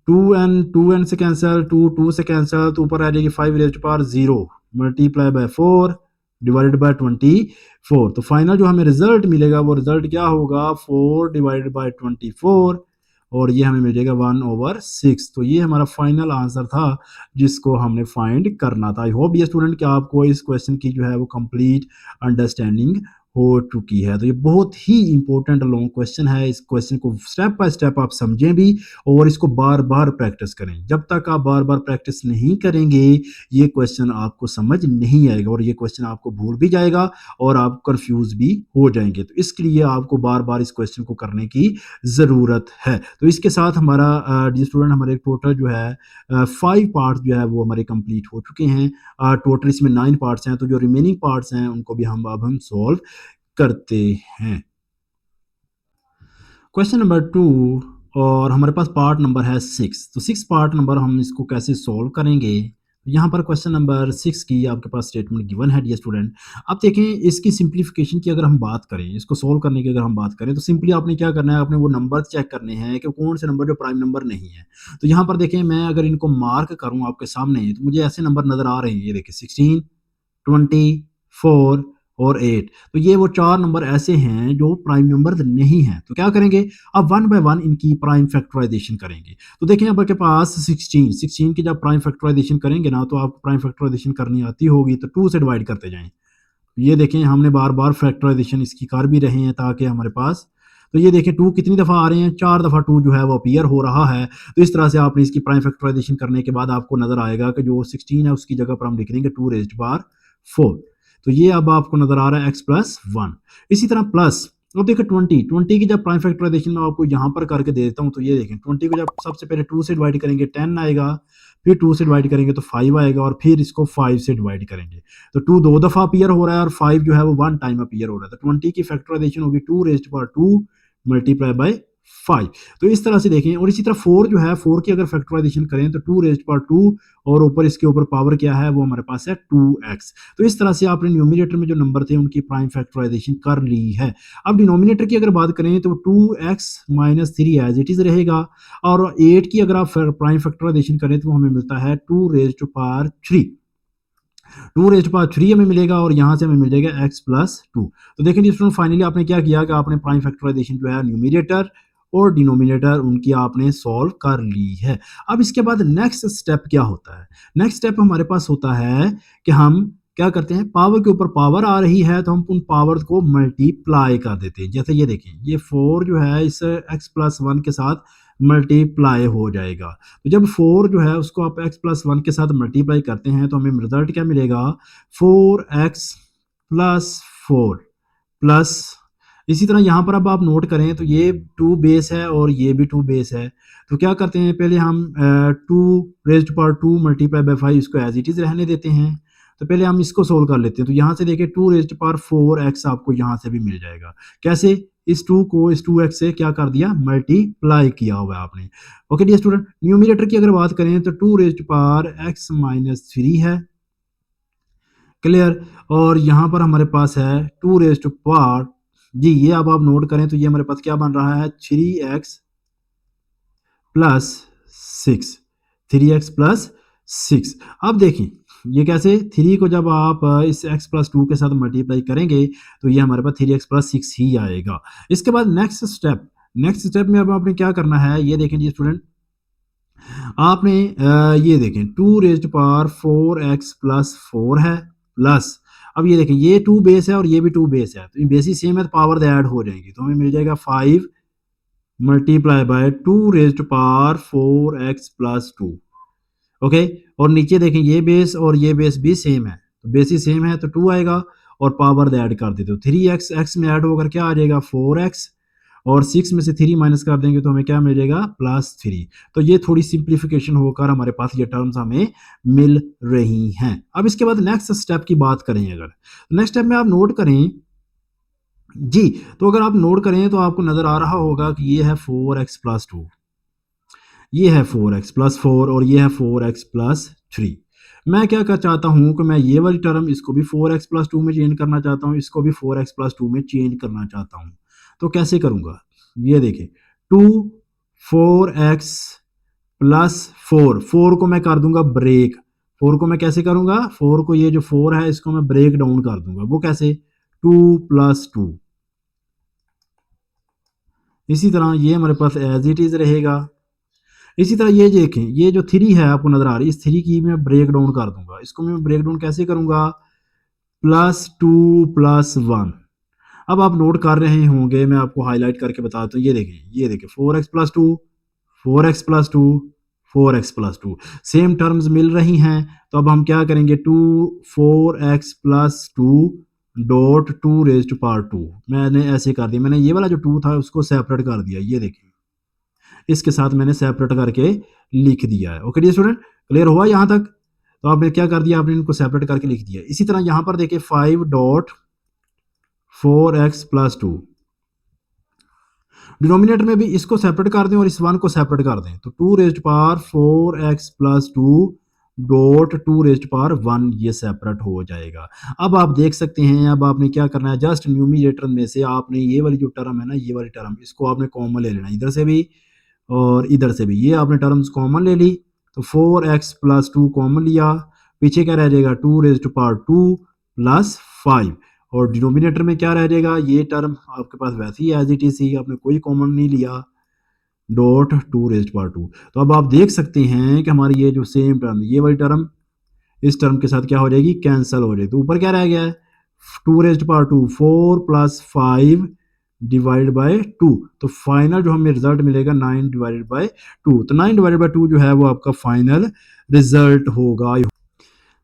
2n से कैंसिल, 2 से कैंसिल, तो ऊपर आ जाएगी 5 raise to power 0 multiply by 4 divided by 24। तो फाइनल जो हमें रिजल्ट मिलेगा वो रिजल्ट क्या होगा, 4 डिवाइडेड बाय 24 और ये हमें मिल जाएगा 1/6। तो ये हमारा फाइनल आंसर था जिसको हमने फाइंड करना था। आई होप ये स्टूडेंट कि आपको इस क्वेश्चन की जो है वो कंप्लीट अंडरस्टैंडिंग हो चुकी है। तो ये बहुत ही इंपॉर्टेंट लॉन्ग क्वेश्चन है, इस क्वेश्चन को स्टेप बाय स्टेप आप समझें भी और इसको बार बार प्रैक्टिस करें। जब तक आप बार बार प्रैक्टिस नहीं करेंगे ये क्वेश्चन आपको समझ नहीं आएगा और ये क्वेश्चन आपको भूल भी जाएगा और आप कंफ्यूज भी हो जाएंगे। तो इसके लिए आपको बार बार इस क्वेश्चन को करने की ज़रूरत है। तो इसके साथ हमारा जी स्टूडेंट हमारे टोटल जो है 5 पार्ट्स जो है वो हमारे कंप्लीट हो चुके हैं। टोटल इसमें 9 पार्ट्स हैं, तो जो रिमेनिंग पार्ट्स हैं उनको भी हम सॉल्व करते हैं। क्वेश्चन नंबर 2 और हमारे पास पार्ट नंबर है 6। तो 6 पार्ट नंबर हम इसको कैसे सॉल्व करेंगे, यहाँ पर क्वेश्चन नंबर 6 की आपके पास स्टेटमेंट गिवन है डियर स्टूडेंट। अब देखें इसकी सिंप्लीफिकेशन की अगर हम बात करें, इसको सॉल्व करने की अगर हम बात करें तो सिंपली आपने क्या करना है, आपने वो नंबर चेक करने हैं कि कौन से नंबर जो प्राइम नंबर नहीं है। तो यहाँ पर देखें मैं अगर इनको मार्क करूँ आपके सामने तो मुझे ऐसे नंबर नज़र आ रहे हैं, ये देखिए 16 20 4 और 8। तो ये वो 4 नंबर ऐसे हैं जो प्राइम नंबर नहीं हैं। तो क्या करेंगे, अब 1 बाय 1 इनकी प्राइम फैक्टराइजेशन करेंगे। तो देखें आपके पास 16 की जब प्राइम फैक्टराइजेशन करेंगे ना तो आपको प्राइम फैक्टराइजेशन करनी आती होगी, तो 2 से डिवाइड करते जाएँ। ये देखें हमने बार-बार फैक्टराइजेशन इसकी कर भी रहे हैं ताकि हमारे पास, तो ये देखें 2 कितनी दफ़ा आ रहे हैं, 4 दफ़ा 2 जो है वो अपीयर हो रहा है। तो इस तरह से आपने इसकी प्राइम फैक्टराइजेशन करने के बाद आपको नज़र आएगा कि जो 16 है उसकी जगह पर हम लिख देंगे 2 रेज़्ड बार 4। तो ये अब आपको नज़र आ रहा है x+1। इसी तरह प्लस अब देखिए 20 की जब प्राइम फैक्टराइजेशन मैं आपको यहाँ पर करके दे देता हूँ, तो ये देखें 20 को जब सबसे पहले 2 से डिवाइड करेंगे 10 आएगा, फिर 2 से डिवाइड करेंगे तो 5 आएगा और फिर इसको 5 से डिवाइड करेंगे तो 2 2 दफ़ा अपीयर हो रहा है और 5 जो है वो 1 टाइम अपीयर हो रहा है। तो 20 की फैक्टराइजेशन होगी 2 रेज़्ड पावर 2 मल्टीप्लाई बाय 5। तो इस तरह से देखें और इसी तरह 4 जो है 4 की अगर फैक्टराइजेशन करें तो 2 रेज़्ड पावर 2 और ऊपर इसके ऊपर पावर क्या है वो हमारे पास है 2x। तो इस तरह से आपने न्यूमरेटर में जो नंबर थे उनकी प्राइम फैक्टराइजेशन कर ली है। अब डिनोमिनेटर की अगर बात करें तो 2x minus 3 as it is रहेगा और 8 की अगर आप प्राइम फैक्टराइजेशन करें तो हमें मिलता है 2 raised to power 3। 2 raised power 3 हमें मिलेगा और यहाँ से हमें मिल जाएगा x+2। तो देखें स्टूडेंट फाइनली आपने क्या किया कि आपने प्राइम फैक्टराइजेशन जो है न्यूमरेटर और डिनोमिनेटर उनकी आपने सॉल्व कर ली है। अब इसके बाद नेक्स्ट स्टेप क्या होता है, नेक्स्ट स्टेप हमारे पास होता है कि हम क्या करते हैं, पावर के ऊपर पावर आ रही है तो हम उन पावर को मल्टीप्लाई कर देते हैं। जैसे ये देखिए ये 4 जो है इस x+1 के साथ मल्टीप्लाई हो जाएगा। तो जब 4 जो है उसको आप x प्लस 1 के साथ मल्टीप्लाई करते हैं तो हमें रिजल्ट क्या मिलेगा, 4x प्लस 4 प्लस, इसी तरह यहाँ पर अब आप नोट करें तो ये 2 बेस है और ये भी 2 बेस है। तो क्या करते हैं, पहले हम 2 रेज़्ड पावर 2 मल्टीप्लाई बाय 5 इसको एज इट इज़ रहने देते हैं। तो पहले हम इसको सोल्व कर लेते हैं। तो यहाँ से देखिए 2 रेज़्ड पावर 4x आपको यहाँ से भी मिल जाएगा। कैसे? इस 2 को इस 2x से क्या कर दिया, मल्टीप्लाई किया हुआ है आपने। ओके डियर स्टूडेंट, न्यूमरेटर की अगर बात करें तो 2 रेज़्ड पावर x माइनस 3 है। क्लियर? और यहाँ पर हमारे पास है 2 रेज़्ड पावर, जी ये अब आप नोट करें तो ये हमारे पास क्या बन रहा है, 3x प्लस 6, 3x प्लस 6। अब देखिए ये कैसे, 3 को जब आप इस x प्लस 2 के साथ मल्टीप्लाई करेंगे तो ये हमारे पास 3x प्लस 6 ही आएगा। इसके बाद नेक्स्ट स्टेप में अब आपने क्या करना है, ये देखें जी स्टूडेंट, आपने ये देखें 2 रेज़्ड पावर 4x प्लस 4 है प्लस, अब ये देखें ये 2 बेस है और ये भी 2 बेस है, तो ये बेस ही सेम है तो पावर ऐड हो जाएंगी, तो हमें मिल जाएगा 5 multiply by 2 raised power 4x plus 2। Okay, और नीचे देखें ये बेस और ये बेस भी सेम है, तो बेस ही सेम है तो 2 आएगा और पावर ऐड कर देते हो, 3x x में ऐड होकर क्या आ जाएगा 4x, और 6 में से 3 माइनस कर देंगे तो हमें क्या मिल जाएगा प्लस 3। तो ये थोड़ी सिंप्लीफिकेशन होकर हमारे पास ये टर्म्स हमें मिल रही हैं। अब इसके बाद नेक्स्ट स्टेप की बात करें, अगर नेक्स्ट स्टेप में आप नोट करें जी, तो अगर आप नोट करें तो आपको नजर आ रहा होगा कि ये है 4x प्लस 2, ये है 4x प्लस 4 और ये है 4x प्लस 3। मैं क्या कर चाहता हूँ कि मैं ये वाली टर्म इसको भी 4x प्लस 2 में चेंज करना चाहता हूँ, इसको भी 4x प्लस 2 में चेंज करना चाहता हूँ। तो कैसे करूँगा, ये देखिए 2 4x प्लस 4, 4 को मैं कर दूंगा ब्रेक, 4 को मैं कैसे करूंगा, 4 को ये जो 4 है इसको मैं ब्रेक डाउन कर दूंगा, वो कैसे 2 प्लस 2। इसी तरह ये हमारे पास एज इट इज रहेगा। इसी तरह ये देखें ये जो 3 है आपको नजर आ रही है, इस 3 की मैं ब्रेक डाउन कर दूंगा, इसको मैं ब्रेक डाउन कैसे करूंगा, प्लस 2 प्लस 1। अब आप नोट कर रहे होंगे, मैं आपको हाईलाइट करके बताता हूँ, ये देखें 4x plus 2, 4x plus 2, 4x plus 2 same terms मिल रही हैं। तो अब हम क्या करेंगे, 4x plus 2 dot 2 raised power 2, मैंने ऐसे कर दिया, मैंने ये वाला जो 2 था उसको सेपरेट कर दिया, ये देखिए इसके साथ मैंने सेपरेट करके लिख दिया है। ओके डियर स्टूडेंट, क्लियर हुआ यहाँ तक? तो आपने क्या कर दिया, आपने इनको सेपरेट करके लिख दिया। इसी तरह यहाँ पर देखिए 5 डॉट 4x प्लस 2, डिनोमिनेटर में भी इसको सेपरेट कर दें और इस 1 को सेपरेट कर दें, तो 2 raised power 4x plus 2 dot 2 raised power 1 ये सेपरेट हो जाएगा। अब आप देख सकते हैं, अब आपने क्या करना है, जस्ट न्यूमरेटर में से आपने ये वाली जो टर्म है ना, ये वाली टर्म इसको आपने कॉमन ले लेना, इधर से भी और इधर से भी, ये आपने टर्म्स कॉमन ले ली, तो 4x प्लस 2 कॉमन लिया, पीछे क्या रह जाएगा 2 रेज़्ड पावर 2 प्लस 5, और डिनोमिनेटर में क्या रह जाएगा, ये टर्म आपके पास वैसे ही एज इट इज ही, आपने कोई कॉमन नहीं लिया, डॉट 2 रेज़्ड पावर 2। तो अब आप देख सकते हैं कि हमारी ये जो सेम टर्म, ये वाली टर्म इस टर्म के साथ क्या हो जाएगी, कैंसिल हो जाएगी। तो ऊपर क्या रह गया है 2 raised power 2, 4 plus 5 divide by 2, तो फाइनल जो हमें रिजल्ट मिलेगा 9 डिवाइडेड बाय 2, तो 9 डिवाइडेड बाय 2 जो है वो आपका फाइनल रिजल्ट होगा।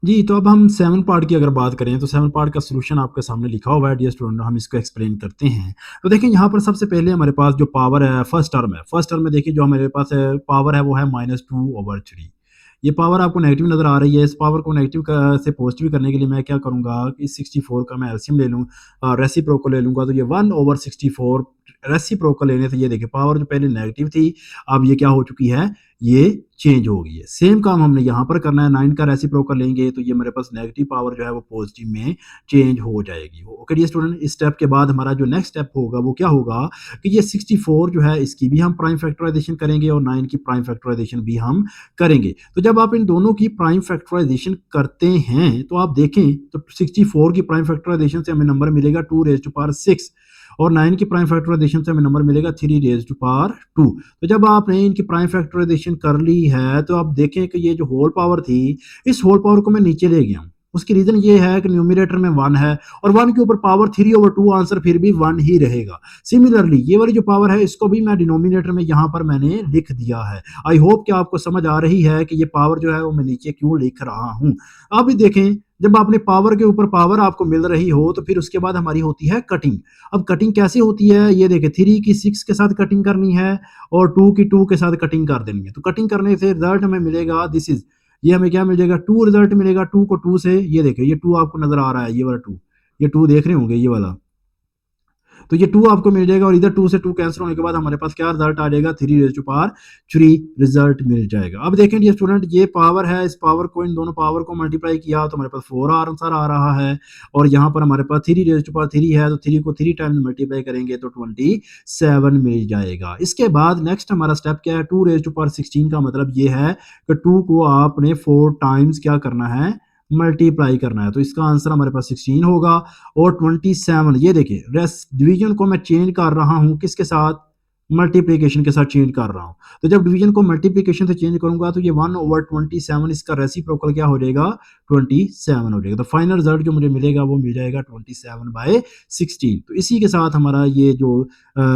जी, तो अब हम 7 पार्ट की अगर बात करें तो 7 पार्ट का सॉल्यूशन आपके सामने लिखा हुआ है डियर स्टूडेंट, हम इसको एक्सप्लेन करते हैं। तो देखिए यहाँ पर सबसे पहले हमारे पास जो पावर है, फर्स्ट टर्म है, फर्स्ट टर्म में देखिए जो हमारे पास है पावर है वो है -2/3। ये पावर आपको नेगेटिव नज़र आ रही है, इस पावर को नेगेटिव से पॉजिटिव करने के लिए मैं क्या करूँगा कि 64 का मैं एलसीएम ले लूँ, रेसिप्रोकल ले लूँगा, तो ये 1/64 रेसिप्रोकल लेने से ये देखिए पावर जो पहले नेगेटिव थी अब ये क्या हो चुकी है, ये चेंज हो गई है। सेम काम हमने यहाँ पर करना है, 9 का रेसिप्रोकल लेंगे तो ये मेरे पास नेगेटिव पावर जो है वो पॉजिटिव में चेंज हो जाएगी। ओके डियर स्टूडेंट, इस स्टेप के बाद हमारा जो नेक्स्ट स्टेप होगा वो क्या होगा कि ये 64 जो है इसकी भी हम प्राइम फैक्टराइजेशन करेंगे और 9 की प्राइम फैक्टराइजेशन भी हम करेंगे। तो जब आप इन दोनों की प्राइम फैक्टराइजेशन करते हैं तो आप देखें तो 64 की प्राइम फैक्टराइजेशन से हमें नंबर मिलेगा 2 रेज़्ड पावर 6 और 9 की प्राइम फैक्टराइजेशन से हमें नंबर मिलेगा 3 रेज़्ड पावर 2। तो जब आपने इनकी प्राइम फैक्टराइजेशन कर ली है तो आप देखें कि ये जो होल पावर थी, इस होल पावर को मैं नीचे ले गया हूँ। उसकी रीजन ये है कि न्यूमिनेटर में 1 है और 1 के ऊपर पावर 3/2, आंसर फिर भी 1 ही रहेगा। सिमिलरली ये वाली जो पावर है इसको भी मैं डिनोमिनेटर में यहाँ पर मैंने लिख दिया है। आई होप कि आपको समझ आ रही है कि ये पावर जो है वो मैं नीचे क्यों लिख रहा हूँ। अब देखें, जब आपने पावर के ऊपर पावर आपको मिल रही हो तो फिर उसके बाद हमारी होती है कटिंग। अब कटिंग कैसे होती है, ये देखें, 3 की 6 के साथ कटिंग करनी है और 2 की 2 के साथ कटिंग कर देनी है। तो कटिंग करने से रिजल्ट हमें मिलेगा, दिस इज, ये हमें क्या मिलेगा, 2 रिजल्ट मिलेगा। 2 को 2 से, ये देखिए ये 2 आपको नजर आ रहा है, ये वाला 2, ये 2 देख रहे होंगे ये वाला, तो ये 2 आपको मिल जाएगा और इधर 2 से 2 कैंसिल होने के बाद हमारे पास क्या रिजल्ट आ जाएगा, 3 रिजल्ट मिल जाएगा। अब देखें ये स्टूडेंट, ये पावर है, इस पावर को, इन दोनों पावर को मल्टीप्लाई किया तो हमारे पास 4 आंसर आ रहा है और यहाँ पर हमारे पास 3 है, तो 3 को 3 टाइम्स मल्टीप्लाई करेंगे तो 27 मिल जाएगा। इसके बाद नेक्स्ट हमारा स्टेप क्या है, 2 16 का मतलब ये है कि 2 को आपने 4 टाइम्स क्या करना है, मल्टीप्लाई करना है। तो इसका आंसर हमारे पास 16 होगा और 27, ये देखिए रेस डिवीजन को मैं चेंज कर रहा हूं किसके साथ, मल्टीप्लिकेशन के साथ चेंज कर रहा हूं। तो जब डिवीजन को मल्टीप्लिकेशन से चेंज करूंगा तो ये 1/27, इसका रेसिप्रोकल क्या हो जाएगा, 27 हो जाएगा। तो फाइनल रिजल्ट जो मुझे मिलेगा वो मिल जाएगा 27/16। तो इसी के साथ हमारा ये जो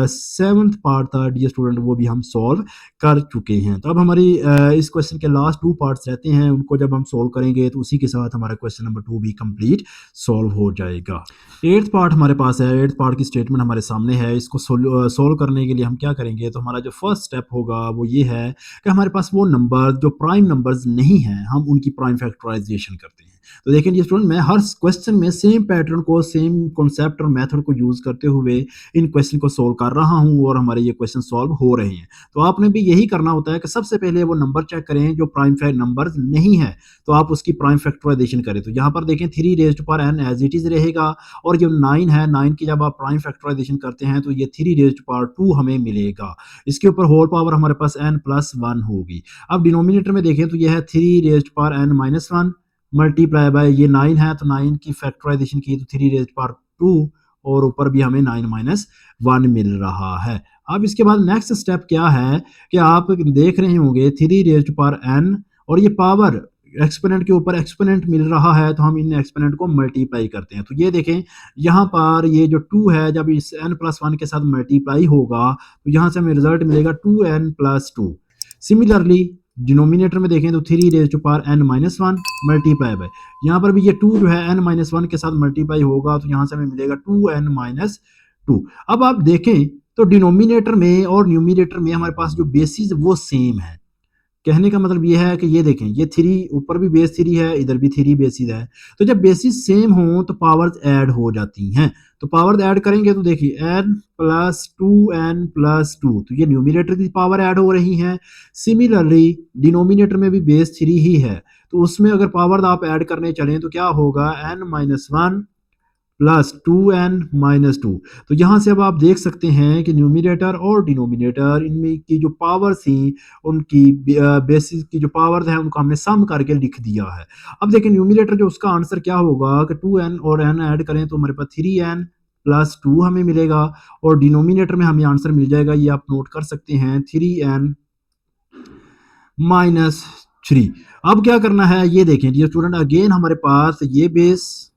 7th पार्ट था डियर स्टूडेंट वो भी हम सॉल्व कर चुके हैं। तो अब हमारी इस क्वेश्चन के लास्ट 2 पार्ट्स रहते हैं, उनको जब हम सॉल्व करेंगे तो उसी के साथ हमारा क्वेश्चन नंबर 2 भी कंप्लीट सॉल्व हो जाएगा। 8th पार्ट हमारे पास है, 8th पार्ट की स्टेटमेंट हमारे सामने है। इसको सॉल्व करने के लिए हम क्या करेंगे, तो हमारा जो फर्स्ट स्टेप होगा वो ये है कि हमारे पास वो नंबर जो प्राइम नंबर्स नहीं हैं हम उनकी प्राइम फैक्टराइजेशन करते हैं। तो देखें ये स्टूडेंट, मैं हर क्वेश्चन में सेम पैटर्न को, सेम कॉन्सेप्ट और मेथड को यूज करते हुए इन क्वेश्चन को सॉल्व कर रहा हूं और हमारे ये क्वेश्चन सॉल्व हो रहे हैं। तो आपने भी यही करना होता है कि सबसे पहले वो नंबर चेक करें जो प्राइम नंबर नहीं है, तो आप उसकी प्राइम फैक्टराइजेशन करें। तो यहाँ पर देखें 3n एज इट इज रहेगा और जो 9 है, 9 की जब आप प्राइम फैक्टराइजेशन करते हैं तो ये 3 हमें मिलेगा। इसके ऊपर होल पावर हमारे पास n+1 होगी। अब डिनोमिनेटर में देखें तो ये है 3n-1 मल्टीप्लाई बाय ये 9 है, तो 9 की फैक्टराइजेशन की तो 3 और ऊपर भी हमें 9-1 मिल रहा है। अब इसके बाद नेक्स्ट स्टेप क्या है कि आप देख रहे होंगे 3n और ये पावर एक्सपोनेंट के ऊपर एक्सपोनेंट मिल रहा है, तो हम इन एक्सपोनेंट को मल्टीप्लाई करते हैं। तो ये देखें यहाँ पर ये जो 2 है जब इस n+1 के साथ मल्टीप्लाई होगा तो यहाँ से हमें रिजल्ट मिलेगा 2n+2। सिमिलरली डिनोमिनेटर में देखें तो 3n-1 मल्टीप्लाई बाय, यहाँ पर भी ये 2 जो है n-1 के साथ मल्टीप्लाई होगा तो यहाँ से हमें मिलेगा 2n-2। अब आप देखें तो डिनोमिनेटर में और न्यूमिनेटर में हमारे पास जो बेसिस वो सेम है। कहने का मतलब ये है कि ये देखें ये 3 ऊपर भी बेस 3 है, इधर भी 3 बेसिस है। तो जब बेसिस सेम हो तो पावर्स ऐड हो जाती हैं। तो पावर ऐड करेंगे तो देखिए n+2n+2, तो ये न्यूमिनेटर की पावर ऐड हो रही है। सिमिलरली डिनोमिनेटर में भी बेस 3 ही है, तो उसमें अगर पावर आप ऐड करने चलें तो क्या होगा, n-1 + 2n-2। तो यहाँ से अब आप देख सकते हैं कि न्यूमिनेटर और डिनोमिनेटर इनमें की जो पावर थी उनकी बेसिस की जो पावर है उनको हमने सम करके लिख दिया है। अब देखिए न्यूमिनेटर जो उसका आंसर क्या होगा कि 2n और n ऐड करें तो हमारे पास 3n+2 हमें मिलेगा और डिनोमिनेटर में हमें आंसर मिल जाएगा, ये आप नोट कर सकते हैं, 3n-3। अब क्या करना है ये देखें ये स्टूडेंट, अगेन हमारे पास ये बेस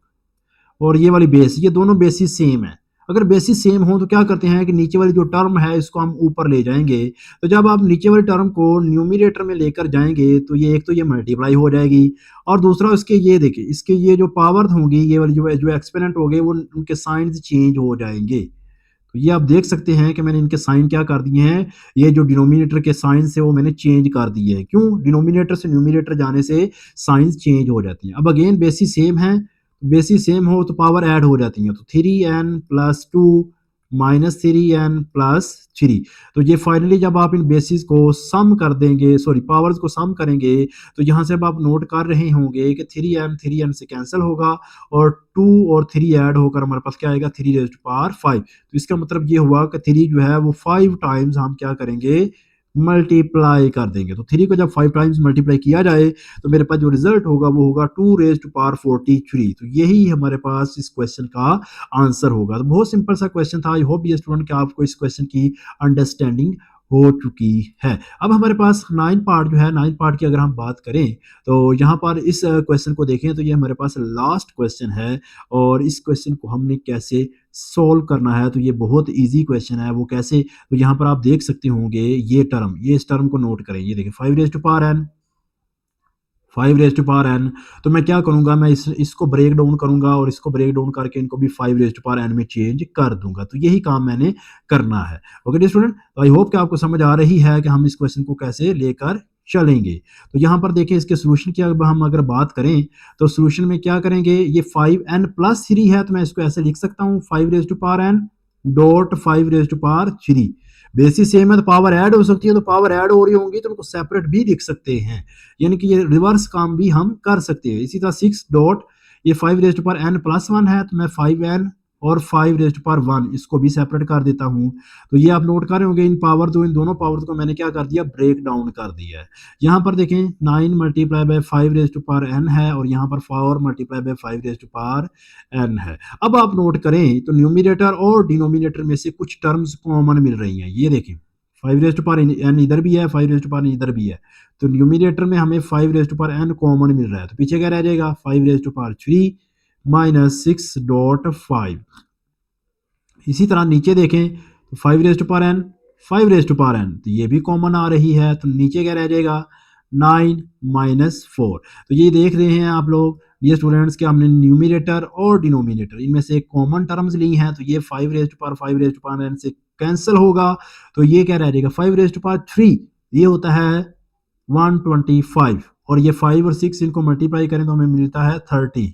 और ये वाली बेस, ये दोनों बेसिस सेम है। अगर बेसिस सेम हो तो क्या करते हैं कि नीचे वाली जो टर्म है इसको हम ऊपर ले जाएंगे। तो जब आप नीचे वाली टर्म को न्यूमिनेटर में लेकर जाएंगे तो ये एक तो ये मल्टीप्लाई हो जाएगी और दूसरा इसके ये देखिए इसके ये जो पावर होंगी, ये वाली जो एक्सपोनेंट हो गए वो उनके साइंस चेंज हो जाएंगे। तो ये आप देख सकते हैं कि मैंने इनके साइन क्या कर दिए हैं, ये जो डिनोमिनेटर के साइंस है वो मैंने चेंज कर दिए हैं। क्यों, डिनोमिनेटर से न्यूमिनेटर जाने से साइंस चेंज हो जाती हैं। अब अगेन बेसिस सेम है, बेसिस सेम हो तो पावर ऐड हो जाती है। तो 3n+2 -3n+3। तो ये फाइनली जब आप इन बेसिस को सम कर देंगे, सॉरी पावर्स को सम करेंगे, तो यहाँ से अब आप नोट कर रहे होंगे कि 3n से कैंसिल होगा और 2 और 3 ऐड होकर हमारे पास क्या आएगा, 3⁵ तो इसका मतलब ये हुआ कि 3 जो है वो 5 टाइम्स हम क्या करेंगे, मल्टीप्लाई कर देंगे। तो 3 को जब 5 टाइम्स मल्टीप्लाई किया जाए तो मेरे पास जो रिजल्ट होगा वो होगा 2⁻43। तो यही हमारे पास इस क्वेश्चन का आंसर होगा। तो बहुत सिंपल सा क्वेश्चन था। आई होप ये स्टूडेंट कि आपको इस क्वेश्चन की अंडरस्टैंडिंग हो चुकी है। अब हमारे पास 9 पार्ट जो है, 9 पार्ट की अगर हम बात करें, तो यहाँ पर इस क्वेश्चन को देखें तो ये हमारे पास लास्ट क्वेश्चन है और इस क्वेश्चन को हमने कैसे सॉल्व करना है, तो ये बहुत ईज़ी क्वेश्चन है। वो कैसे, तो यहाँ पर आप देख सकते होंगे ये टर्म, ये इस टर्म को नोट करें। ये देखिए 5 raise to power n, 5 raise to power n, तो मैं क्या करूँगा, मैं इसको ब्रेक डाउन करूँगा और इसको ब्रेक डाउन करके इनको भी 5 रेज़ टू पावर n में चेंज कर दूँगा। तो यही काम मैंने करना है। ओके डियर स्टूडेंट, तो आई होप कि आपको समझ आ रही है कि हम इस क्वेश्चन को कैसे लेकर चलेंगे। तो यहाँ पर देखिए इसके सॉल्यूशन की अब हम अगर बात करें, तो सॉल्यूशन में क्या करेंगे, ये 5n प्लस 3 है, तो मैं इसको ऐसे लिख सकता हूँ 5 raise to power n dot 5 raise to power 3। Basis same है तो पावर ऐड हो सकती है, तो पावर ऐड हो रही होंगी तो उनको सेपरेट भी लिख सकते हैं, यानी कि ये रिवर्स काम भी हम कर सकते हैं। इसी तरह 6 डॉट ये 5 raise to power n plus 1 है, तो मैं 5n और 5 रेज़ टू पावर 1 इसको भी सेपरेट कर देता हूँ। तो ये आप नोट कर रहे होंगे, इन पावर दो, इन दोनों पावर को मैंने क्या कर दिया, ब्रेक डाउन कर दिया है। यहाँ पर देखें 9 multiply by 5 raise to power n है और यहाँ पर 4 multiply by 5 raise to power n है। अब आप नोट करें तो न्यूमरेटर और डिनोमिनेटर में से कुछ टर्म्स कॉमन मिल रही हैं। ये देखें 5 रेज़ टू पावर n इधर भी है, 5 रेज़ टू पावर n इधर भी है, तो न्यूमरेटर में हमें 5 raise to power n common मिल रहा है, तो पीछे क्या रह जाएगा, 5 raise to power 3 minus 6 dot 5। इसी तरह नीचे देखें तो 5 raise to power n, 5 raise to power n, तो ये भी कॉमन आ रही है, तो नीचे क्या रह जाएगा, 9 माइनस 4। तो ये देख रहे हैं आप लोग ये स्टूडेंट्स के हमने न्यूमरेटर और डिनोमिनेटर इनमें से कॉमन टर्म्स ली हैं, तो ये 5 raise to power 5 raise to power n से कैंसिल होगा, तो ये क्या रह जाएगा, 5 रेज़ टू पावर 3 ये होता है 125 और ये 5 और 6 इनको मल्टीप्लाई करें तो हमें मिलता है 30।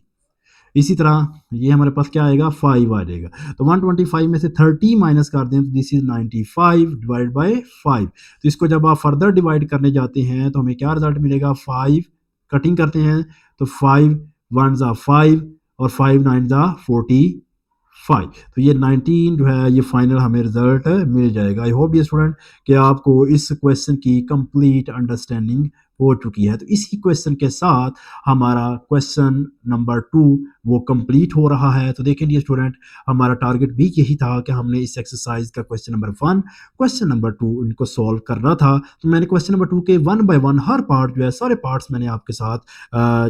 इसी तरह ये हमारे पास क्या आएगा, 5 आ जाएगा, तो 125 में से 30 माइनस कर दें तो दिस इज 95 डिवाइड बाय 5। तो इसको जब आप फर्दर डिवाइड करने जाते हैं तो हमें क्या रिजल्ट मिलेगा, 5 कटिंग करते हैं तो 5 1 जा 5 और 5 9 जा 45, तो ये 19 जो है ये फाइनल हमें रिजल्ट मिल जाएगा। आई होप ये स्टूडेंट कि आपको इस क्वेश्चन की कंप्लीट अंडरस्टैंडिंग हो चुकी है। तो इसी क्वेश्चन के साथ हमारा क्वेश्चन नंबर 2 वो कंप्लीट हो रहा है। तो देखें ये स्टूडेंट, हमारा टारगेट भी यही था कि हमने इस एक्सरसाइज का क्वेश्चन नंबर 1, क्वेश्चन नंबर 2 इनको सॉल्व करना था। तो मैंने क्वेश्चन नंबर 2 के 1 बाय 1 हर पार्ट जो है, सारे पार्ट्स मैंने आपके साथ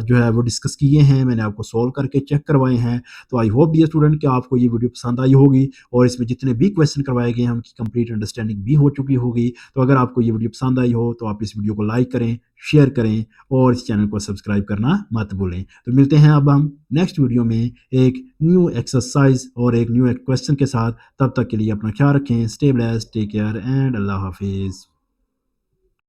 जो है वो डिस्कस किए हैं, मैंने आपको सॉल्व करके चेक करवाए हैं। तो आई होप डियर स्टूडेंट कि आपको ये वीडियो पसंद आई होगी और इसमें जितने भी क्वेश्चन करवाए गए हैं उनकी कंप्लीट अंडरस्टैंडिंग भी हो चुकी होगी। तो अगर आपको ये वीडियो पसंद आई हो तो आप इस वीडियो को लाइक करें, शेयर करें और इस चैनल को सब्सक्राइब करना मत भूलें। तो मिलते हैं अब हम नेक्स्ट वीडियो में एक न्यू एक्सरसाइज और एक न्यू क्वेश्चन के साथ। तब तक के लिए अपना ख्याल रखें, stay blessed, take care and अल्लाह हाफिज़।